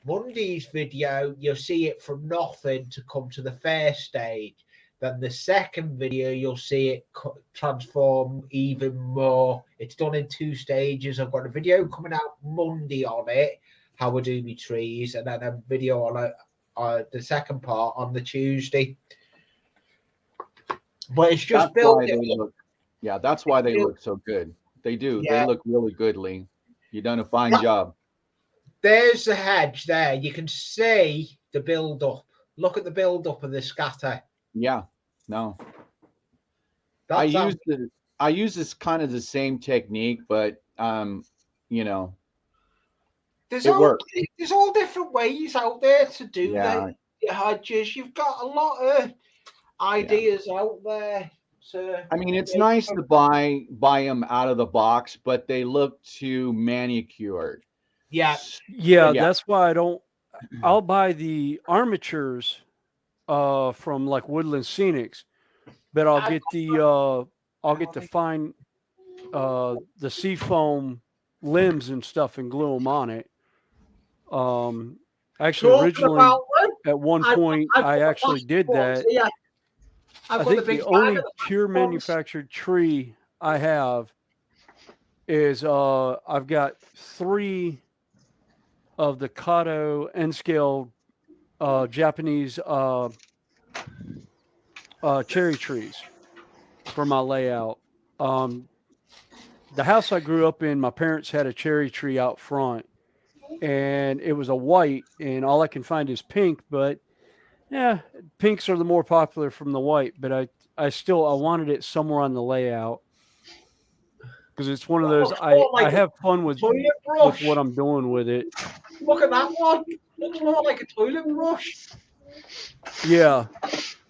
Monday's video. You'll see it from nothing to come to the first stage. Then the second video, you'll see it transform even more. It's done in 2 stages. I've got a video coming out Monday on it, how I do my trees, and then a video on the second part on the Tuesday. But it's just built. Yeah, that's why they look so good. They do. Yeah. They look really good, Lee. You've done a fine job. There's the hedge there. You can see the build up. Look at the build up of the scatter. Yeah, no. I use this kind of the same technique, but you know, there's all different ways out there to do the hedges. You've got a lot of ideas out there. I mean, it's nice to buy them out of the box, but they look too manicured. Yeah. That's why I don't. I'll buy the armatures from like Woodland Scenics, but I'll get the fine the seafoam limbs and stuff and glue them on it. Actually, originally at one point I actually did that. Yeah. I think the only pure manufactured tree I have is I've got 3 of the Kato N-scale Japanese cherry trees for my layout. The house I grew up in, my parents had a cherry tree out front, and it was a white, and all I can find is pink, but yeah, pinks are the more popular from the white, but I wanted it somewhere on the layout because it's one of those I have fun with what I'm doing with it. Look at that one. Looks more like a toilet brush. Yeah.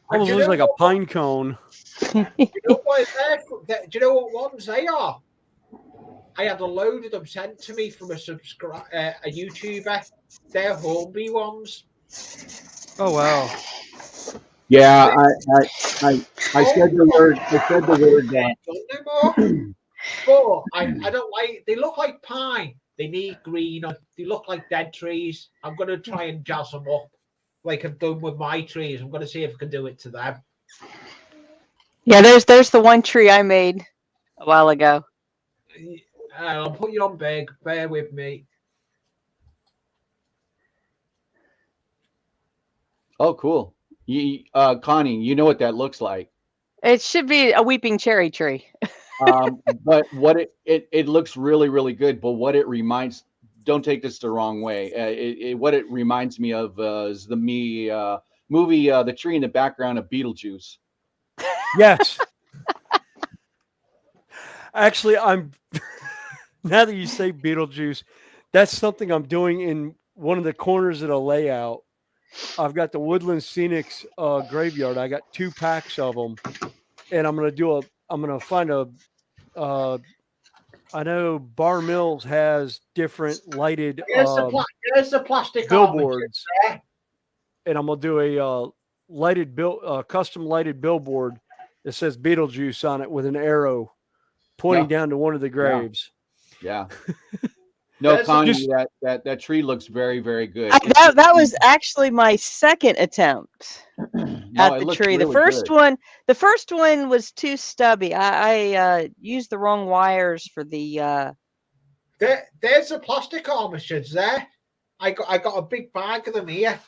Almost looks like a pine cone. Do you know what ones they are? I had a load of them sent to me from a YouTuber. They're Hornby ones. Oh wow! Yeah, I said the word. I said the word. But I don't like. They look like pine. They need green. They look like dead trees. I'm going to try and jazz them up, like I've done with my trees. I'm going to see if I can do it to them. Yeah, there's the one tree I made a while ago. I'll put you on big. Bear with me. Oh, cool. Connie, you know what that looks like. It should be a weeping cherry tree. But what it looks really, really good. But what it reminds, don't take this the wrong way. What it reminds me of is the movie, The Tree in the Background of Beetlejuice. Yes. Actually, I'm now that you say Beetlejuice, that's something I'm doing in one of the corners of the layout. I've got the Woodland Scenics graveyard. I got 2 packs of them, and I'm gonna find a. I know Bar Mills has different lighted there's the plastic billboards, and I'm gonna do a custom lighted billboard that says Beetlejuice on it with an arrow pointing down to one of the graves. Yeah. No, Connie, that tree looks very, very good. That was actually my second attempt at the tree. Really the first one was too stubby. I used the wrong wires for the. There's the plastic armatures there. I got a big bag of them here.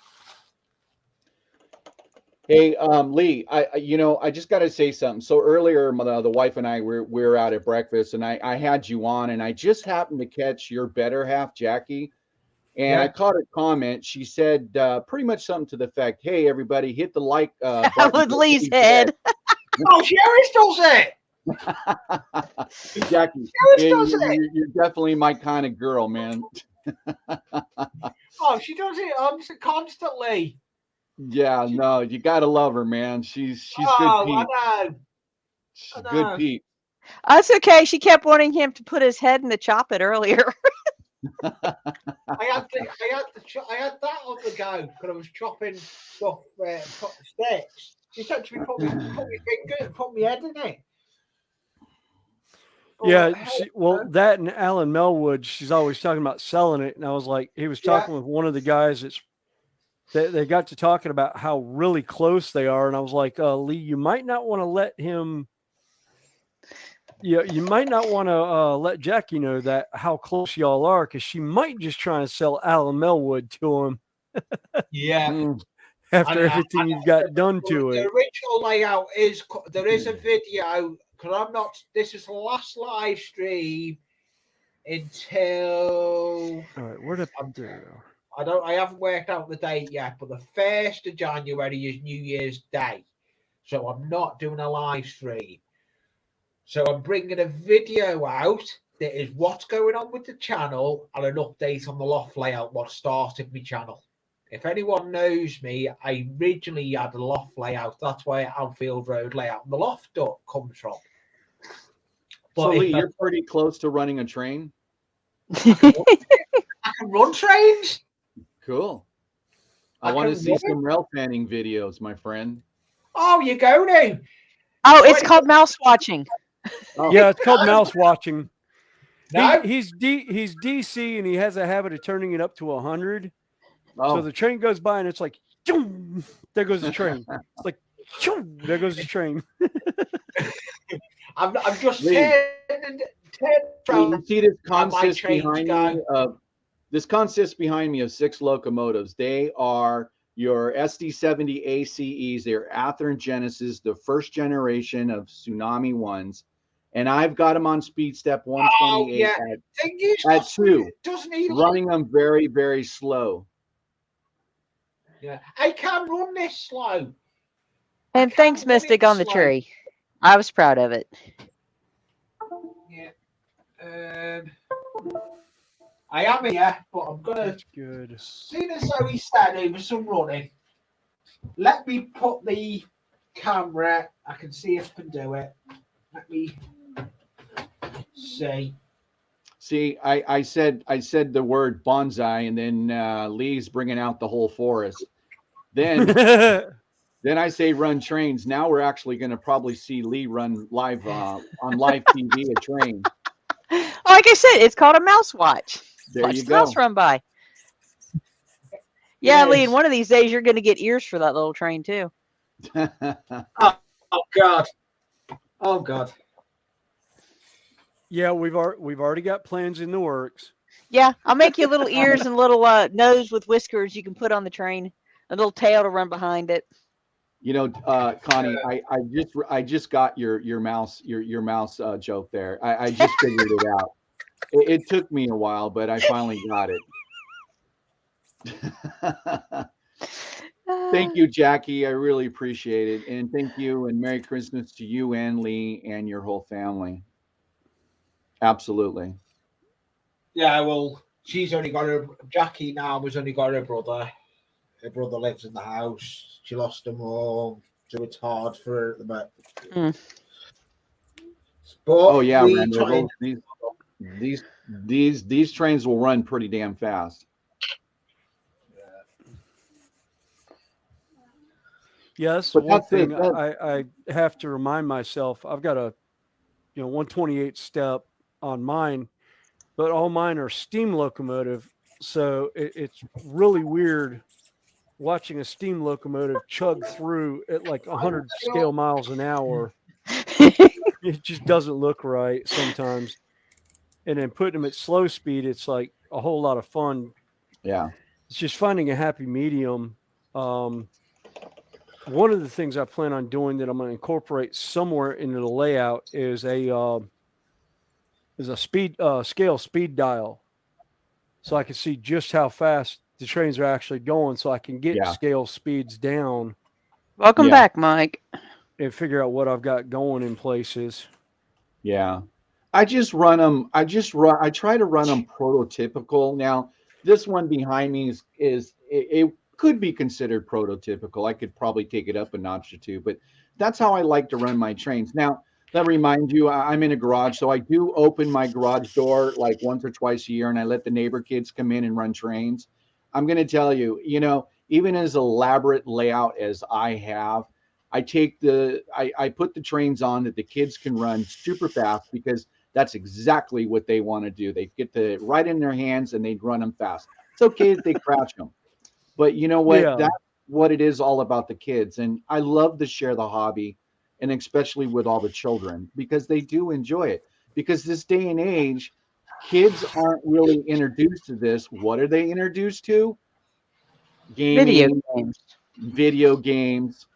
Hey, Lee, I just got to say something. So earlier, the wife and I we were out at breakfast, and I had you on, and I just happened to catch your better half, Jackie, and I Yeah. caught a comment. She said pretty much something to the effect, "Hey, everybody, hit the like That button." was Lee's head. Oh, she always does it. Jackie, She always yeah, does it. you're definitely my kind of girl, man. Oh, she does it constantly. Yeah, no, you gotta love her, man. She's good Oh, Pete. I know. She's I good know. Pete. That's okay. She kept wanting him to put his head in the chop it earlier. I had that on the go because I was chopping stuff, sticks. She said to me, put my finger, put my head in it. Yeah, Hey, that and Alan Melwood, she's always talking about selling it, and I was like, he was talking with one of the guys they got to talking about how really close they are, and I was like, Lee, you might not want to let him. Yeah, you might not want to let Jackie know that how close y'all are, because she might just try and sell Alan Melwood to him yeah. after everything you've got done to The it. original layout is there is a video because I'm not. This is the last live stream until. All right, where did there we go. I haven't worked out the date yet, but the 1st of January is New Year's Day. So I'm not doing a live stream. So I'm bringing a video out that is what's going on with the channel and an update on the loft layout, what started my channel. If anyone knows me, I originally had a loft layout. That's where Anfield Road layout and the loft duct comes from. But So Lee, you're pretty close to running a train. I can run trains. Cool. I want to see some rail fanning videos, my friend. Oh, you go now. Oh, it's called mouse watching. Oh. Yeah, it's called mouse watching. No. He's DC, and he has a habit of turning it up to 100. Oh. So the train goes by, and it's like, choom, there goes the train. It's like, choom, there goes the train. I'm just Lee, turning you see this consist trains behind me of this consists behind me of 6 locomotives. They are your SD70 ACEs. They're Athearn Genesis, the first generation of Tsunami ones. And I've got them on speed step 128 at 2, running them very, very slow. Yeah, I can run this slow. And thanks, Mystic, on the tree. I was proud of it. Yeah. I am here, but I'm gonna. That's good. As soon as we start over some running, let me put the camera. I can see if I can do it. Let me see. See, I said the word bonsai, and then Lee's bringing out the whole forest. Then I say run trains. Now we're actually going to probably see Lee run live on live TV a train. Like I said, it's called a mouse watch. There Watch you the go. mouse run by. Yeah, Lee, and one of these days you're going to get ears for that little train too. Oh God! Oh God! Yeah, we've already got plans in the works. Yeah, I'll make you little ears and little nose with whiskers you can put on the train, a little tail to run behind it. You know, Connie, I just got your mouse joke there. I just figured it out. It took me a while, but I finally got it. Thank you, Jackie. I really appreciate it, and thank you, and Merry Christmas to you and Lee and your whole family. Absolutely. Yeah, well, she's only got Jackie now has only got her brother. Her brother lives in the house. She lost her mom, so it's hard for her at the moment. But oh yeah, Randall, these trains will run pretty damn fast. Yeah, that's the one thing I have to remind myself. I've got a 128 step on mine, but all mine are steam locomotive, so it's really weird watching a steam locomotive chug through at like 100 scale miles an hour. It just doesn't look right sometimes. And then putting them at slow speed, it's like a whole lot of fun. Yeah. It's just finding a happy medium. one of the things I plan on doing that I'm going to incorporate somewhere into the layout is a speed scale speed dial, so I can see just how fast the trains are actually going, so I can get scale speeds down. Welcome back, Mike. And figure out what I've got going in places. Yeah. I just run them. I try to run them prototypical. Now, this one behind me it could be considered prototypical. I could probably take it up a notch or two, but that's how I like to run my trains. Now, that reminds you, I'm in a garage, so I do open my garage door like once or twice a year, and I let the neighbor kids come in and run trains. I'm going to tell you, even as elaborate layout as I have, I put the trains on that the kids can run super fast, because that's exactly what they want to do. They get the right in their hands and they run them fast. It's okay if they crash them, but you know what? That's what it is all about, the kids. And I love to share the hobby, and especially with all the children, because they do enjoy it. Because this day and age, kids aren't really introduced to this. What are they introduced to? Gaming, video games.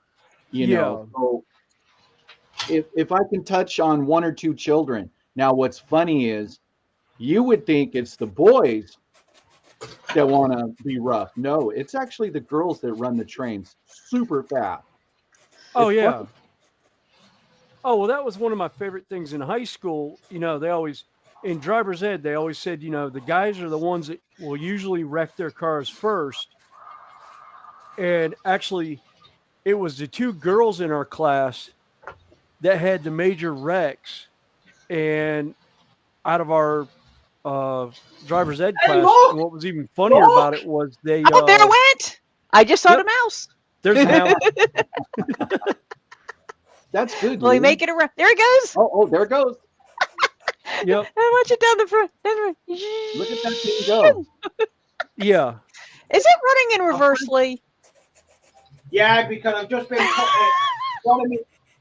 So if I can touch on one or two children. Now, what's funny is you would think it's the boys that want to be rough. No, it's actually the girls that run the trains super fast. Oh, yeah. Funny. Oh, well, that was one of my favorite things in high school. They always, in driver's ed, they always said, the guys are the ones that will usually wreck their cars first. And actually, it was the two girls in our class that had the major wrecks. And out of our driver's ed class, and what was even funnier about it was they... Oh, there it went! I just saw the mouse. There's a mouse. That's good. Will he make it around? There it goes. Oh, there it goes. Yep. I watch it down the front. Look at that thing go. Yeah. Is it running in reverse, Lee? Yeah, because I've just been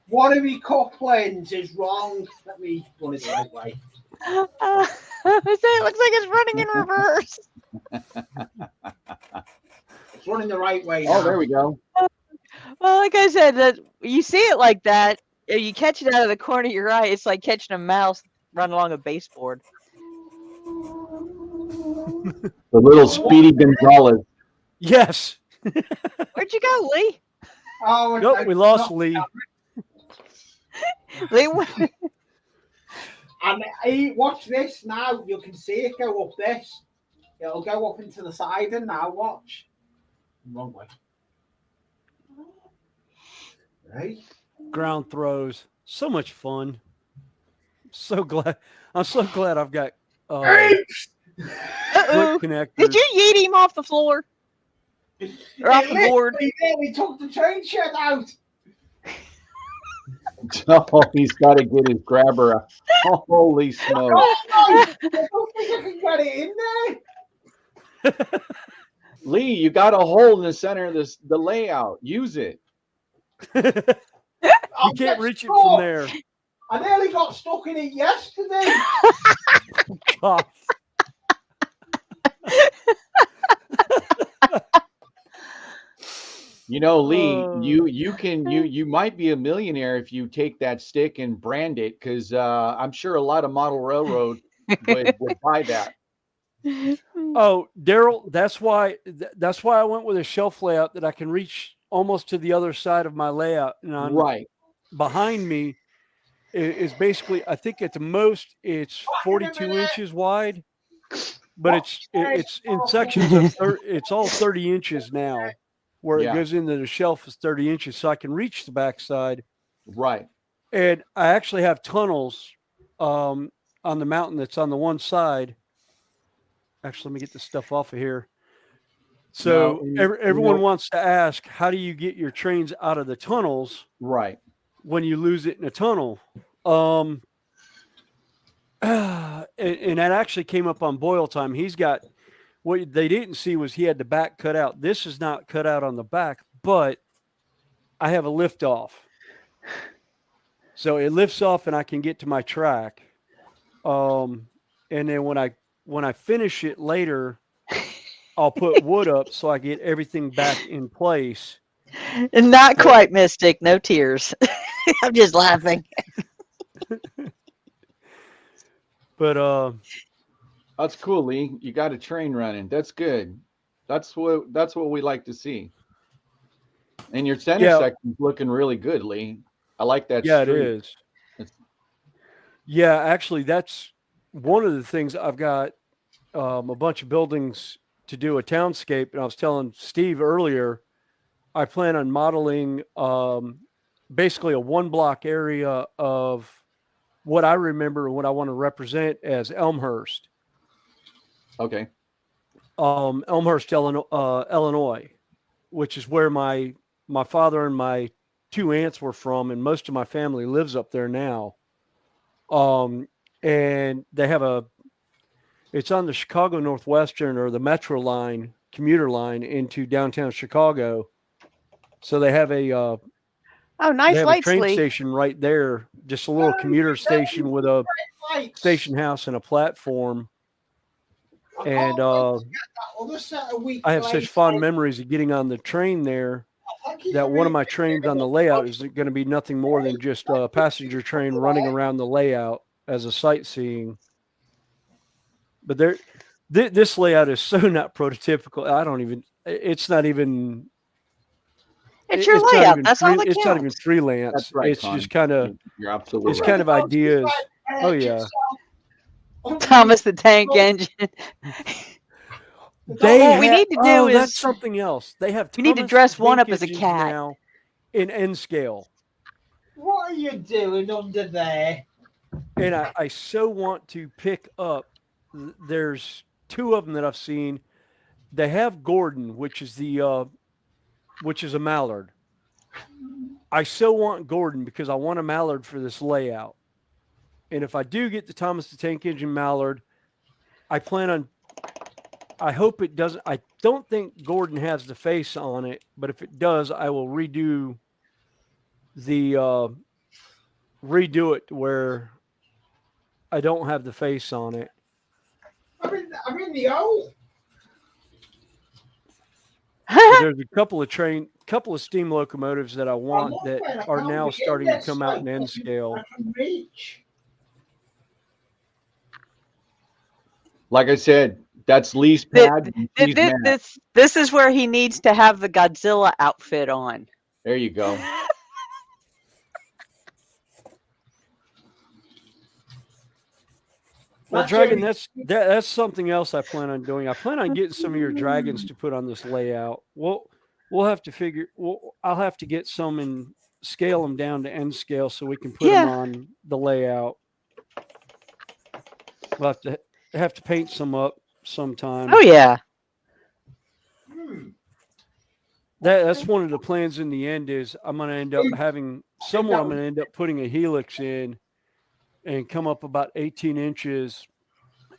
one of me couplings is wrong. Let me run it the right way. It looks like it's running in reverse. It's running the right way now. Oh, there we go. Well, like I said, that you see it like that, you catch it out of the corner of your eye. It's like catching a mouse run along a baseboard. The little Speedy Gonzalez. Yes. Where'd you go, Lee? Oh, nope, we lost Lee. Lee. And watch this now. You can see it go up this. It'll go up into the side, and now watch. Wrong way. Right. Ground throws. So much fun. I'm so glad I've got click connectors. Did you yeet him off the floor? Or off the board? We took the train shed out. Oh, he's got to get his grabber out. Holy smoke. I don't think I can get it in there. Lee, you got a hole in the center of the layout. Use it. You can't reach it from there. I nearly got stuck in it yesterday. God. Lee, you might be a millionaire if you take that stick and brand it, because I'm sure a lot of model railroad would buy that. Oh, Daryl, that's why I went with a shelf layout that I can reach almost to the other side of my layout. And right behind me is basically, I think at the most it's 42 inches wide, but it's in sections of it's all 30 inches now. Where it goes into the shelf is 30 inches, so I can reach the backside. Right. And I actually have tunnels on the mountain that's on the one side. Actually, let me get this stuff off of here. So everyone wants to ask, how do you get your trains out of the tunnels? Right. When you lose it in a tunnel. And that actually came up on Boyle Time. He's got, what they didn't see was he had the back cut out. This is not cut out on the back, but I have a lift off. So it lifts off and I can get to my track. And then when I finish it later, I'll put wood up so I get everything back in place. Not quite Mystic. No tears. I'm just laughing. But That's cool, Lee. You got a train running. That's good. That's what we like to see. And your center Yeah. section's looking really good, Lee. I like that yeah, street. it is. It's, Yeah, actually, that's one of the things. I've got a bunch of buildings to do a townscape, and I was telling Steve earlier, I plan on modeling basically a one block area of what I remember and what I want to represent as Elmhurst. okay. Elmhurst, Illinois, which is where my father and my two aunts were from, and most of my family lives up there now. And they have it's on the Chicago Northwestern or the Metro line, commuter line into downtown Chicago. So they have a Nice lights, train Lee. station right there, just a little commuter station with a station house and a platform. And I have such fond memories of getting on the train there that one of my trains on the layout is going to be nothing more than just a passenger train running around the layout as a sightseeing. But this layout is so not prototypical. It's not even. It's your layout. That's all that It's not even counts. freelance. That's right, It's Con. just kind of. You're absolutely It's right. kind of ideas. Oh yeah. Thomas the Tank Engine. What we need to do is that's something else. They have. we need to Thomas dress the one Tank up as a Engines cat. now in N scale. What are you doing under there? And I so want to pick up. There's two of them that I've seen. They have Gordon, which is a mallard. I so want Gordon because I want a mallard for this layout. And if I do get the Thomas the Tank Engine mallard, I hope it doesn't. I don't think Gordon has the face on it, but if it does, I will redo it where I don't have the face on it. I'm in the hole. But there's a couple of steam locomotives that I want that are now starting to come out in N scale. Like I said, that's Lee's pad. This is where he needs to have the Godzilla outfit on. There you go. Well, Dragon, that's something else I plan on doing. I plan on getting some of your dragons to put on this layout. We'll have to figure. I'll have to get some and scale them down to N scale so we can put them on the layout. We'll have to paint some up sometime. Oh yeah. That's one of the plans in the end. Is I'm going to end up having somewhere. I'm going to end up putting a helix in and come up about 18 inches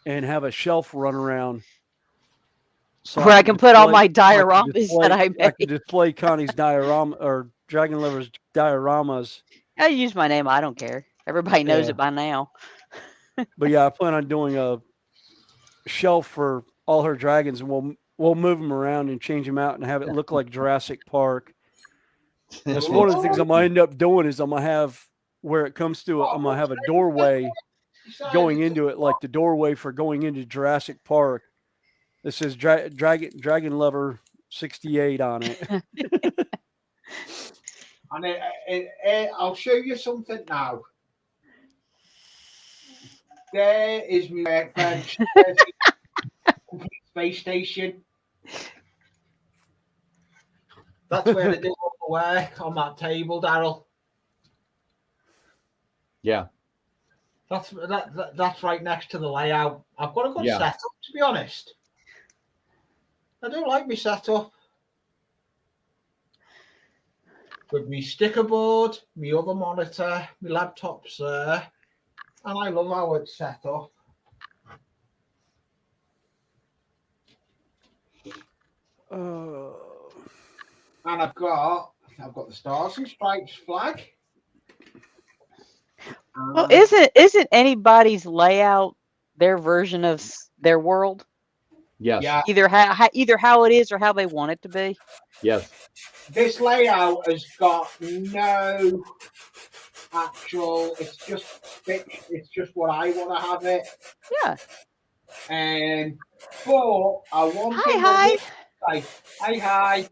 and have a shelf run around. So where I can put all my dioramas that I made. I can display Connie's diorama or Dragon Lover's dioramas. I use my name. I don't care. Everybody knows it by now. But yeah, I plan on doing a shelf for all her dragons, and we'll move them around and change them out and have it look like Jurassic Park. That's one of the things I'm going to end up doing is I'm going to have, where it comes to it, I'm going to have a doorway going into it, like the doorway for going into Jurassic Park. This says Dragon Lover 68 on it. And I'll show you something now. There is my workbench. Space station. That's where they do all the work on that table, Daryl. Yeah. That's right next to the layout. I've got a good setup, to be honest. I do like my setup. With me sticker board, my other monitor, my laptop's there. And I love how it's set up. And I've got the Stars and Stripes flag. Well, isn't anybody's layout their version of their world? Yes. Yeah. Either how it is or how they want it to be. Yes. This layout has got no actual. It's just what I want to have it. Yeah. But one thing Hi. hi.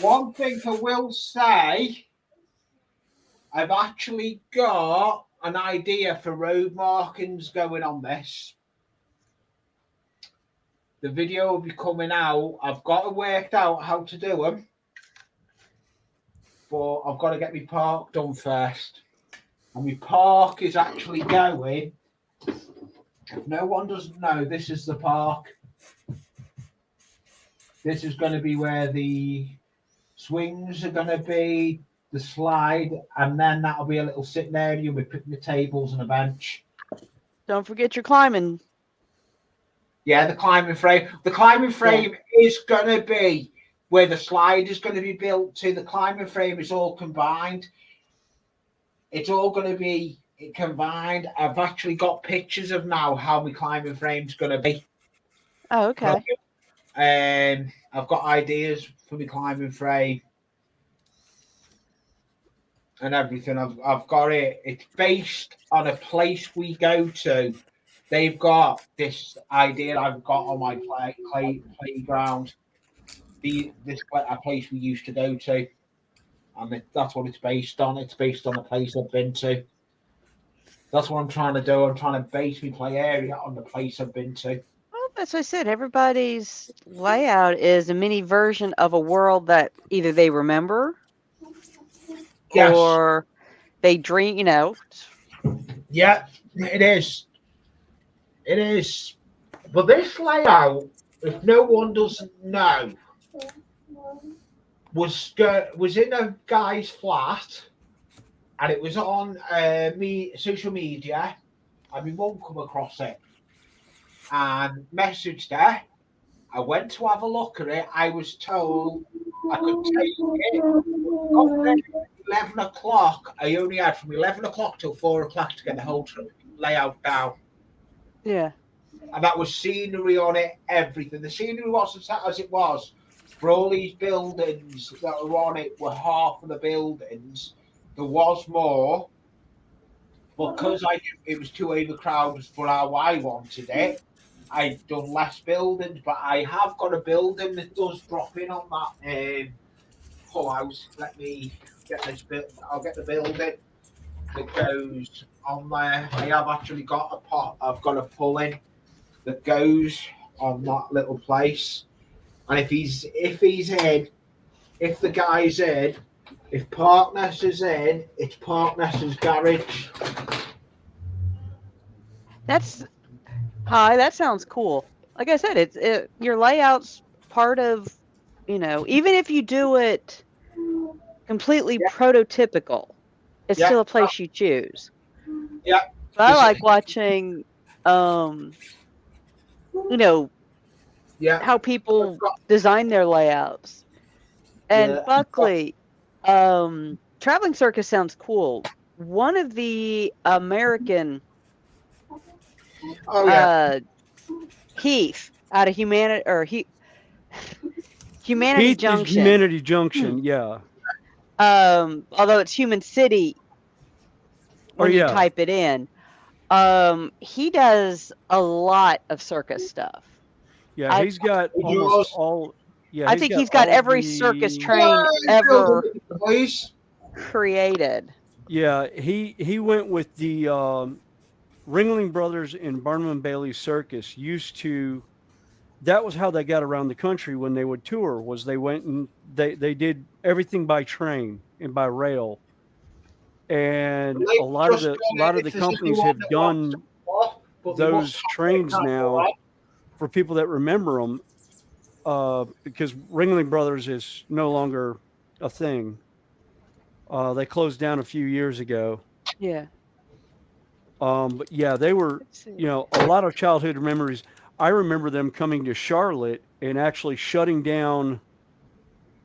One thing I will say, I've actually got an idea for road markings going on this. The video will be coming out. I've got it worked out how to do them, but I've got to get my park done first. And my park is actually going. If no one doesn't know, this is the park. This is going to be where the swings are going to be, the slide, and then that'll be a little sitting area with picnic tables and a bench. Don't forget your climbing. Yeah, the climbing frame. The climbing frame is going to be where the slide is going to be built to. The climbing frame is all combined. It's all going to be combined. I've actually got pictures of now how my climbing frame's going to be. Oh, okay. I've got ideas for my climbing frame and everything. I've got it. It's based on a place we go to. They've got this idea I've got on my playground. This a place we used to go to, and that's what it's based on. It's based on a place I've been to. That's what I'm trying to do. I'm trying to base my play area on the place I've been to. Well, as I said, everybody's layout is a mini version of a world that either they remember or they dream, you know. Yeah, it is. It is. But this layout, if no one doesn't know, was in a guy's flat, and it was on social media, and we won't come across it. And messaged her. I went to have a look at it. I was told I could take it. Got ready at 11 o'clock. I only had from 11 o'clock till 4 o'clock to get the whole layout down. Yeah. And that was scenery on it, everything. The scenery wasn't as it was. For all these buildings that were on it were half of the buildings. There was more. Because I knew it was too overcrowded for how I wanted it, I've done less buildings, but I have got a building that does drop in on that pull house. Let me get this bit. I'll get the building that goes on there. I have actually got a pot. I've got a pull in that goes on that little place. And if the guy's in, if Partners is in, it's Partners' garage. That sounds cool. Like I said, your layout's part of, even if you do it completely prototypical, it's still a place you choose. Yeah. So I like watching, how people design their layouts. And Buckley, traveling circus sounds cool. One of the American Heath out of Humanity Junction. Humanity Junction, yeah. Although it's Human City when you type it in. He does a lot of circus stuff. Yeah, he's got almost all. Yeah, I think he's got every circus train ever created. Yeah, he went with the Ringling Brothers and Barnum and Bailey Circus. That was how they got around the country when they would tour. Was they went and they did everything by train and by rail, and a lot of the companies have done those trains now for people that remember them. Because Ringling Brothers is no longer a thing. They closed down a few years ago. Yeah. But yeah, they were, a lot of childhood memories. I remember them coming to Charlotte and actually shutting down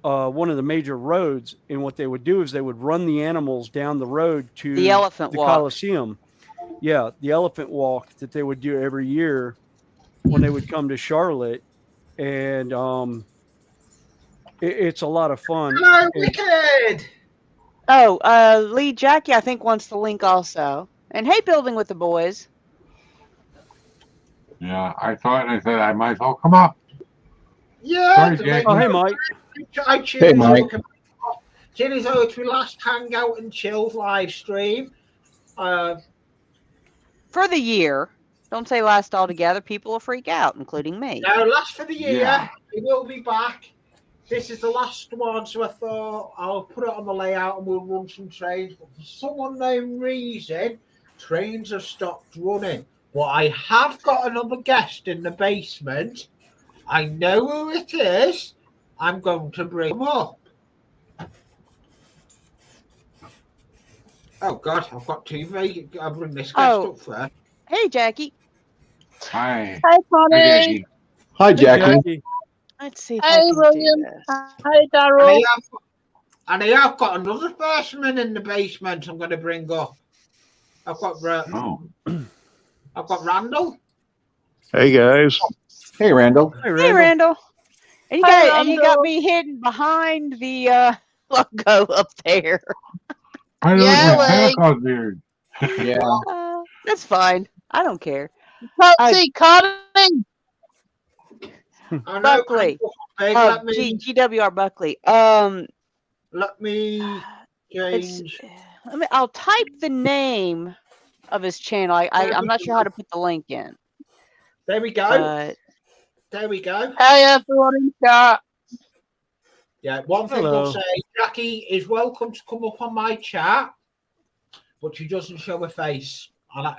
one of the major roads. And what they would do is they would run the animals down the road to the Elephant Walk. Coliseum. Yeah, the Elephant Walk that they would do every year. when they would come to Charlotte, and it's a lot of fun. Hello, And- Wicked. Oh, Lee Jackie, I think, wants the link also. And hey, Building with the Boys. Yeah, I thought I said I might as well come up. Yeah. Sorry, to Jackie. make Oh, hey, sure Mike. iTunes Hey, Mike. Seeing as though it's my last Hangout and Chill live stream. For the year. Don't say last altogether. People will freak out, including me. No, last for the year. Yeah. We will be back. This is the last one, so I thought I'll put it on the layout and we'll run some trains. But for some unknown reason, trains have stopped running. Well, I have got another guest in the basement. I know who it is. I'm going to bring him up. Oh, God, I've got two vacant. I'll bring this guest up first. Hey, Jackie. Hi. Hi, Hi, Connie. Jackie. Hi, Jackie. Let's see if I Hey, can do William. this. Hi, Daryl. And I have got another person in the basement I'm going to bring up. I've got Oh. I've got Randall. Hey guys. Hey, Randall. Hey, Randall. And you, Hi, got Randall. me hidden behind the logo up there. I look Yeah, like Santa like- Claus beard. Yeah. That's fine. I don't care. Can't I- see Connie. I know, Buckley. Big, Oh, let me GWR Buckley. let me It's. change. I'll type the name of his channel. I'm not sure how to put the link in. There we go. But There we go. Hey, everyone in chat. Yeah, one thing Hello. I'll say, Jackie is welcome to come up on my chat, but she doesn't show her face. But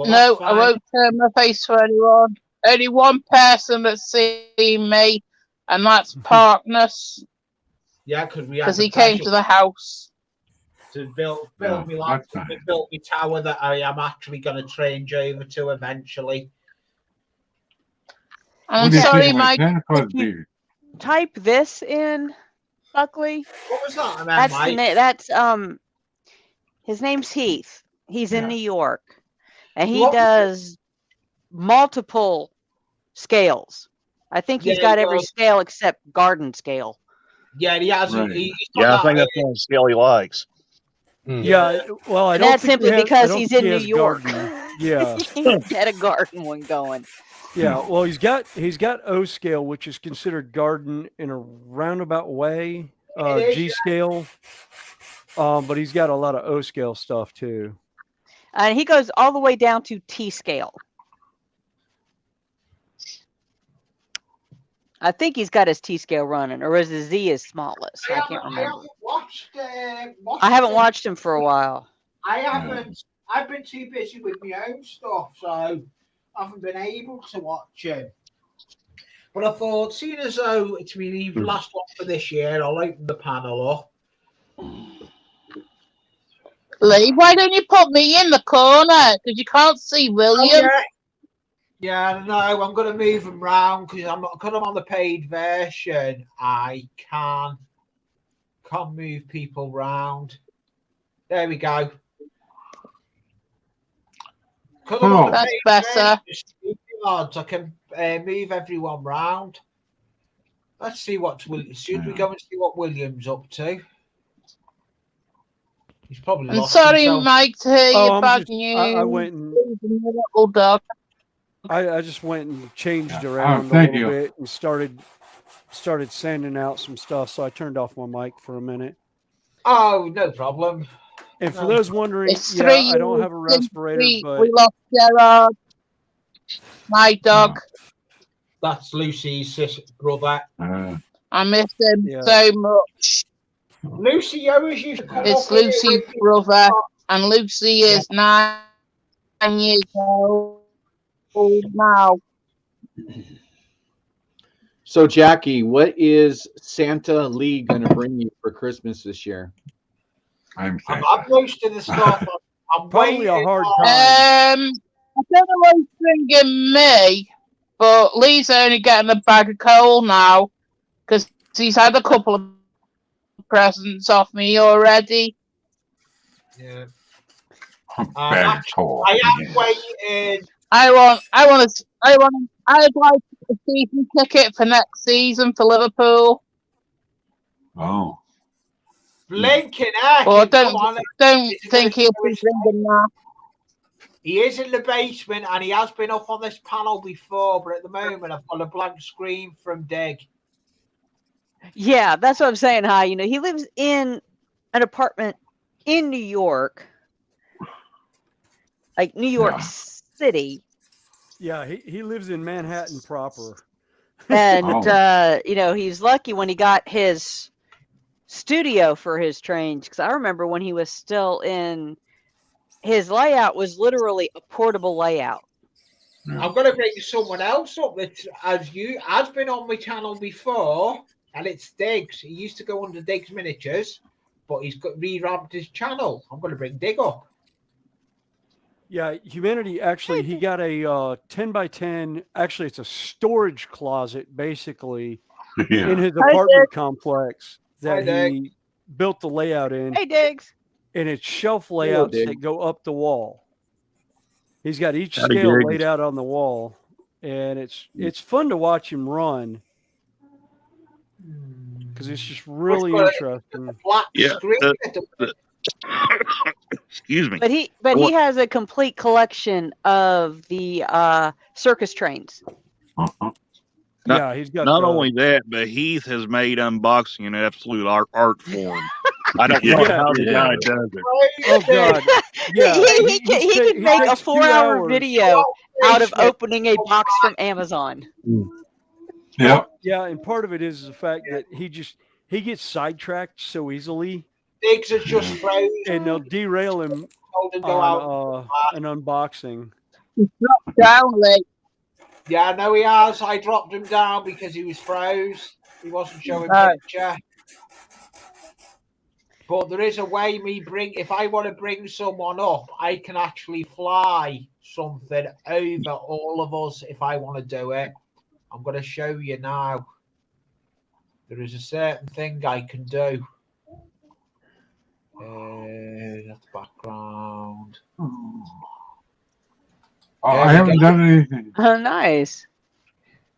No, that's I fine. won't turn my face for anyone. Only one person that's seen me, and that's Partners, Yeah, because we had because the he came pleasure to the house. to build Yeah, me like that's nice. built me tower that I am actually going to change over to eventually. And I'm What do you sorry, think of my Mike. Santa Claus if you- beard? type this in, Buckley. What was that? And then That's Mike? the name. That's his name's Heath. He's in Yeah. New York, and he What- does multiple scales. I think he's Yeah, got he every does. scale except garden scale. Yeah, he has. Right. He's got Yeah, I that, think that's the only scale he likes. Yeah. Well, I And don't that's think simply he has- I because don't he's think in he New has York. garden. Yeah. He had a garden one going. Yeah. Well, he's got O scale, which is considered garden in a roundabout way. It is, G yeah. scale. But he's got a lot of O scale stuff too. And he goes all the way down to T scale. I think he's got his T scale running, or is his Z is smallest? I can't remember. I haven't watched him for a while. I haven't. I've been too busy with my own stuff, so I haven't been able to watch him. But I thought, seeing as though it's my last one for this year, I'll open the panel up. Lee, why don't you put me in the corner? Because you can't see William. Yeah, no, I'm going to move them round because I'm on the paid version. I can't move people round. There we go. Oh. That's better. Odds, I can move everyone round. Let's see should we go and see what William's up to? He's probably I'm lost sorry, himself. Mike, to hear Oh, your I'm bad just- news. I went and Little dog. I just went and changed Yeah. around a Thank little you. bit and started sending out some stuff. So I turned off my mic for a minute. Oh, no problem. And for No. those wondering, It's yeah, 3 I don't years have a since respirator, we but lost Gerard, my dog. That's Lucy's brother. I miss him Yeah. so much. Lucy, you always used to come It's up here Lucy's with me. brother, and Lucy is 9 years old now. So, Jackie, what is Santa Lee going to bring you for Christmas this year? I'm I've Santa. had most of the stuff. I'm probably a waiting hard on- time. I don't know what's bringing me, but Lee's only getting a bag of coal now because he's had a couple of presents off me already. Yeah. Bad coal. I am waiting I'd like a season ticket for next season for Liverpool. Oh. Blinking heck! Well, I Come on. don't It's think gonna he'll show be his bringing that. He is in the basement and he has been up on this panel before, but at the moment I've got a blank screen from Dig. Yeah, that's what I'm saying. Hi, you know, he lives in an apartment in New York, like New York City. Yeah, he lives in Manhattan proper. And, you know, he's lucky when he got his studio for his trains. Because I remember when he was still in, his layout was literally a portable layout. I'm going to bring someone else up that has been on my channel before, and it's Diggs. He used to go under Diggs Miniatures, but he's got revamped his channel. I'm going to bring Dig up. Yeah, Humanity actually, he got a 10 by 10. Actually, it's a storage closet basically in his apartment complex that he built the layout in. Hey, Diggs. And it's shelf layouts that go up the wall. He's got each scale laid out on the wall, and it's fun to watch him run because it's just really interesting. Excuse me. But he has a complete collection of the circus trains. Yeah, he's got not only that, but Heath has made unboxing an absolute art form. I don't know how the guy does it. Oh God! Yeah, he can make a 4-hour video out of opening a box from Amazon. Yeah. Yeah, and part of it is the fact that he gets sidetracked so easily. Diggs are just frozen. And they'll derail him on an unboxing. He's dropped down late. Yeah, I know he has. I dropped him down because he was froze. He wasn't showing picture. But there is a way if I want to bring someone up, I can actually fly something over all of us if I want to do it. I'm going to show you now. There is a certain thing I can do. That's the background. I haven't done anything. Oh, nice.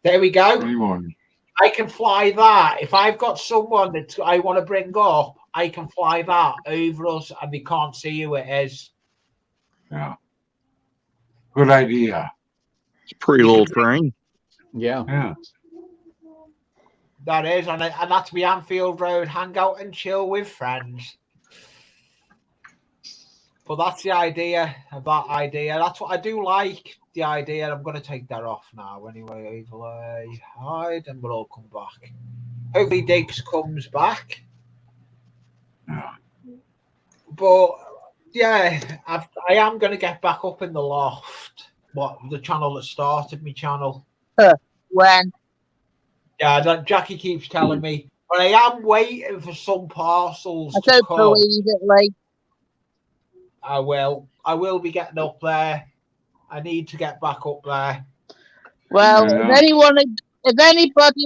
There we go. Anyone. I can fly that. If I've got someone that I want to bring up, I can fly that over us and they can't see who it is. Yeah. Good idea. It's a pretty little train. Yeah. Yeah. That is, and that's the Anfield Road hangout and chill with friends. But that's the idea of that idea. That's what I do like, the idea. I'm going to take that off now anyway. Overlay, hide, and we'll all come back. Hopefully Diggs comes back. Yeah. But, yeah, I am going to get back up in the loft. The channel that started my channel. When? Yeah, Jackie keeps telling me. But I am waiting for some parcels I to don't come. believe it, Lee. I will be getting up there. I need to get back up there. Well, if anybody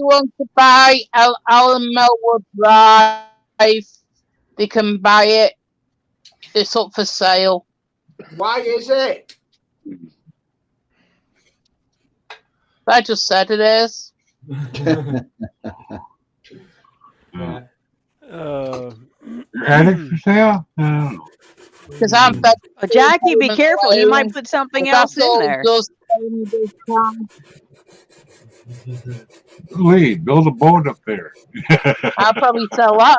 wants to buy Alan Melwood Drive, they can buy it. It's up for sale. Why is it? I just said it is. Attic for sale? Because I'm Jackie, be careful. He might put something else in there. Lee, build a boat up there. I'll probably sell that.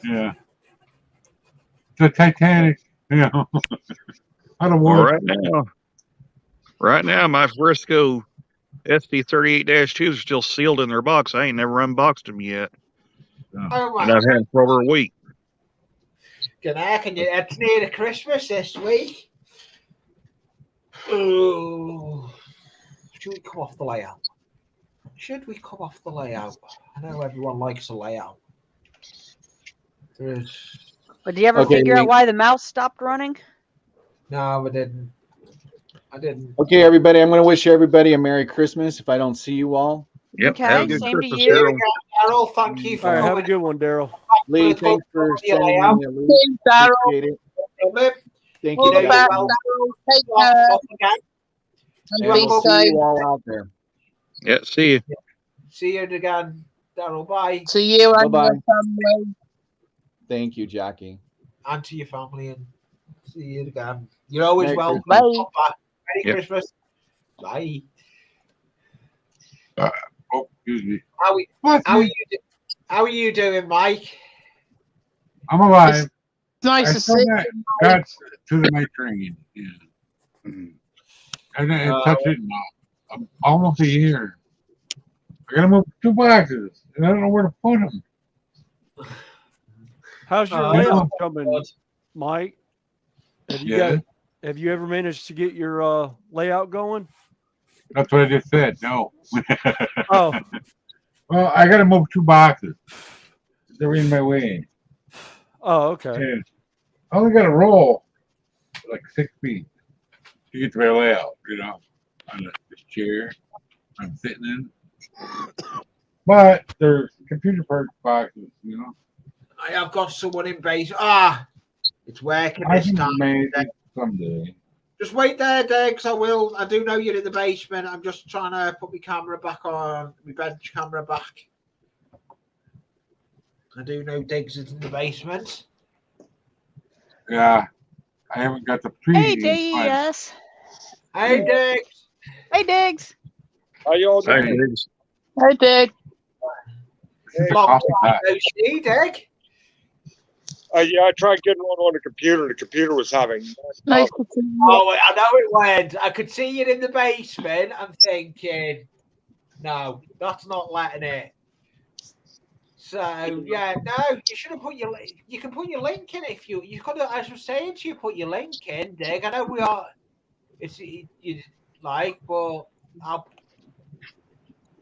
Yeah. The Titanic. You know. Well, right now, my Frisco SD38-2s are still sealed in their box. I ain't never unboxed them yet. Oh, and I've had them for over a week. It's near the Christmas this week. Oh, should we come off the layout? I know everyone likes the layout. But do you ever figure out why the mouse stopped running? No, I didn't. Okay, everybody. I'm going to wish everybody a Merry Christmas if I don't see you all. Yep. Okay, have a good same Christmas, to you. Daryl, thank you for All right, have a coming. good one, Daryl. Lee, thanks for sending me a link. Appreciate it. Thank Thank All you. the guys. best, Daryl. Take care. And And be we'll see safe. you all out there. Yeah, see you. See you again, Daryl. Bye. To you and Bye-bye. your family. Thank you, Jackie. And to your family, and see you again. You're always Merry welcome. Bye. Come back. Merry Yep. Christmas. Bye. Oh, excuse me. How are you doing, Mike? I'm alive. It's nice I to still see got to my train. Yeah. And it touched it in almost a year. I gotta move 2 boxes, and I don't know where to put them. How's your Oh, layout God. coming, Mike? Have you Yeah. have you ever managed to get your layout going? That's what I just said. No. Oh, Well, I gotta move 2 boxes. They're in my way. oh, okay. And I only got to roll like 6 feet to get to my layout, on this chair I'm sitting in. But they're computer park boxes, I have got someone in base. It's working I this can time. manage it someday. Just wait there, Diggs. I will. I do know you're in the basement. I'm just trying to put my camera back on, my bench camera back. I do know Diggs is in the basement. Yeah, I haven't got the preview. Hey, fun. DES. Hey, Diggs. Hey, Diggs. How y'all Hi, doing? Diggs. I did. This is a Long coffee time pot. no see, Dig. Yeah, I tried getting on the computer. The computer was having. Nice to see you. Oh, I know it went. I could see you in the basement. I'm thinking, no, that's not letting it. So yeah, no, you should have put your. You can put your link in if you could have. As I was saying to you, put your link in, Dig. I know we are. It's you like, but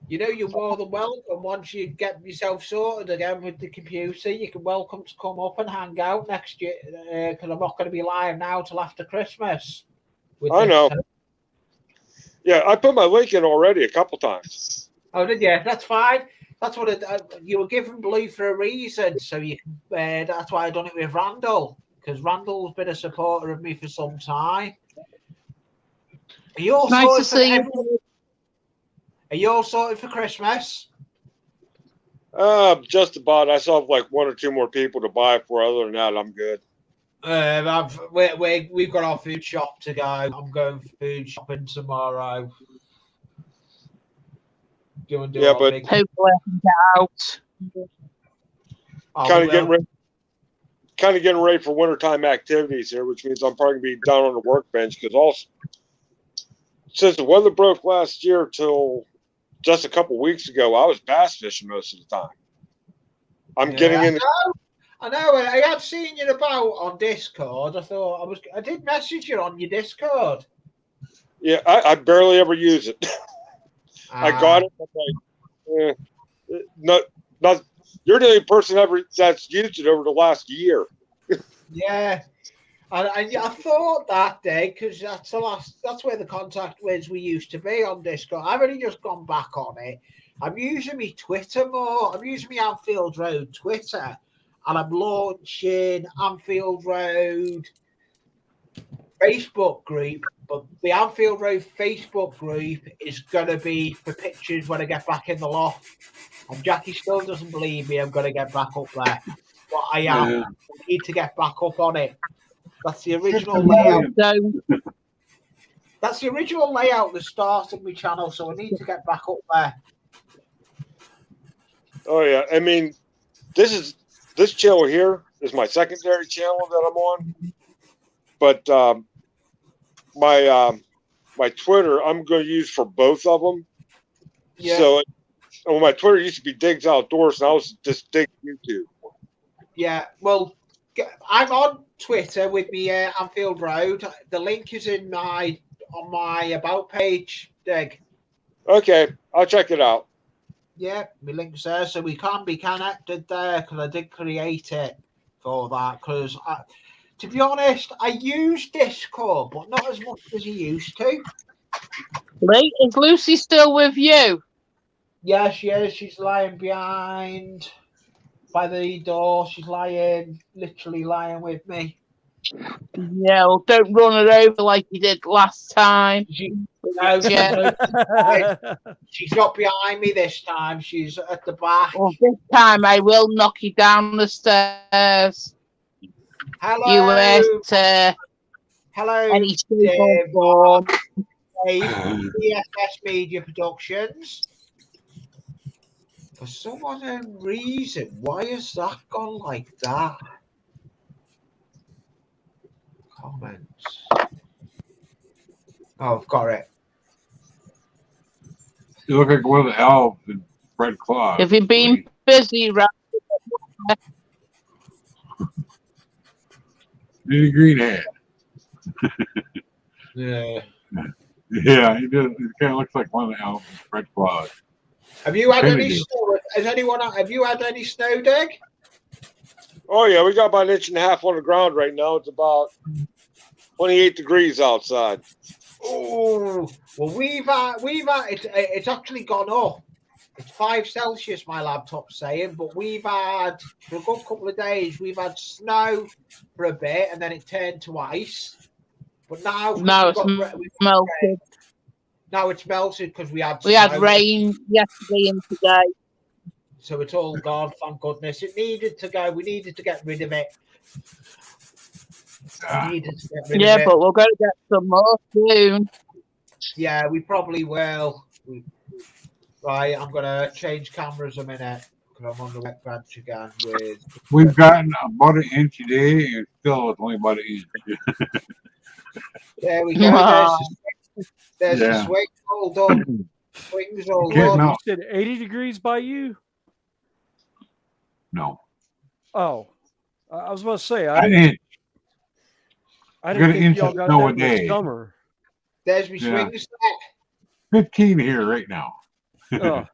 you're more than welcome. Once you get yourself sorted again with the computer, you can welcome to come up and hang out next year. Because I'm not going to be live now till after Christmas. I know. Yeah, I put my link in already a couple times. Oh, did you? That's fine. That's what you were given blue for a reason. So you can. That's why I done it with Randall, because Randall's been a supporter of me for some time. Are you all Nice to sorted see for you. Are you all sorted for Christmas? Just about. I still have like 1 or 2 more people to buy for. Other than that, I'm good. We've got our food shop to go. I'm going food shopping tomorrow. Yeah, but Hopefully I can get out. kind of getting ready for wintertime activities here, which means I'm probably gonna be down on the workbench because also since the weather broke last year till just a couple weeks ago, I was bass fishing most of the time. I'm getting in. I know. I had seen you about on Discord. I did message you on your Discord. Yeah, I barely ever use it. I got it. I'm like, not. You're the only person that's used it over the last year. Yeah. I thought that day because that's where the contact was we used to be on Discord. I've only just gone back on it. I'm using my Twitter more. I'm using my Anfield Road Twitter, and I'm launching Anfield Road Facebook group. But the Anfield Road Facebook group is going to be for pictures when I get back in the loft. And Jackie still doesn't believe me. I'm going to get back up there, but I am. Yeah. I need to get back up on it. That's the original layout. That's the original layout that started my channel, so I need to get back up there. Oh yeah, I mean, this channel here is my secondary channel that I'm on, but my Twitter I'm going to use for both of them. Yeah. So, my Twitter used to be Diggs Outdoors, and I was just Diggs YouTube. Yeah, well, I'm on Twitter with me Anfield Road. The link is on my about page, Dig. Okay, I'll check it out. Yeah, my link's there, so we can be connected there because I did create it for that. Because to be honest, I use Discord, but not as much as I used to. Is Lucy still with you? Yeah, she is. She's lying behind by the door. She's literally lying with me. No, don't run her over like you did last time. No, she's not behind me this time. She's at the back. Well, this time I will knock you down the stairs. Hello. You at Hello, any form. ESS Media Productions. For some unknown reason, why has that gone like that? Comments. Oh, I've got it. You look like one of the elves in Red Claw. If you've been busy, right? He's a green hat. Yeah. Yeah, he does. He kind of looks like one of the elves in Red Claw. Have you had Kinda any do. snow? Have you had any snow, Dick? Oh yeah, we got about 1.5 inches on the ground right now. It's about 28 degrees outside. Oh, well, it's actually gone up. It's 5 Celsius, my laptop's saying, but we've had, for a good couple of days, we've had snow for a bit, and then it turned to ice. But now it's melted. Now it's melted because we had rain yesterday and today. So it's all gone, thank goodness. It needed to go. We needed to get rid of it. Yeah, but we're going to get some more soon. Yeah, we probably will. Right, I'm going to change cameras a minute because I'm on the workbench again with... We've gotten about 1 inch a day, and still it's only about 1 inch. There we go. There's Yeah. the swing all done. Swings all Getting done. out. You said 80 degrees by you? No. Oh, I was about to say, An inch. I didn't Got an think inch y'all of got snow that a much day. summer. There's my Yeah. swing set. 15 here right now. Oh,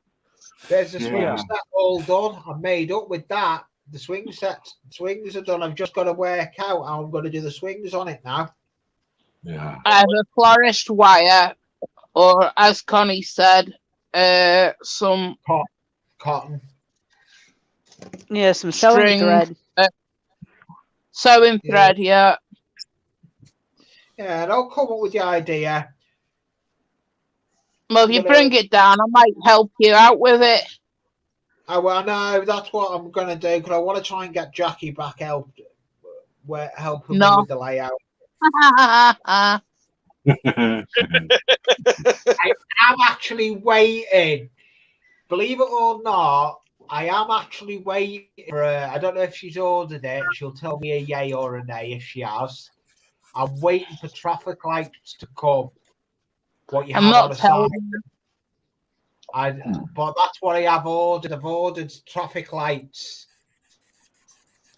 There's the swing Yeah. set all done. I'm made up with that. The swings are done. I've just got to work out how I'm going to do the swings on it now. Yeah. I have a flourished wire, or as Connie said, some Cotton. Yeah, some sewing string, thread. Sewing thread, yeah. Yeah, and I'll come up with the idea. Well, if you bring it down, I might help you out with it. Well, no, that's what I'm going to do because I want to try and get Jackie back helping me with the layout. I I'm actually waiting. Believe it or not, I am actually waiting for her. I don't know if she's ordered it. She'll tell me a yay or a nay if she has. I'm waiting for traffic lights to come. What you I'm have not on the telling side. you. But that's what I have ordered. I've ordered traffic lights.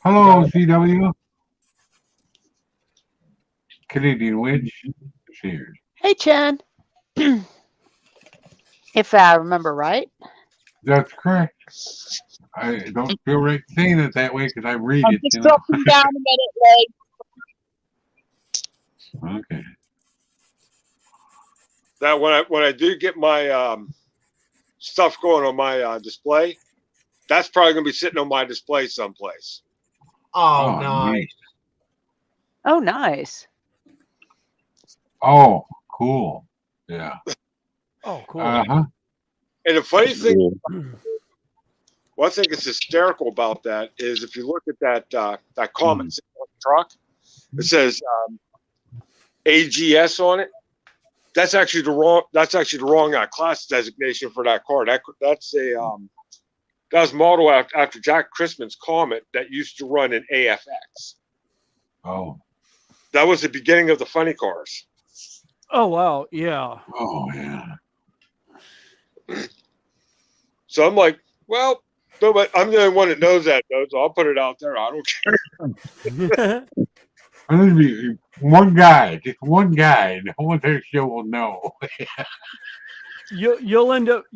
Hello, CW. Canadian Witch. Cheers. Hey, Chen. If I remember right. That's correct. I don't feel right saying it that way because I read I'm it. just dropping down a minute, Lee. Okay. That when I do get my stuff going on my display, that's probably going to be sitting on my display someplace. Oh, nice. Oh, nice. Oh, cool. Yeah. Oh, cool. Uh-huh. And the funny thing, what I think is hysterical about that is if you look at that comment on the truck, it says AGS on it. That's actually the wrong class designation for that car. That was modeled after Jack Christman's Comet that used to run in AFX. Oh. That was the beginning of the funny cars. Oh, wow. Yeah. Oh, yeah. So I'm like, well, but I'm the only one that knows that, though, so I'll put it out there. I don't care. I'm gonna be one guy, just one guy. No one their show will know. You'll end up.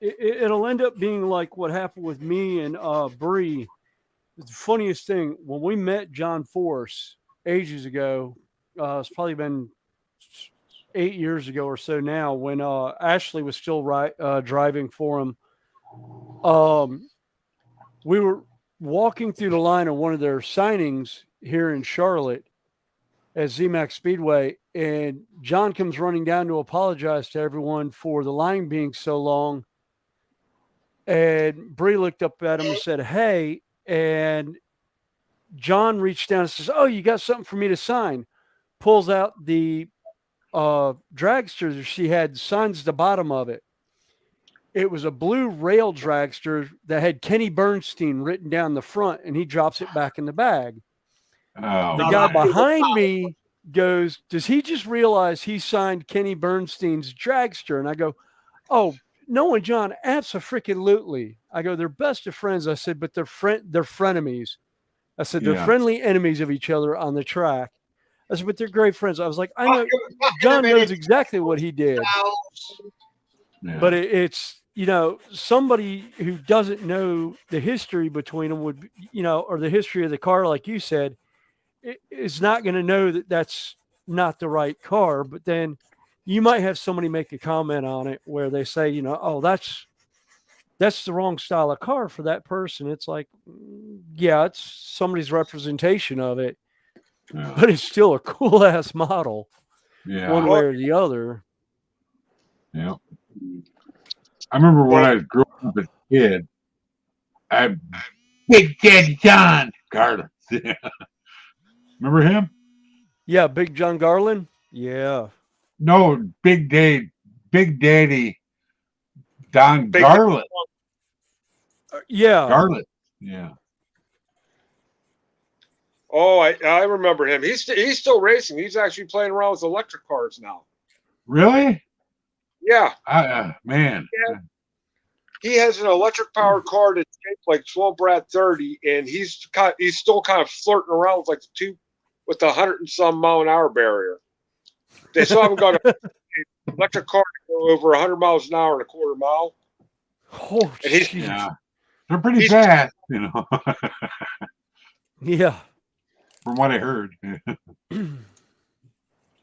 It'll end up being like what happened with me and Bree. The funniest thing when we met John Force ages ago. It's probably been 8 years ago or so now. When Ashley was still driving for him. We were walking through the line of one of their signings here in Charlotte, at ZMAX Speedway, and John comes running down to apologize to everyone for the line being so long. And Bree looked up at him and said, "Hey," and John reached down and says, "Oh, you got something for me to sign?" Pulls out the dragster that she had, signs the bottom of it. It was a blue rail dragster that had Kenny Bernstein written down the front, and he drops it back in the bag. Oh, The guy behind me goes, "Does he just realize he signed Kenny Bernstein's dragster?" And I go, "Oh, no one, John, abso-freaking-lutely." I go, "They're best of friends." I said, "But they're frenemies." I said, "They're friendly enemies of each other on the track." I said, "But they're great friends." I was like, "I know John knows exactly what he did." yeah. But it's, somebody who doesn't know the history between them would, or the history of the car, like you said, is not going to know that that's not the right car. But then you might have somebody make a comment on it where they say, "Oh, that's the wrong style of car for that person." It's like, yeah, it's somebody's representation of it, but it's still a cool ass model, one way or the other. Yeah. I remember when I was growing up as a kid, Big Daddy John Garland. Remember him? Yeah, Big John Garland. Yeah. No, Big Daddy Don Garland. Yeah. Garland. Yeah. Oh, I remember him. He's still racing. He's actually playing around with electric cars now. Really? Yeah. Man. He has an electric powered car that's shaped like Swamp Rat 30, and he's still kind of flirting around with the 100 and some mile an hour barrier. They still haven't got an electric car to go over 100 miles an hour in a quarter mile. Oh, yeah. They're pretty fast, Yeah. From what I heard.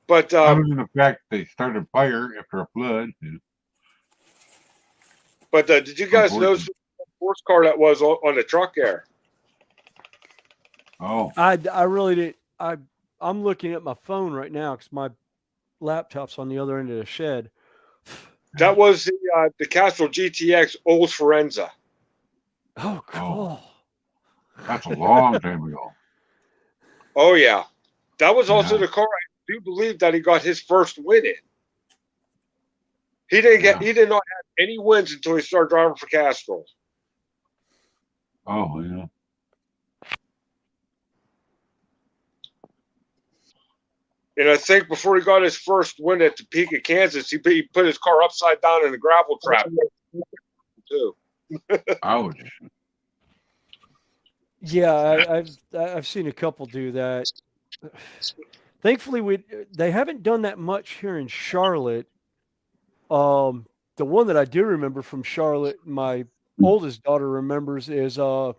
But other than the fact they started fire after a flood. But did you guys notice what sports car that was on the truck there? Oh, I really didn't. I'm looking at my phone right now because my laptop's on the other end of the shed. That was the Castrol GTX Old Forenza. Oh, cool. That's a long time ago. Oh yeah, that was also the car. I do believe that he got his first win in. He did not have any wins until he started driving for Castrol. Oh yeah. And I think before he got his first win at Topeka, Kansas, he put his car upside down in a gravel trap too. Ouch. Yeah, I've seen a couple do that. Thankfully, they haven't done that much here in Charlotte. The one that I do remember from Charlotte, my oldest daughter remembers, is Ron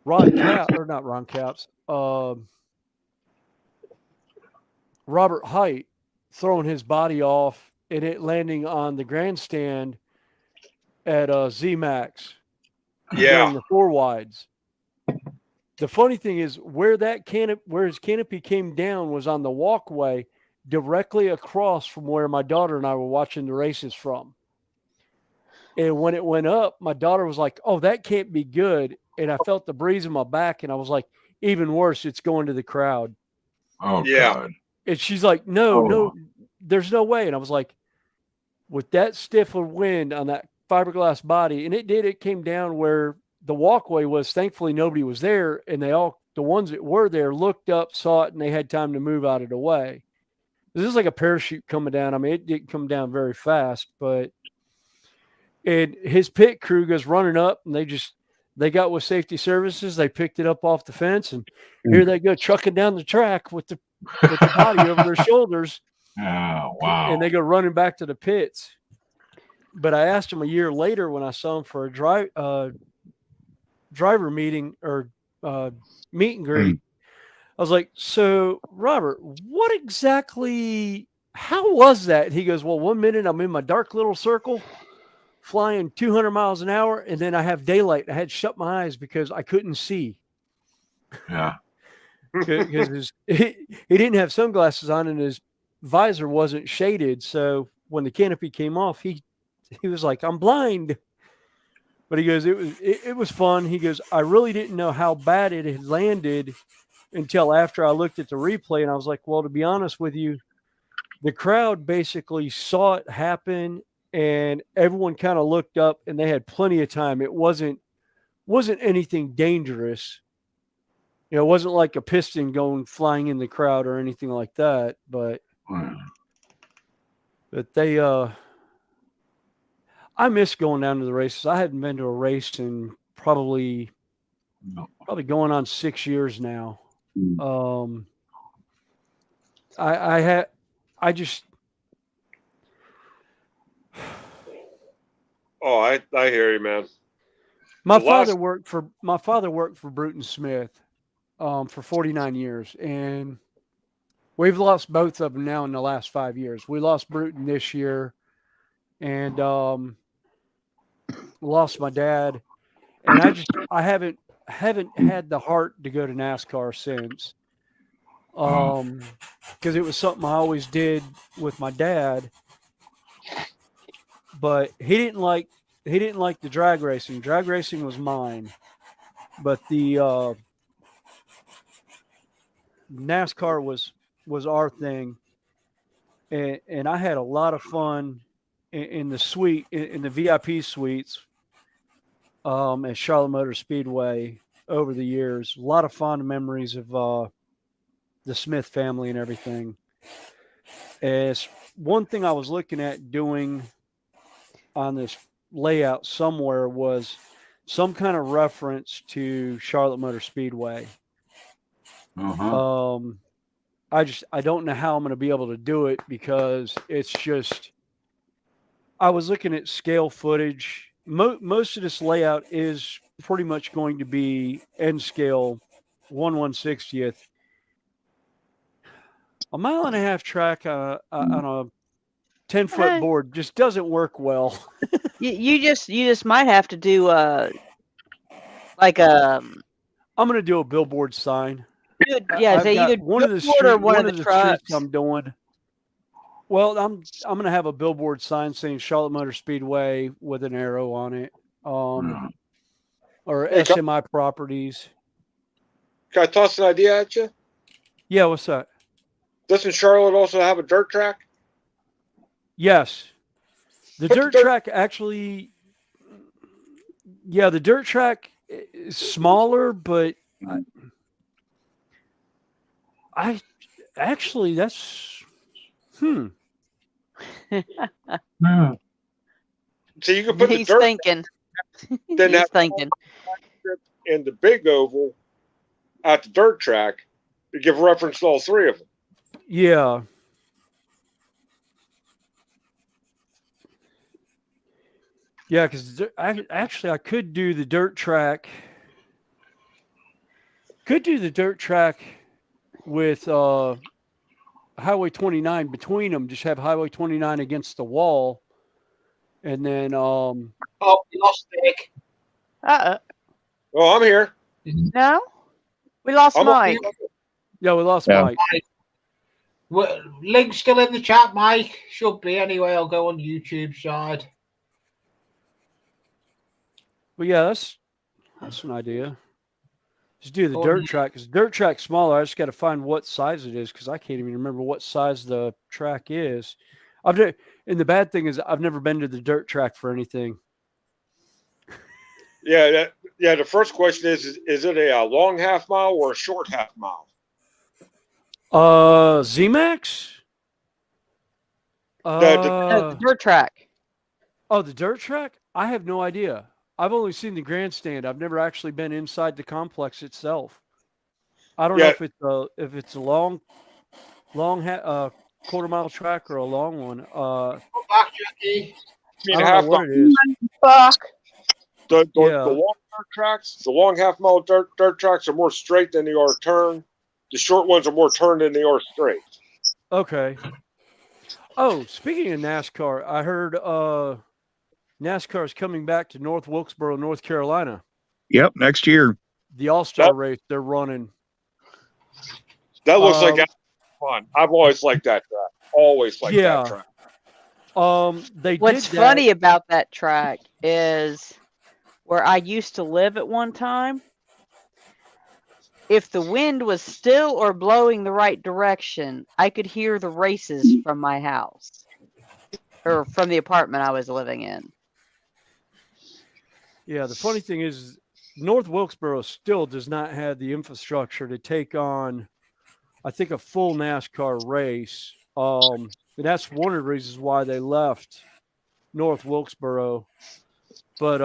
Cap, or not Ron Caps, Robert Height throwing his body off and it landing on the grandstand at ZMAX. Yeah. The four wides. The funny thing is where his canopy came down was on the walkway directly across from where my daughter and I were watching the races from. And when it went up, my daughter was like, "Oh, that can't be good." And I felt the breeze in my back and I was like, "Even worse, it's going to the crowd." Oh, yeah. God. And she's like, no, there's no way. And I was like, with that stiff of wind on that fiberglass body, and it came down where the walkway was. Thankfully, nobody was there. And the ones that were there looked up, saw it, and they had time to move out of the way. This is like a parachute coming down. I mean, it didn't come down very fast, but his pit crew goes running up, and they got with safety services. They picked it up off the fence, and here they go trucking down the track with the body over their shoulders. Oh, wow. And they go running back to the pits. But I asked him a year later when I saw him for a driver meeting or meet and greet. I was like, "So, Robert, how was that?" And he goes, "Well, 1 minute I'm in my dark little circle flying 200 miles an hour, and then I have daylight. I had to shut my eyes because I couldn't see." Yeah. because he didn't have sunglasses on and his visor wasn't shaded. So when the canopy came off, he was like, "I'm blind." But he goes, it was fun. He goes, I really didn't know how bad it had landed until after I looked at the replay, and I was like, well, to be honest with you, the crowd basically saw it happen, and everyone kind of looked up, and they had plenty of time. It wasn't anything dangerous. You know, it wasn't like a piston going flying in the crowd or anything like that. But they, I miss going down to the races. I hadn't been to a race in probably going on 6 years now. I just. Oh, I hear you, man. My father worked for Bruton Smith for 49 years, and we've lost both of them now in the last 5 years. We lost Bruton this year, and lost my dad, and I haven't had the heart to go to NASCAR since, because it was something I always did with my dad, but he didn't like the drag racing. Drag racing was mine, but the NASCAR was our thing, and I had a lot of fun in the VIP suites at Charlotte Motor Speedway over the years. A lot of fond memories of the Smith family and everything. As one thing I was looking at doing on this layout somewhere was some kind of reference to Charlotte Motor Speedway. I don't know how I'm going to be able to do it, because it's just, I was looking at scale footage. Most of this layout is pretty much going to be N scale 1/160th. A 1.5 mile track on a 10-foot board just doesn't work well. You just might have to do I'm going to do a billboard sign. Yeah, so either one of the streets I'm doing. Well, I'm going to have a billboard sign saying Charlotte Motor Speedway with an arrow on it, or SMI Properties. Can I toss an idea at you? Yeah, what's that? Doesn't Charlotte also have a dirt track? Yes. The dirt track actually, the dirt track is smaller, but I actually, that's, So you can put the dirt thinking. Then He's thinking. In the big oval at the dirt track to give reference to all three of them. Yeah. Yeah, because I could do the dirt track. Could do the dirt track with Highway 29 between them. Just have Highway 29 against the wall, and then Oh, you lost Nick. Oh, I'm here. No, we lost Mike. Yeah, we lost Mike. Link's still in the chat, Mike. Should be anyway. I'll go on YouTube side. Well, yeah, that's an idea. Just do the dirt track, because dirt track's smaller. I just got to find what size it is, because I can't even remember what size the track is. And the bad thing is I've never been to the dirt track for anything. Yeah, the first question is it a long half mile or a short half mile? ZMAX? The dirt track. Oh, the dirt track? I have no idea. I've only seen the grandstand. I've never actually been inside the complex itself. I don't know if it's a long quarter-mile track or a long one. Back, Jackie. I don't know what it is. The long dirt tracks, the long half mile dirt tracks are more straight than they are turn. The short ones are more turned than they are straight. Okay. Oh, speaking of NASCAR, I heard NASCAR is coming back to North Wilkesboro, North Carolina. Yep, next year. The All-Star race they're running. That looks like fun. I've always liked that track. Always liked that track. What's funny about that track is where I used to live at one time. If the wind was still or blowing the right direction, I could hear the races from my house or from the apartment I was living in. Yeah, the funny thing is North Wilkesboro still does not have the infrastructure to take on, I think, a full NASCAR race. And that's one of the reasons why they left North Wilkesboro. But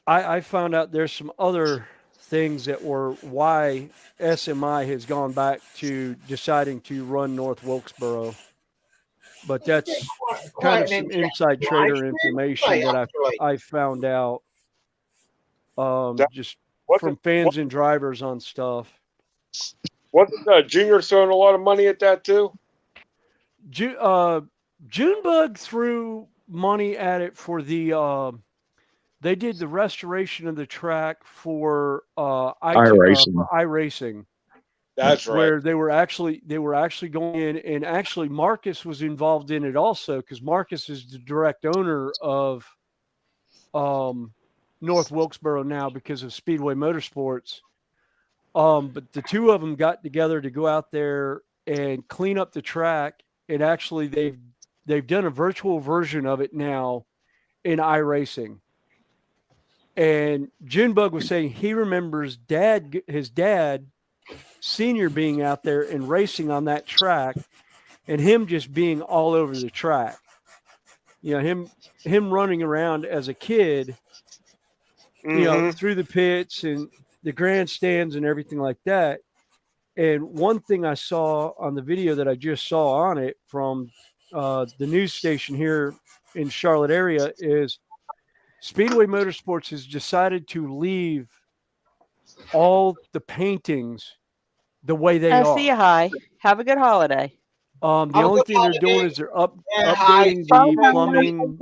I found out there's some other things that were why SMI has gone back to deciding to run North Wilkesboro. But that's kind of some inside trader information that I found out just from fans and drivers on stuff. Wasn't Junior throwing a lot of money at that too? Junebug threw money at it for the they did the restoration of the track for iRacing. That's right. Where they were actually going in, and actually Marcus was involved in it also, because Marcus is the direct owner of North Wilkesboro now because of Speedway Motorsports. But the two of them got together to go out there and clean up the track, and actually they've done a virtual version of it now in iRacing. And Junebug was saying he remembers his dad, Senior, being out there and racing on that track, and him just being all over the track. You know, him running around as a kid, you know, through the pits and the grandstands and everything like that. And one thing I saw on the video that I just saw on it from the news station here in Charlotte area is Speedway Motorsports has decided to leave all the paintings the way they are. See you. Hi. Have a good holiday. The only thing they're doing is they're updating the plumbing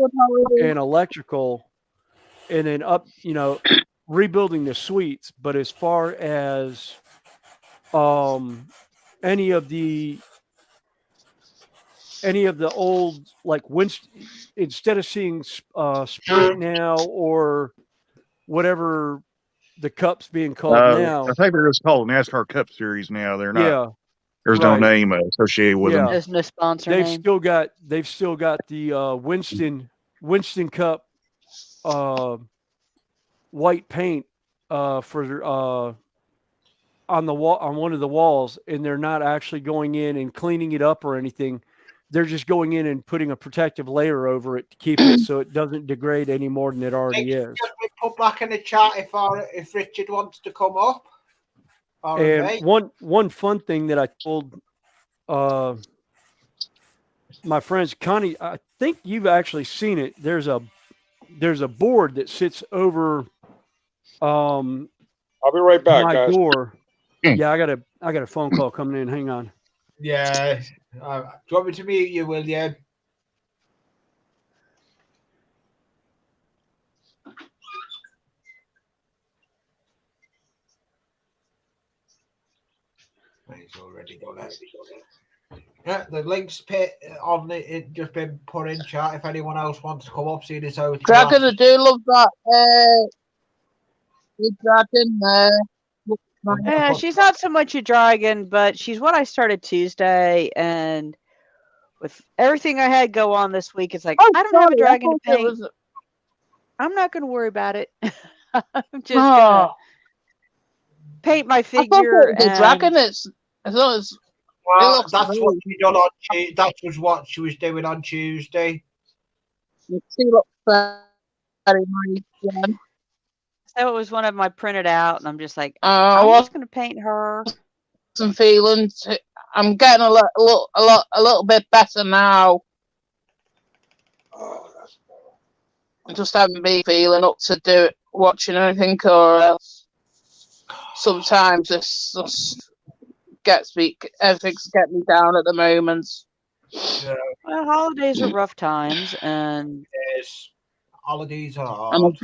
and electrical, and then rebuilding the suites. But as far as any of the old, like instead of seeing Sprint now or whatever the Cup's being called now, I think they're just called NASCAR Cup Series now. They're not. Yeah, there's no name associated with them. There's no sponsor they've name. still got the Winston Cup white paint for on the wall, on one of the walls, and they're not actually going in and cleaning it up or anything. They're just going in and putting a protective layer over it to keep it so it doesn't degrade any more than it already is. Put back in the chat if Richard wants to come up. And one fun thing that I told my friends, Connie, I think you've actually seen it. There's a board that sits over I'll be right back, my guys. door. Yeah, I got a phone call coming in. Hang on. Yeah. Do you want me to mute you, William? He's already done it. Yeah, the link's on it just been put in chat. If anyone else wants to come up, see this out. Dragon, I do love that. Dragon. Yeah, she's not so much a dragon, but she's what I started Tuesday, and with everything I had go on this week, it's like I don't have a dragon to paint. I'm not going to worry about it. I'm just gonna paint my figure. The dragon is. Well, that's what she done on Tuesday. That was what she was doing on Tuesday. She looks very nice. Yeah. So it was one of them I printed out, and I'm just like, I'm just going to paint her. Some feelings. I'm getting a little bit better now. I just haven't been feeling up to do it, watching anything or else. Sometimes this just everything's getting me down at the moment. Yeah. Well, holidays are rough times, and yes, holidays are hard.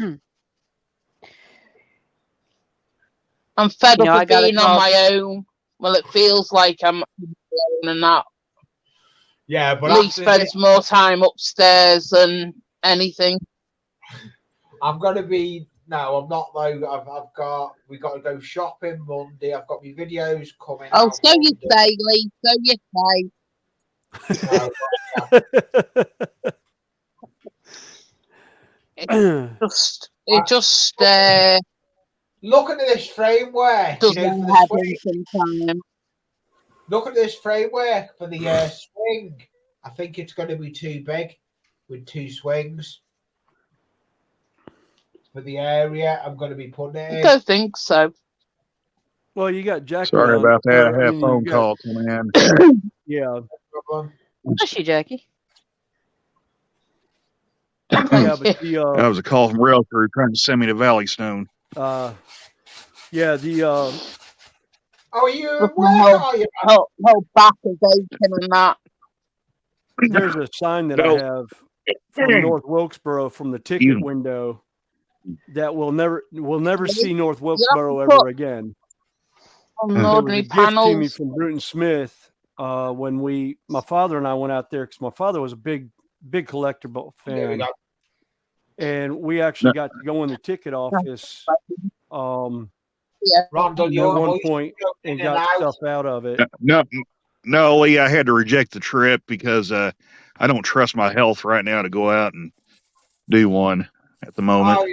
I'm fed You know, up I of got a being on call. my own. Well, it feels like I'm alone and that. Yeah, but Lee after spends more time upstairs than anything. I'm gonna be no, I'm not though. We got to go shopping Monday. I've got my videos coming Oh, out. so you Monday. say, Lee. So you say. So, It just looking at this framework, does you know, my for the head swing. in sometimes. Look at this framework for the swing. I think it's going to be too big with 2 swings for the area I'm going to be putting it I in. don't think so. Well, you got Jackie. Sorry on, about that. or, I had a you phone got- call coming in. Yeah. Bless you, Jackie. Yeah, but the That was a call from rail crew trying to send me to Valley Stone. yeah, the Oh, you Look, where my are you? whole back is aching and that. there's a sign that No. I have from North Wilkesboro from the ticket You- window that we'll never see North Yeah, Wilkesboro put ever again. on It It was a ordinary gift to me panels. from Bruton Smith when my father and I went out there because my father was a big collector boat There we fan, go. and we actually got to go in the ticket office Yeah. Rondell, at you're one point and got stuff out of it. No, Lee, I had to reject the trip because I don't trust my health right now to go out and do one at the moment. Oh,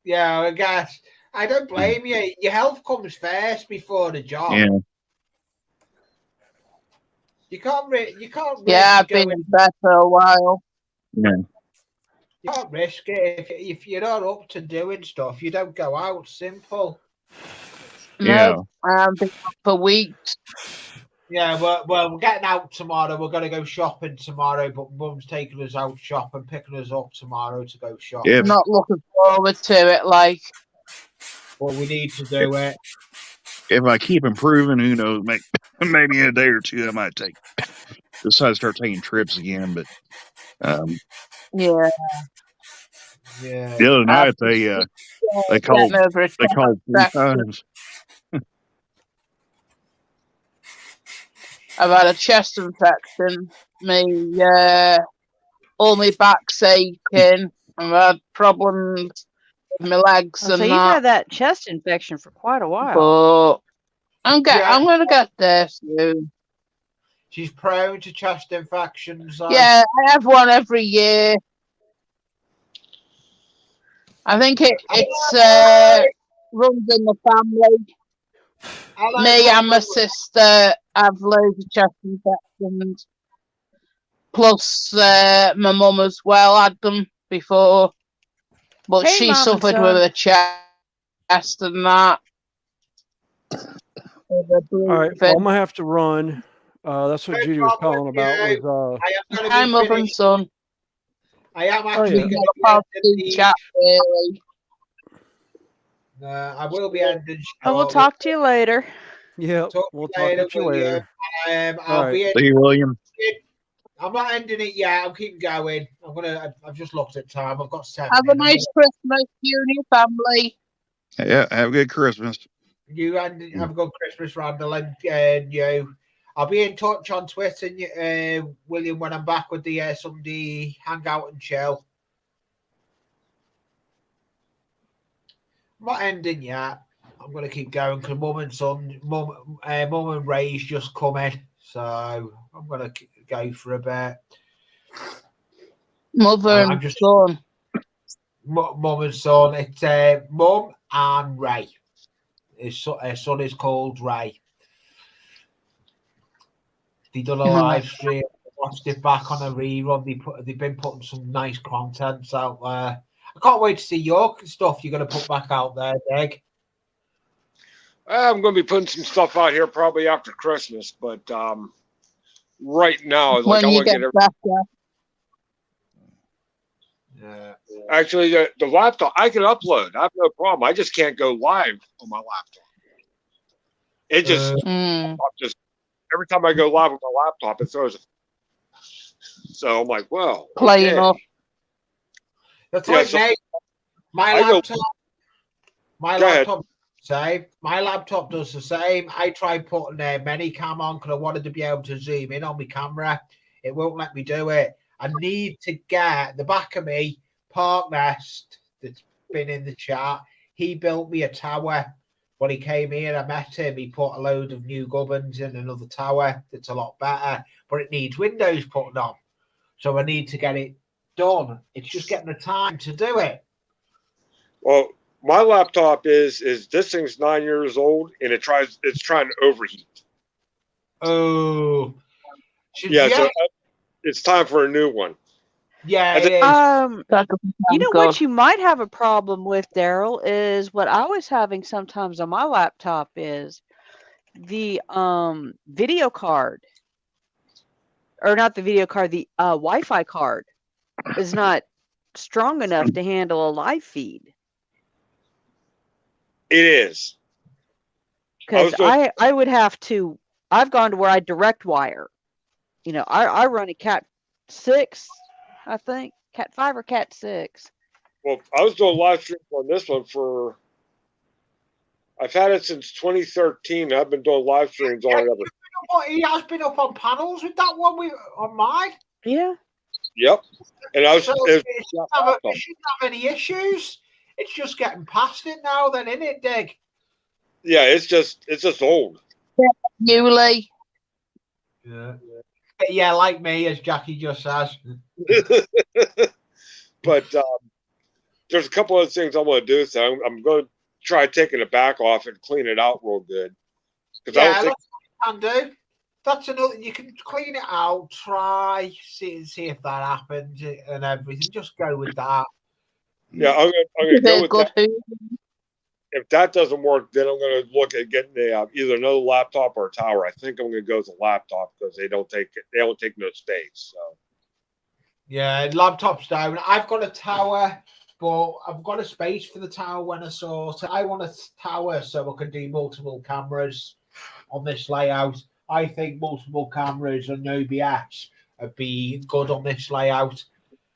yeah, I guess. I don't blame you. Your health comes first before the job. Yeah. You can't risk Yeah, I've been going. in bed for a while. Yeah. You can't risk it if you're not up to doing stuff. You don't go out. Simple. Yeah. No, I've been up for weeks. Yeah, well, we're getting out tomorrow. We're going to go shopping tomorrow, but Mum's taking us out shopping, picking us up tomorrow to go shopping. Yeah. Not looking forward to it. Like, Well, we need to do it. If I keep improving, who knows? Maybe in a day or two, I might decide to start taking trips again. But yeah, Yeah. the other night after they called getting over a 3 times. I've had a chest infection. All my back's aching. I've had problems with my legs So and you've that. had that chest infection for quite a while. But I'm gonna get there soon. She's prone to chest infections. Yeah, I have one every year. I think it's runs in the family. Me and my sister have loads of chest infections. Plus, my mum as well had them before, but Hey, she Mom and suffered son. with a chest and that. All right, well, I'm gonna have to run. That's what No Judy was problem, calling about. yeah. Was I am going to Hi, be mother and finished. son. I am Oh, actually yeah. going Not to be about ending to the. chat, really. I will be ending. I will talk to you later. yeah, Talk we'll to talk you to you William. later. I'll right. be. See you, William. I'm not ending it yet. I'm keeping going. I've just looked at time. I've got 7 Have a minutes. nice Christmas, you and your family. Yeah, have a good Christmas. You and have a good Christmas, Randall, and you. I'll be in touch on Twitter, William, when I'm back with the Sunday hangout and chill. I'm not ending yet. I'm going to keep going because Mum and Ray's just come in, so I'm going to go for a bit. Mother I'm and just son. Mum and son. It's Mum and Ray. His son is called Ray. They done a live stream. Watched it back on a rerun. They've been putting some nice content out there. I can't wait to see your stuff you're going to put back out there, Dig. I'm going to be putting some stuff out here probably after Christmas, but right now, like When I you want to get get better. Yeah. Actually, the laptop I can upload. I have no problem. I just can't go live on my laptop. It just every time I go live with my laptop, it throws it. So I'm like, well, Playing off. That's Yeah, like so me. My I go- laptop. My Go ahead. laptop Same. My laptop does the same. I tried putting a Minicam on because I wanted to be able to zoom in on my camera. It won't let me do it. I need to get the back of me, Park Nest, that's been in the chat. He built me a tower. When he came here, I met him. He put a load of new gubbins in another tower that's a lot better, but it needs windows putting on. So I need to get it done. It's just getting the time to do it. Well, my laptop is this thing's 9 years old and it's trying to overheat. Oh, yeah. So it's time for a new one. Yeah, it is. You know what you might have a problem with, Daryl, is what I was having sometimes on my laptop is the video card, or not the video card, the Wi-Fi card is not strong enough to handle a live feed. It is. Because I would have to, I've gone to where I direct wire. You know, I run a Cat 6, I think. Cat 5 or Cat 6. Well, I was doing live streams on this one I've had it since 2013. I've been doing live streams on it ever. He has been up on panels with that one on mine. Yeah. Yep. And I was. So it shouldn't have any issues. It's just getting past it now, then, isn't it, Dig? Yeah, it's just old. Newly. Yeah. Yeah, like me, as Jackie just says. But there's a couple of things I want to do. So I'm going to try taking the back off and clean it out real good. Yeah, that's what you can do. That's another. You can clean it out, try, see if that happens and everything. Just go with that. Yeah, I'm gonna go with that. If that doesn't work, then I'm going to look at getting either another laptop or a tower. I think I'm going to go with a laptop because they don't take no space. So. Yeah, laptop's down. I've got a tower, but I've got a space for the tower when I sort it. I want a tower so I can do multiple cameras on this layout. I think multiple cameras and no BS would be good on this layout.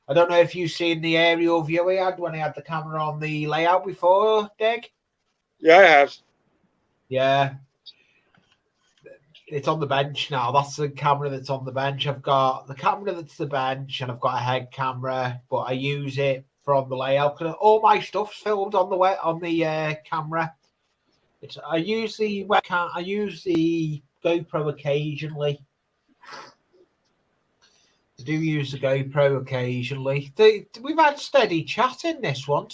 I don't know if you've seen the aerial view he had when he had the camera on the layout before, Dig. Yeah, I have. Yeah. It's on the bench now. That's the camera that's on the bench. I've got the camera that's the bench, and I've got a head camera, but I use it from the layout. All my stuff's filmed on the camera. I use the webcam. I use the GoPro occasionally. I do use the GoPro occasionally. We've had steady chat in this one.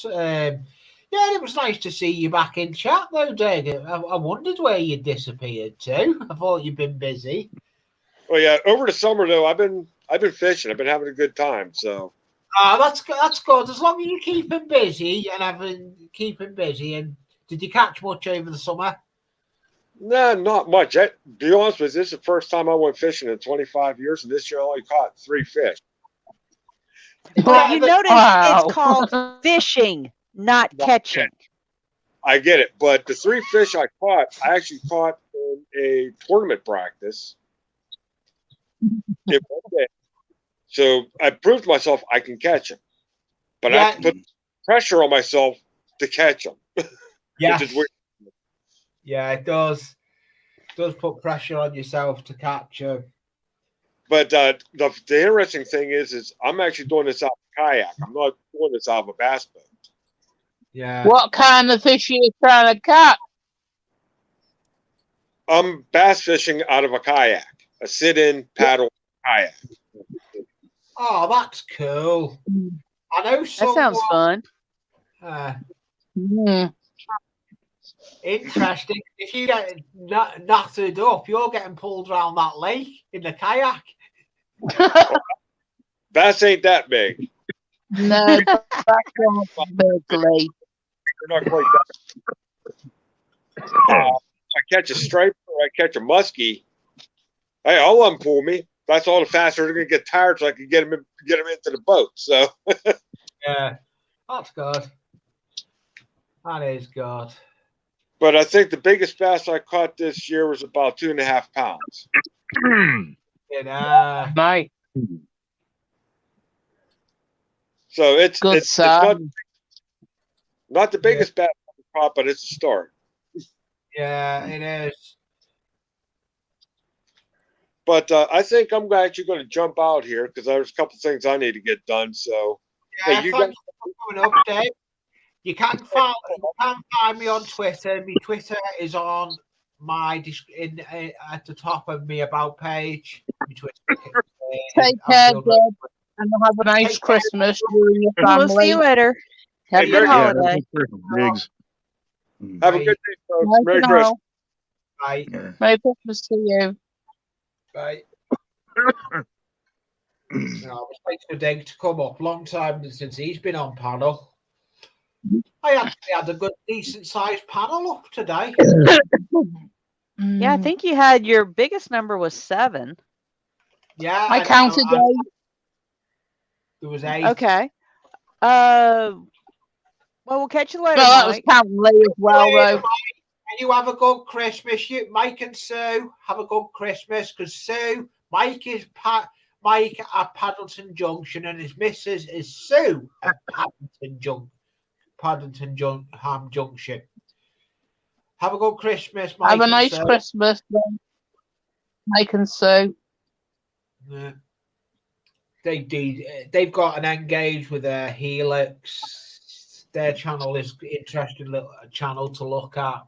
Yeah, it was nice to see you back in chat, though, Dig. I wondered where you disappeared to. I thought you'd been busy. Well, yeah, over the summer though, I've been fishing. I've been having a good time. So. That's good. As long as you keep him busy keep him busy. And did you catch much over the summer? No, not much. To be honest with you, this is the first time I went fishing in 25 years, and this year I only caught 3 fish. But you notice it's called fishing, not catching. I get it, but the 3 fish I actually caught in a tournament practice in one day. So I proved to myself I can catch them, but I have to put pressure on myself to catch them. Yeah. Which is weird. Yeah, it does. It does put pressure on yourself to catch them. But the interesting thing is I'm actually doing this out of a kayak. I'm not doing this out of a bass boat. Yeah. What kind of fish are you trying to catch? I'm bass fishing out of a kayak, a sit-in paddle kayak. Oh, that's cool. I know. That sounds fun. Interesting. If you get knotted up, you're getting pulled around that lake in the kayak. Bass ain't that big. No, that's not big, Lee. They're not quite that. I catch a striper or I catch a muskie, hey, I'll let them pull me. That's all the faster they're going to get tired, so I can get them into the boat. So yeah, that's good. That is good. But I think the biggest bass I caught this year was about 2.5 pounds. Nice. So it's good it's not the biggest bass I caught, but it's a start. Yeah, it is. But I think I'm actually going to jump out here because there's a couple things I need to get done. So, Yeah, hey, you thanks guys, for coming up, Dave. You can find me on Twitter. My Twitter is on my at the top of my about page. My Twitter. Take care, Deb, and have a nice Christmas, you and your family. We'll see you later. Have a good Yeah, holiday. Biggs. have a good day, folks. Merry Bye. Christmas. Bye. Merry Christmas to you. Bye. It's nice for Dave to come up. Long time since he's been on panel. I actually had a good, decent sized panel up today. Yeah, I think you had your biggest number was 7. Yeah, I counted 8. There was 8. Okay. Well, we'll catch you later. No, that was Mike. counting Lee as well, though. And you have a good Christmas. Mike and Sue have a good Christmas because Mike at Paddington Junction and his missus is Sue at Paddington Junction. Have a good Christmas, Mike. Have a nice Christmas, then, Mike and Sue. Yeah. They've got an engage with their Helix. Their channel is interesting little channel to look at.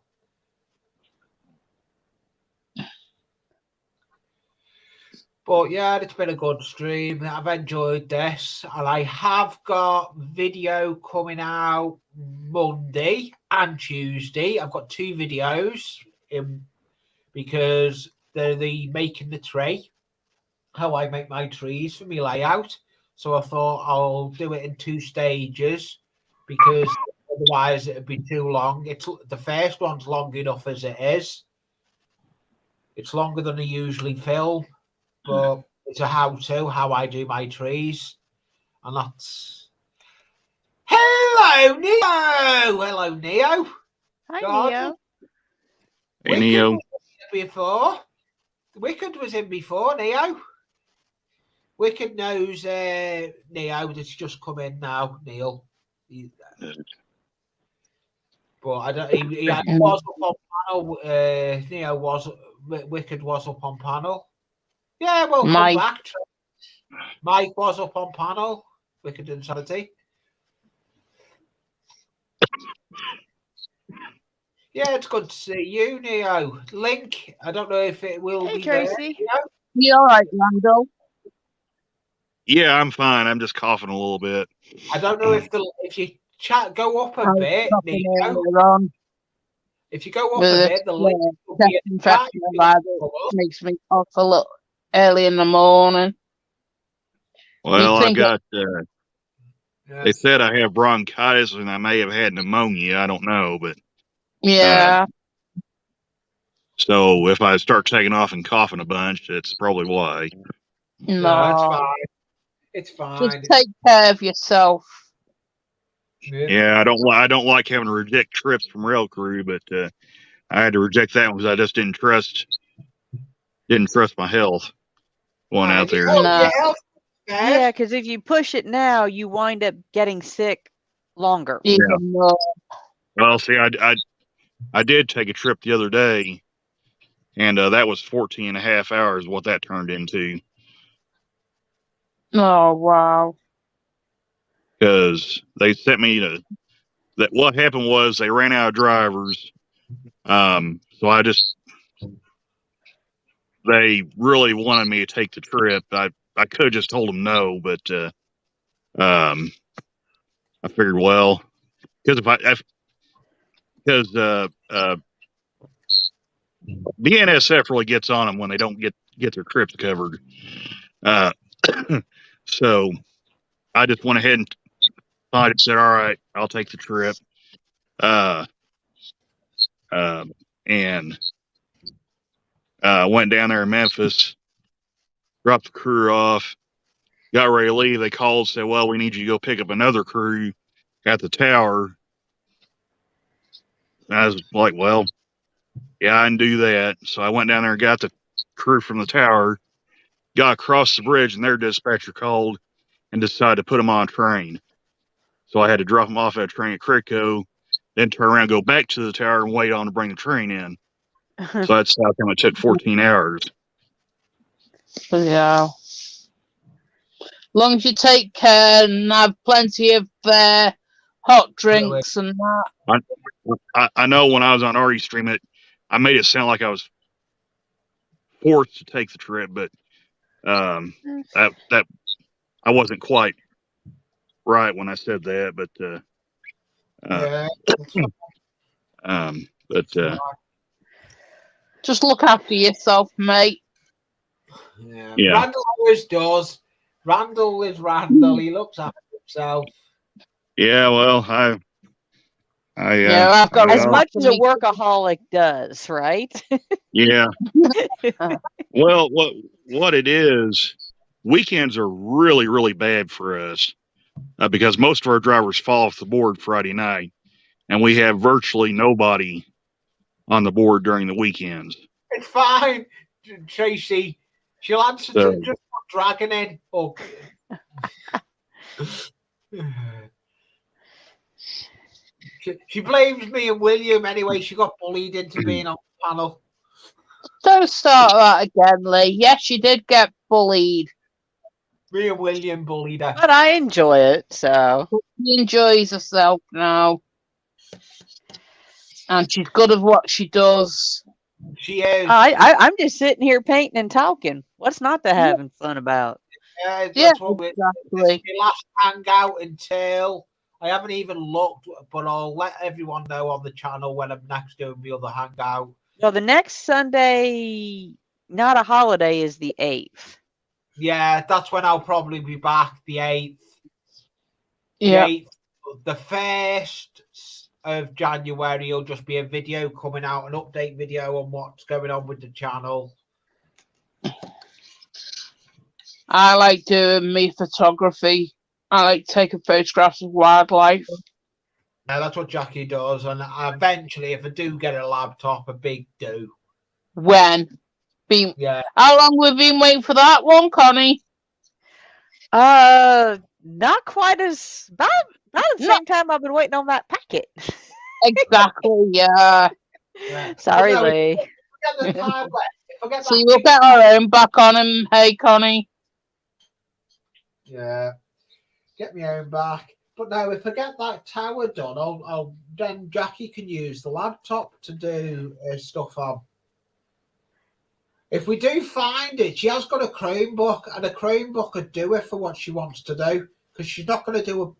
But yeah, it's been a good stream. I've enjoyed this, and I have got video coming out Monday and Tuesday. I've got 2 videos because they're the making the tree, how I make my trees for me layout. So I thought I'll do it in 2 stages because otherwise it'd be too long. The first one's long enough as it is. It's longer than I usually film. But it's a how I do my trees. And that's... Hello, Neo! Hello, Neo. Hi, Neo. Hey, Neo. Before. Wicked was in before, Neo. Wicked knows Neo that's just come in now, Neil. But I don't... He was up on panel. Neo was... Wicked was up on panel. Yeah, welcome back. Mike was up on panel. Wicked Insanity. Yeah, it's good to see you, Neo. Link, I don't know if it will be Tracy. there. You all right, Lando? Yeah, I'm fine. I'm just coughing a little bit. I don't know if you go up a bit, Neo. If you go up a bit, the link will be in the makes me cough a little early in the morning. Well, I got. They said I have bronchitis and I may have had pneumonia. I don't know, but yeah. So if I start taking off and coughing a bunch, that's probably why. No, it's fine. It's fine. Just take care of yourself. Yeah, I don't like having to reject trips from rail crew, but I had to reject that one because I just didn't trust my health going out there. Yeah, because if you push it now, you wind up getting sick longer. Yeah. Well, see, I did take a trip the other day, and that was 14 and a half hours. What that turned into. Oh wow! Because they sent me that. What happened was they ran out of drivers. So they really wanted me to take the trip. I could have just told them no, but I figured, well, because because the NSF really gets on them when they don't get their trips covered. So I just went ahead and said, all right, I'll take the trip. And went down there in Memphis, dropped the crew off, got ready to leave. They called, said, well, we need you to go pick up another crew at the tower. And I was like, well, yeah, I can do that. So I went down there and got the crew from the tower, got across the bridge, and their dispatcher called and decided to put them on a train. So I had to drop them off at a train at Crico, then turn around, go back to the tower, and wait on to bring the train in. So that's how come it took 14 hours. Yeah. Long as you take care and have plenty of hot drinks and that. I know when I was on Artie stream it, I made it sound like I was forced to take the trip, but that I wasn't quite right when I said that. But Yeah. Just look after yourself, mate. Yeah. Randall always does. Randall is Randall. He looks after himself. Yeah, well, I've got as much as a workaholic does, right? Yeah. Well, what it is, weekends are really, really bad for us because most of our drivers fall off the board Friday night, and we have virtually nobody on the board during the weekends. It's fine, Tracy. She'll answer to just dragging in. Oh. She blames me and William anyway. She got bullied into being on the panel. Don't start that again, Lee. Yes, she did get bullied. Me and William bullied her. But I enjoy it, so. She enjoys herself now. And she's good at what she does. She is. I'm just sitting here painting and talking. What's not to having fun about? That's what exactly. It's my last hangout until I haven't even looked, but I'll let everyone know on the channel when I'm next doing the other hangout. Well, the next Sunday, not a holiday, is the 8th. Yeah, that's when I'll probably be back, the 8th. Yeah. The 1st of January will just be a video coming out, an update video on what's going on with the channel. I like doing me photography. I like taking photographs of wildlife. Yeah, that's what Jackie does. And eventually, if I do get a laptop, a big do. When? Yeah. How long we've been waiting for that one, Connie? Not quite as about the same time I've been waiting on that packet. Exactly, yeah. Sorry, Lee. See, we'll get our own back on him. Hey, Connie. Yeah. Get my own back. But no, if I get that tower done, then Jackie can use the laptop to do stuff on. If we do find it, she has got a Chromebook, and a Chromebook would do it for what she wants to do, because she's not going to do a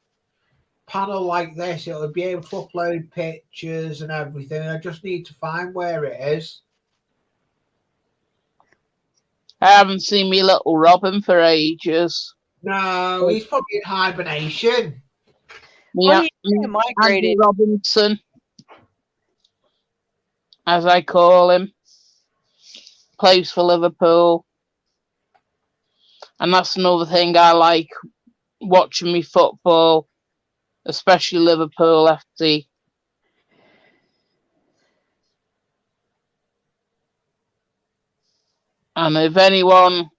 panel like this. It'll be able to upload pictures and everything. I just need to find where it is. I haven't seen me little Robin for ages. No, he's probably in hibernation. Yeah, Andy Robinson, as I call him, plays for Liverpool. And that's another thing I like, watching me football, especially Liverpool FC. And if anyone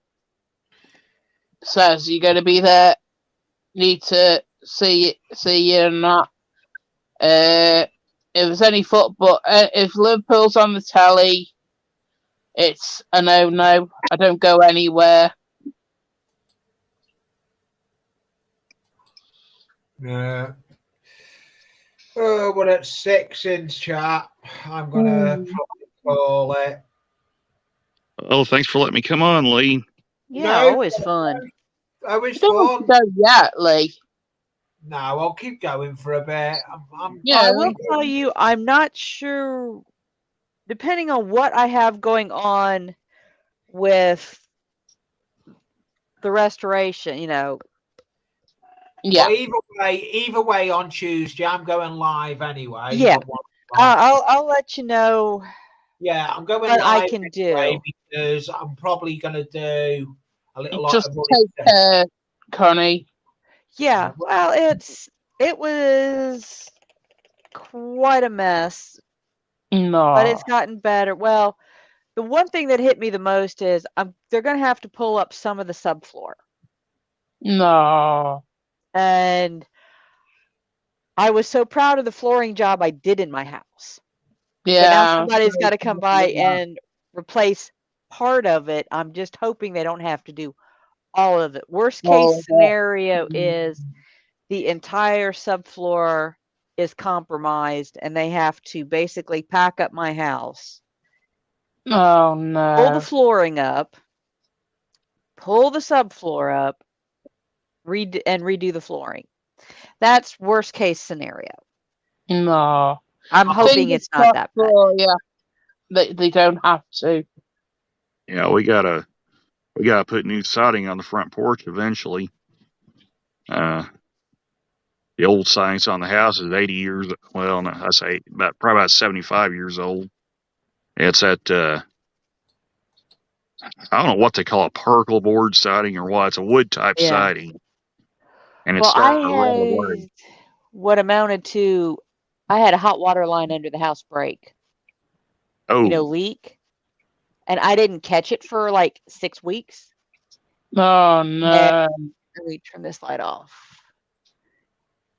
says you're going to be there, need to see you and that. If there's any football, if Liverpool's on the telly, it's a no. I don't go anywhere. Yeah. Oh, but at 6 in chat, I'm gonna call it. Oh, thanks for letting me come on, Lee. Yeah, always fun. Always don't fun. Go yet, Lee. No, I'll keep going for a bit. I will tell you, I'm not sure, depending on what I have going on with the restoration, Yeah. Well, either way, on Tuesday, I'm going live anyway. Yeah. I'll let you know. Yeah, I'm going what live I can anyway do because I'm probably going to do a little. Just take care, Connie. Yeah, well, it was quite a mess. No. But it's gotten better. Well, the one thing that hit me the most is they're going to have to pull up some of the subfloor. No. And I was so proud of the flooring job I did in my house. Yeah. But now somebody's got to come by and replace part of it. I'm just hoping they don't have to do all of it. Worst case scenario is the entire subfloor is compromised and they have to basically pack up my house. Oh Pull no. the flooring up, pull the subfloor up, redo the flooring. That's worst case scenario. No. I'm hoping it's not that bad. Yeah. They don't have to. Yeah, we gotta put new siding on the front porch eventually. The old siding on the house is 80 years. Well, no, I say probably about 75 years old. It's that I don't know what they call it, particle board siding or what. It's a wood type siding, and it's starting to rot away. What amounted to, I had a hot water line under the house break. Oh, Leak, and I didn't catch it for like 6 weeks. Oh no. Let me turn this light off.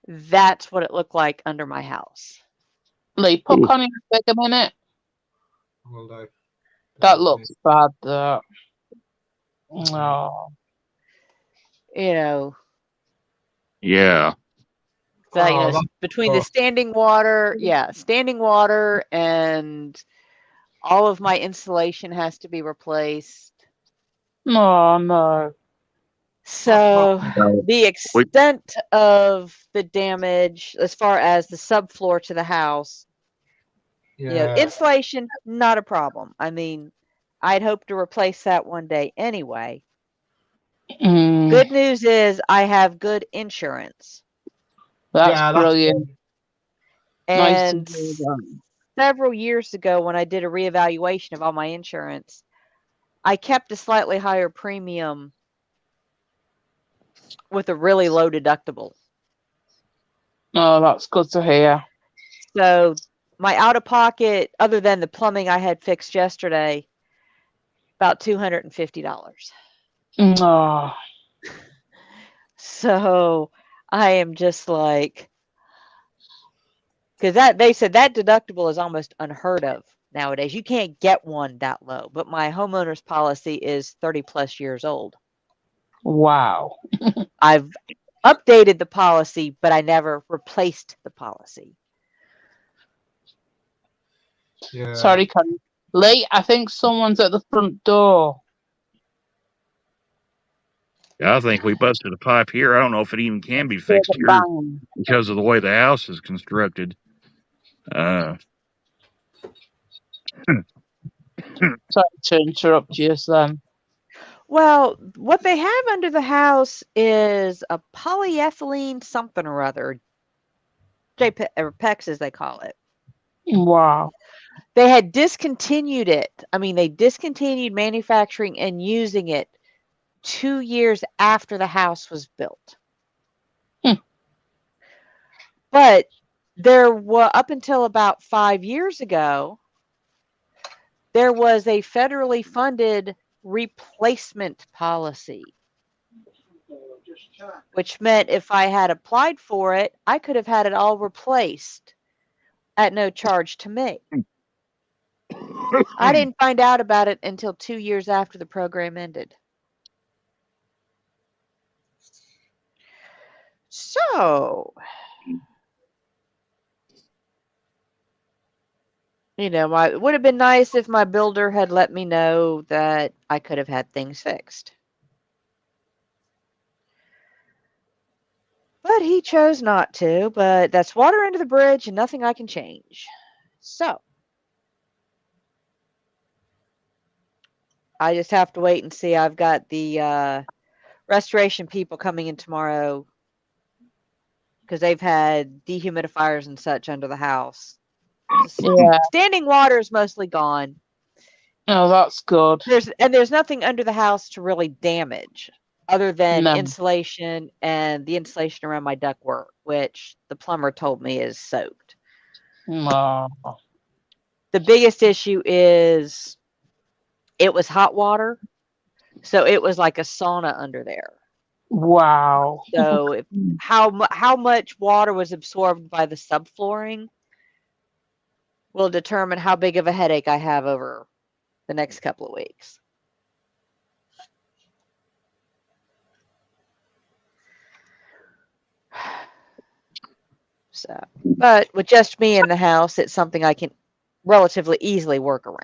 That's what it looked like under my house. Lee, put Connie in a big a minute. Will do. That looks bad, though. Oh. Yeah. So, between the standing water, and all of my insulation has to be replaced. Oh no. So the extent of the damage as far as the subfloor to the house, insulation, not a problem. I mean, I'd hope to replace that one day anyway. Good news is I have good insurance. That's brilliant. And several years ago, when I did a reevaluation of all my insurance, I kept a slightly higher premium with a really low deductible. Oh, that's good to hear. So my out-of-pocket, other than the plumbing I had fixed yesterday, about $250. Oh. So I am just like, because they said that deductible is almost unheard of nowadays. You can't get one that low, but my homeowner's policy is 30 plus years old. Wow. I've updated the policy, but I never replaced the policy. Yeah. Sorry, Connie. Lee, I think someone's at the front door. Yeah, I think we busted a pipe here. I don't know if it even can be fixed here because of the way the house is constructed. Sorry to interrupt you, Sam. Well, what they have under the house is a polyethylene something or other. or PEX, as they call it. Wow. They had discontinued it. I mean, they discontinued manufacturing and using it 2 years after the house was built. But there was, up until about 5 years ago, there was a federally funded replacement policy, which meant if I had applied for it, I could have had it all replaced at no charge to me. I didn't find out about it until 2 years after the program ended. So, it would have been nice if my builder had let me know that I could have had things fixed. But he chose not to, but that's water under the bridge and nothing I can change. So, I just have to wait and see. I've got the restoration people coming in tomorrow because they've had dehumidifiers and such under the house. Yeah. Standing water is mostly gone. Oh, that's good. There's nothing under the house to really damage other than insulation and the insulation around my ductwork, which the plumber told me is soaked. Oh. The biggest issue is it was hot water, so it was like a sauna under there. Wow. So if how much water was absorbed by the subflooring will determine how big of a headache I have over the next couple of weeks. So, but with just me in the house, it's something I can relatively easily work around.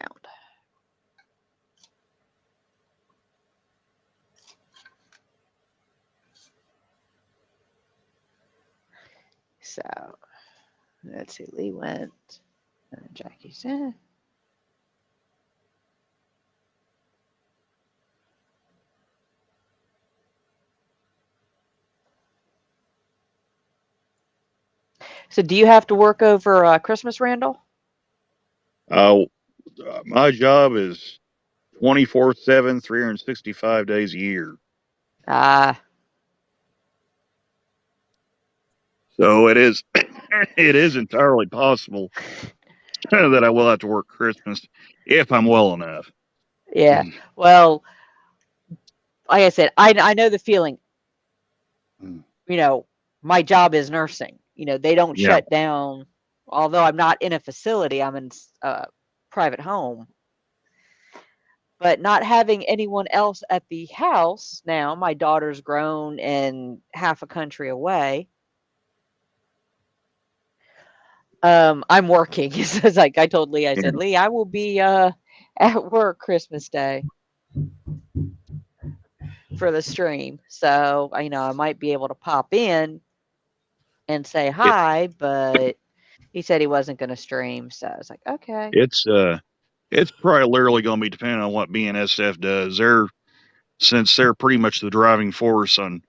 So, let's see. Lee went. Jackie said. So, do you have to work over Christmas, Randall? My job is 24/7, 365 days a year. So it is it is entirely possible that I will have to work Christmas if I'm well enough. Yeah. Well, like I said, I know the feeling. You know, my job is nursing. You know, they don't shut down. Although I'm not in a facility, I'm in a private home. But not having anyone else at the house now, my daughter's grown and half a country away. I'm working. So it's like I told Lee, I said, Lee, I will be at work Christmas Day for the stream. So, you know, I might be able to pop in and say hi, but he said he wasn't going to stream. So I was like, okay. It's probably literally going to be depending on what BNSF does. Since they're pretty much the driving force on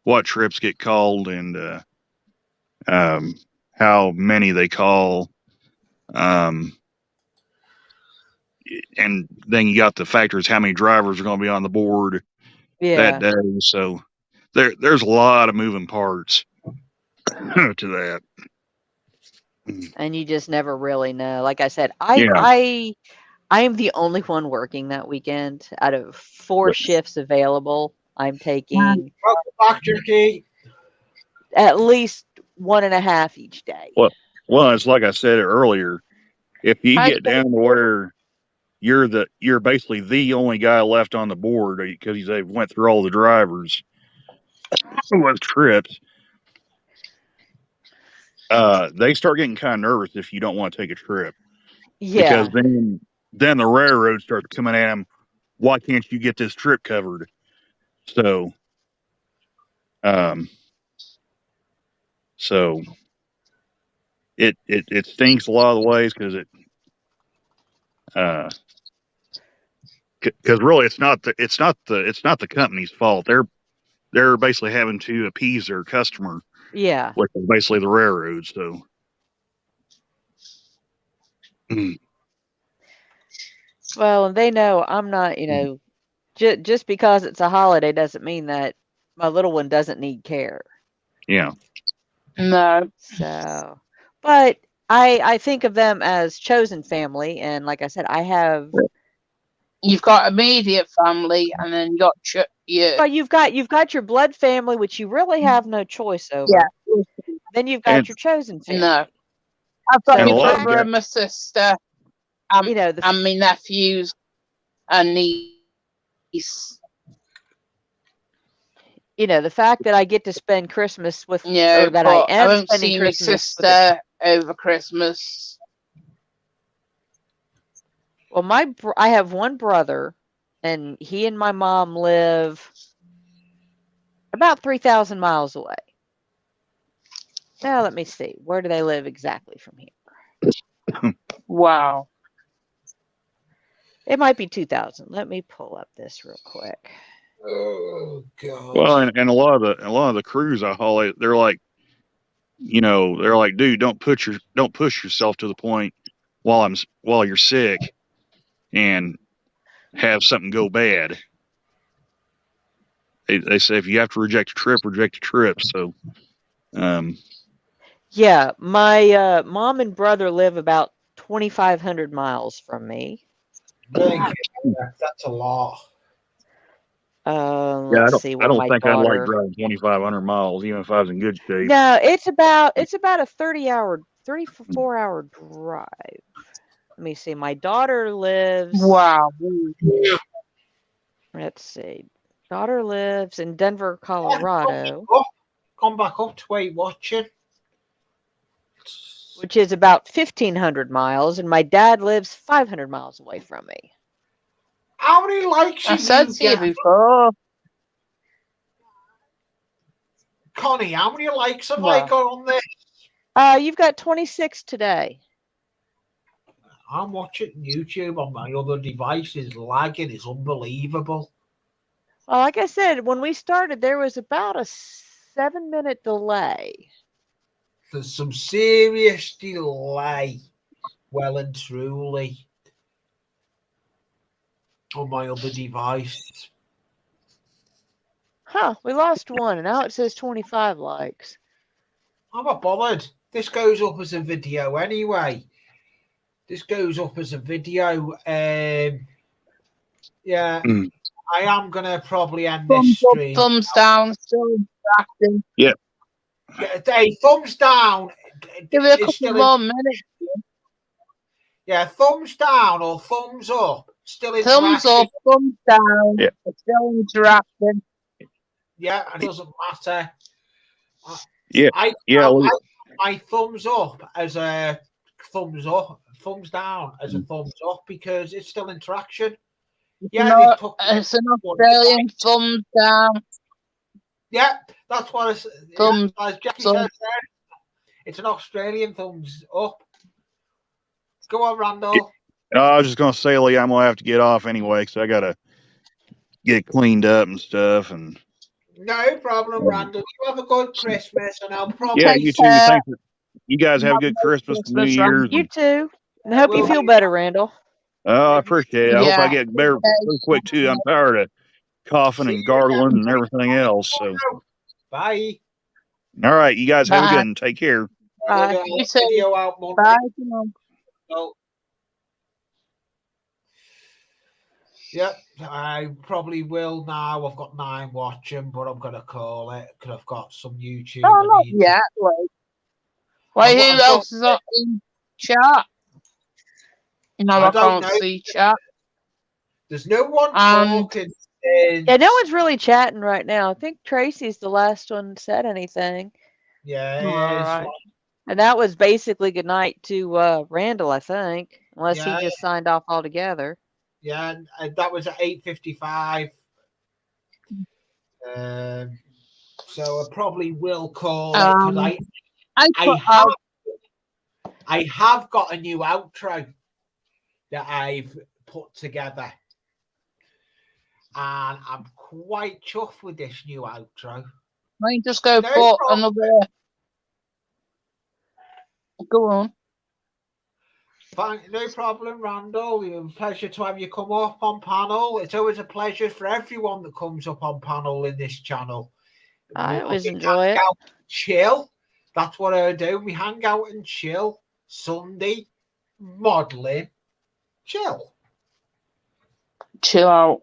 what trips get called and how many they call. And then you got the factors how many drivers are going to be on the board that day. So there's a lot of moving parts to that. And you just never really know. Like I said, I am the only one working that weekend out of 4 shifts available. I'm taking at least 1.5 each day. Well, it's like I said earlier. If you get down to where you're basically the only guy left on the board because they went through all the drivers with trips, they start getting kind of nervous if you don't want to take a trip. Yeah. Because then the railroad starts coming at them. Why can't you get this trip covered? So, it stinks a lot of the ways because really it's not the company's fault. They're basically having to appease their customer. Yeah. Which is basically the railroad. So. Well, and they know I'm not, you know, just because it's a holiday doesn't mean that my little one doesn't need care. Yeah. No. So, but I think of them as chosen family, and like I said, I have. You've got immediate family, and then you got But you've got your blood family, which you really have no choice over. Yeah. Then you've got your chosen family. No. I've got my brother and my sister, you know, and my nephews and niece. You know, the fact that I get to spend Christmas with, Yeah, or that I am haven't spending seen Christmas my sister over Christmas. Well, I have one brother, and he and my mom live about 3,000 miles away. Now, let me see. Where do they live exactly from here? Wow. It might be 2,000. Let me pull up this real quick. Oh God. Well, and a lot of the crews I haul, they're like, dude, don't push yourself to the point while you're sick and have something go bad. They say if you have to reject a trip, reject a trip. So, yeah, my mom and brother live about 2,500 miles from me. That's a lot. Yeah, Let's see I what don't my think I'd like daughter. driving 2,500 miles, even if I was in good shape. No, it's about a 34-hour drive. Let me see. My daughter lives. Wow. Let's see. Daughter lives in Denver, Colorado, Come back up to where you're watching. which is about 1,500 miles, and my dad lives 500 miles away from me. How many likes I do said you to you get? before. Connie, how many likes have I Well, got on this? You've got 26 today. I'm watching YouTube on my other device. It's lagging. It's unbelievable. Well, like I said, when we started, there was about a 7-minute delay. There's some serious delay, well and truly, on my other device. Huh, we lost one, and now it says 25 likes. I'm not bothered. This goes up as a video anyway. This goes up as a video. Yeah, I am going to probably end this thumbs up, stream. thumbs down, still interacting. Yeah. Hey, thumbs down. Give it a It's couple still more minutes. Yeah, thumbs down or thumbs up. Still Thumbs interaction. up, thumbs down. Yeah. It's still interacting. Yeah, and it doesn't matter. Yeah. I my thumbs up as a thumbs up, thumbs down as a thumbs up because it's still interaction. Yeah, they took It's an Australian thumbs down. Yeah, that's what it's. Thumbs as Jackie up. says there, it's an Australian thumbs up. Go on, Randall. I was just gonna say, Lee, I'm gonna have to get off anyway because I gotta get cleaned up and stuff. And No problem, Randall. You have a good Christmas, and I'll probably. yeah, you too. Thanks. You guys have a good Christmas, New Year's. You too. And I hope you feel better, Randall. Oh, I appreciate it. I hope I Yeah. get better real quick too. I'm tired of coughing and gargling and everything else. So, Bye. all right, you guys have a Bye. good one. Take care. Bye. You too. Video out Monday. Bye. So, yep, I probably will now. I've got 9 watching, but I'm gonna call it because I've got some YouTube. Oh, not yet. Wait. Wait, I've who got- else is not in chat? No, I don't can't know. see chat. There's no one And- talking. since- Yeah, no one's really chatting right now. I think Tracy's the last one said anything. Yeah, it is. Alright. And that was basically goodnight to Randall, I think. Unless Yeah. he just signed off altogether. Yeah, and that was at 8:55. So I probably will call it because I have got a new outro that I've put together, and I'm quite chuffed with this new outro. I just go No for problem. another. Go on. Fine, no problem, Randall. It was a pleasure to have you come up on panel. It's always a pleasure for everyone that comes up on panel in this channel. I always We enjoy hang it. out, chill. That's what I do. We hang out and chill. Sunday, modelling, chill. Chill out.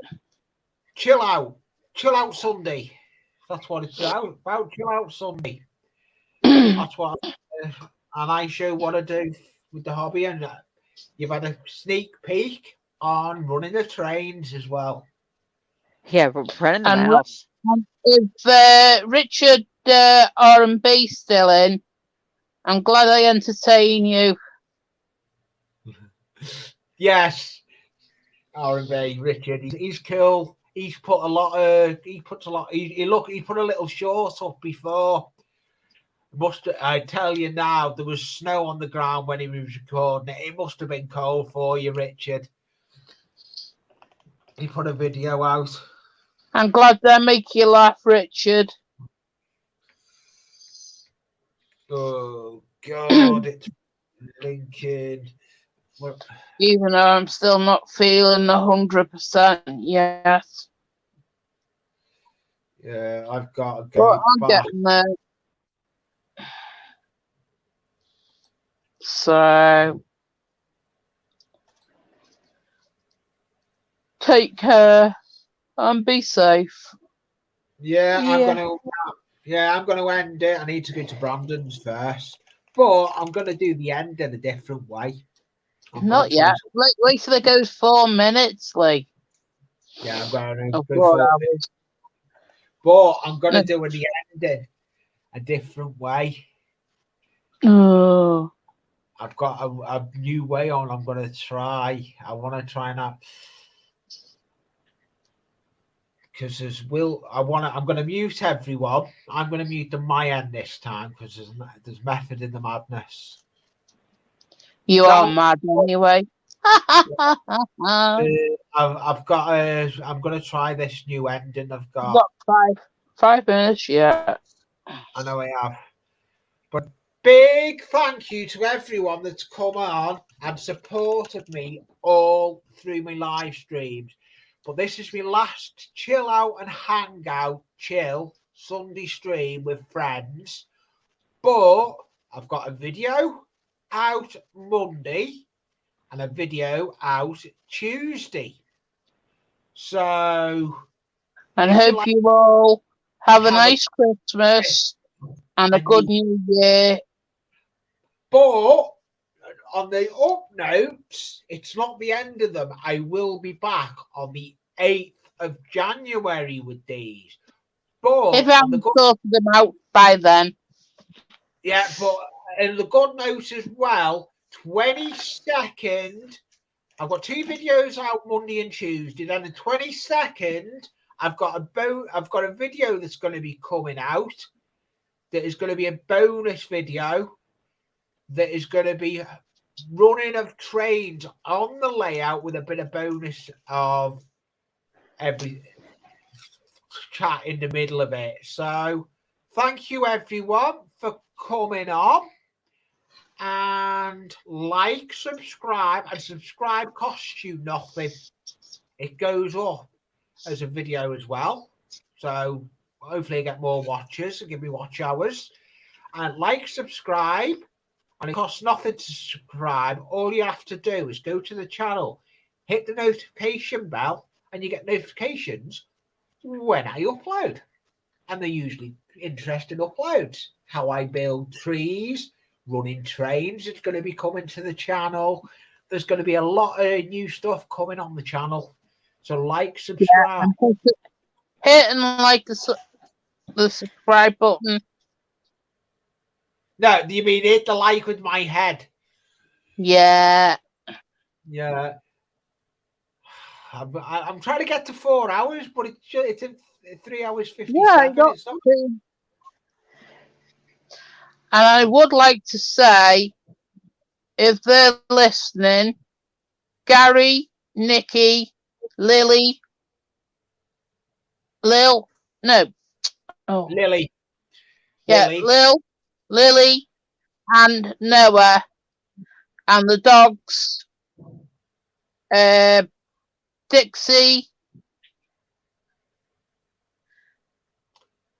Chill out. Chill out Sunday. That's what it's about. Chill out Sunday. That's what and I show what I do with the hobby, and you've had a sneak peek on running the trains as well. Yeah, we're running the And mouse. If Richard R&B still in, I'm glad I entertain you. Yes, R&B Richard. He's cool. He put a lot. He put a little short up before. I tell you now, there was snow on the ground when he was recording it. It must have been cold for you, Richard. He put a video out. I'm glad they make you laugh, Richard. Oh God, it's Lincoln. Well, Even though I'm still not feeling 100% yet. yeah, I've got to But go I'm back. getting there. So, take care and be safe. Yeah, Yeah. I'm gonna end it. I need to go to Brandon's first, but I'm gonna do the end in a different way. Not yet. Wait till it goes 4 minutes, like. Yeah, I'm going to Oh, go 4 for it. hours. But I'm gonna do the ending a different way. Oh. I've got a new way on. I'm gonna try. I want to try and because I'm gonna mute everyone. I'm gonna mute the my end this time because there's method in the madness. You are mad anyway. I've got I'm gonna try this new ending. I've got five minutes, yeah. I know I have. But big thank you to everyone that's come on and supported me all through my live streams. But this is my last chill out and hangout chill Sunday stream with friends. But I've got a video out Monday and a video out Tuesday. So and hope you all have a nice Christmas and a good New Year. But on the up notes, it's not the end of them. I will be back on the 8th of January with these. But if I haven't sorted them out by then. Yeah, but in the good note as well, 22nd, I've got 2 videos out Monday and Tuesday. Then the 22nd, I've got a video that's going to be coming out. That is going to be a bonus video. That is going to be running of trains on the layout with a bit of bonus of every chat in the middle of it. So thank you everyone for coming on. And like, subscribe, and subscribe costs you nothing. It goes up as a video as well. So hopefully I get more watchers and give me watch hours. And like, subscribe, and it costs nothing to subscribe. All you have to do is go to the channel, hit the notification bell, and you get notifications when I upload. And they're usually interesting uploads. How I build trees, running trains. It's going to be coming to the channel. There's going to be a lot of new stuff coming on the channel. So like, subscribe. Yeah, hit and like the subscribe button. No, you mean hit the like with my head? Yeah. Yeah. I'm trying to get to 4 hours, but it's in 3 hours 57 minutes. And I would like to say, if they're listening, Gary, Nikki, Lily, Lily. Yeah, Lily, and Noah, and the dogs, Dixie,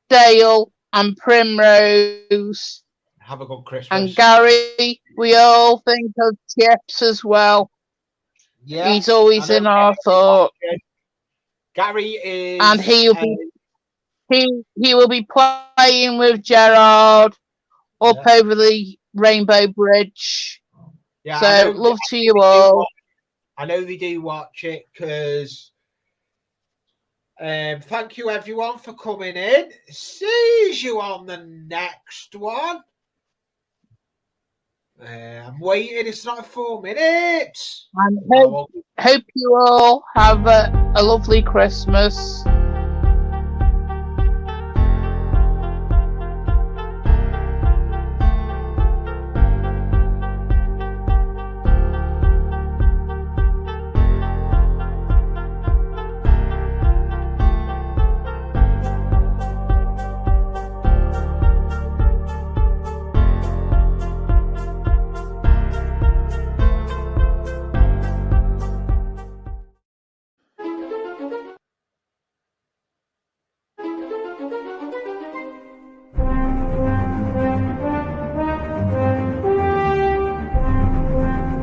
Dale, and Primrose. Have a good Christmas. And Gary, we all think of Chips as well. Yeah, he's always in our thought. Gary is, and he will be playing with Gerard up over the Rainbow Bridge. Yeah, so love to you all. I know they do watch it because. Thank you everyone for coming in. See you on the next one. I'm waiting. It's not 4 minutes. And hope you all have a lovely Christmas.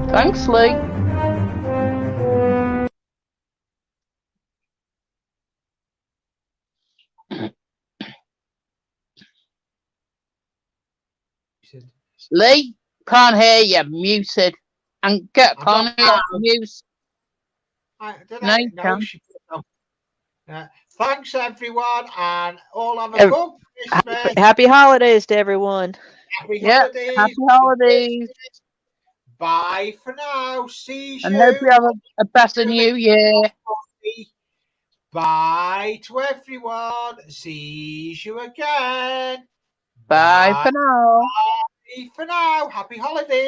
Thanks, Lee. Lee, can't hear you. Muted. And get I'm can't not hear loud. you. No, you No, can't. she put them. Thanks, everyone, and all have a good Christmas. Happy holidays to everyone. Happy Yeah, holidays. happy holidays. Bye for now. See And you. hope you have a better new year. Bye to everyone. See you again. Bye for now. Bye for now. Happy holidays.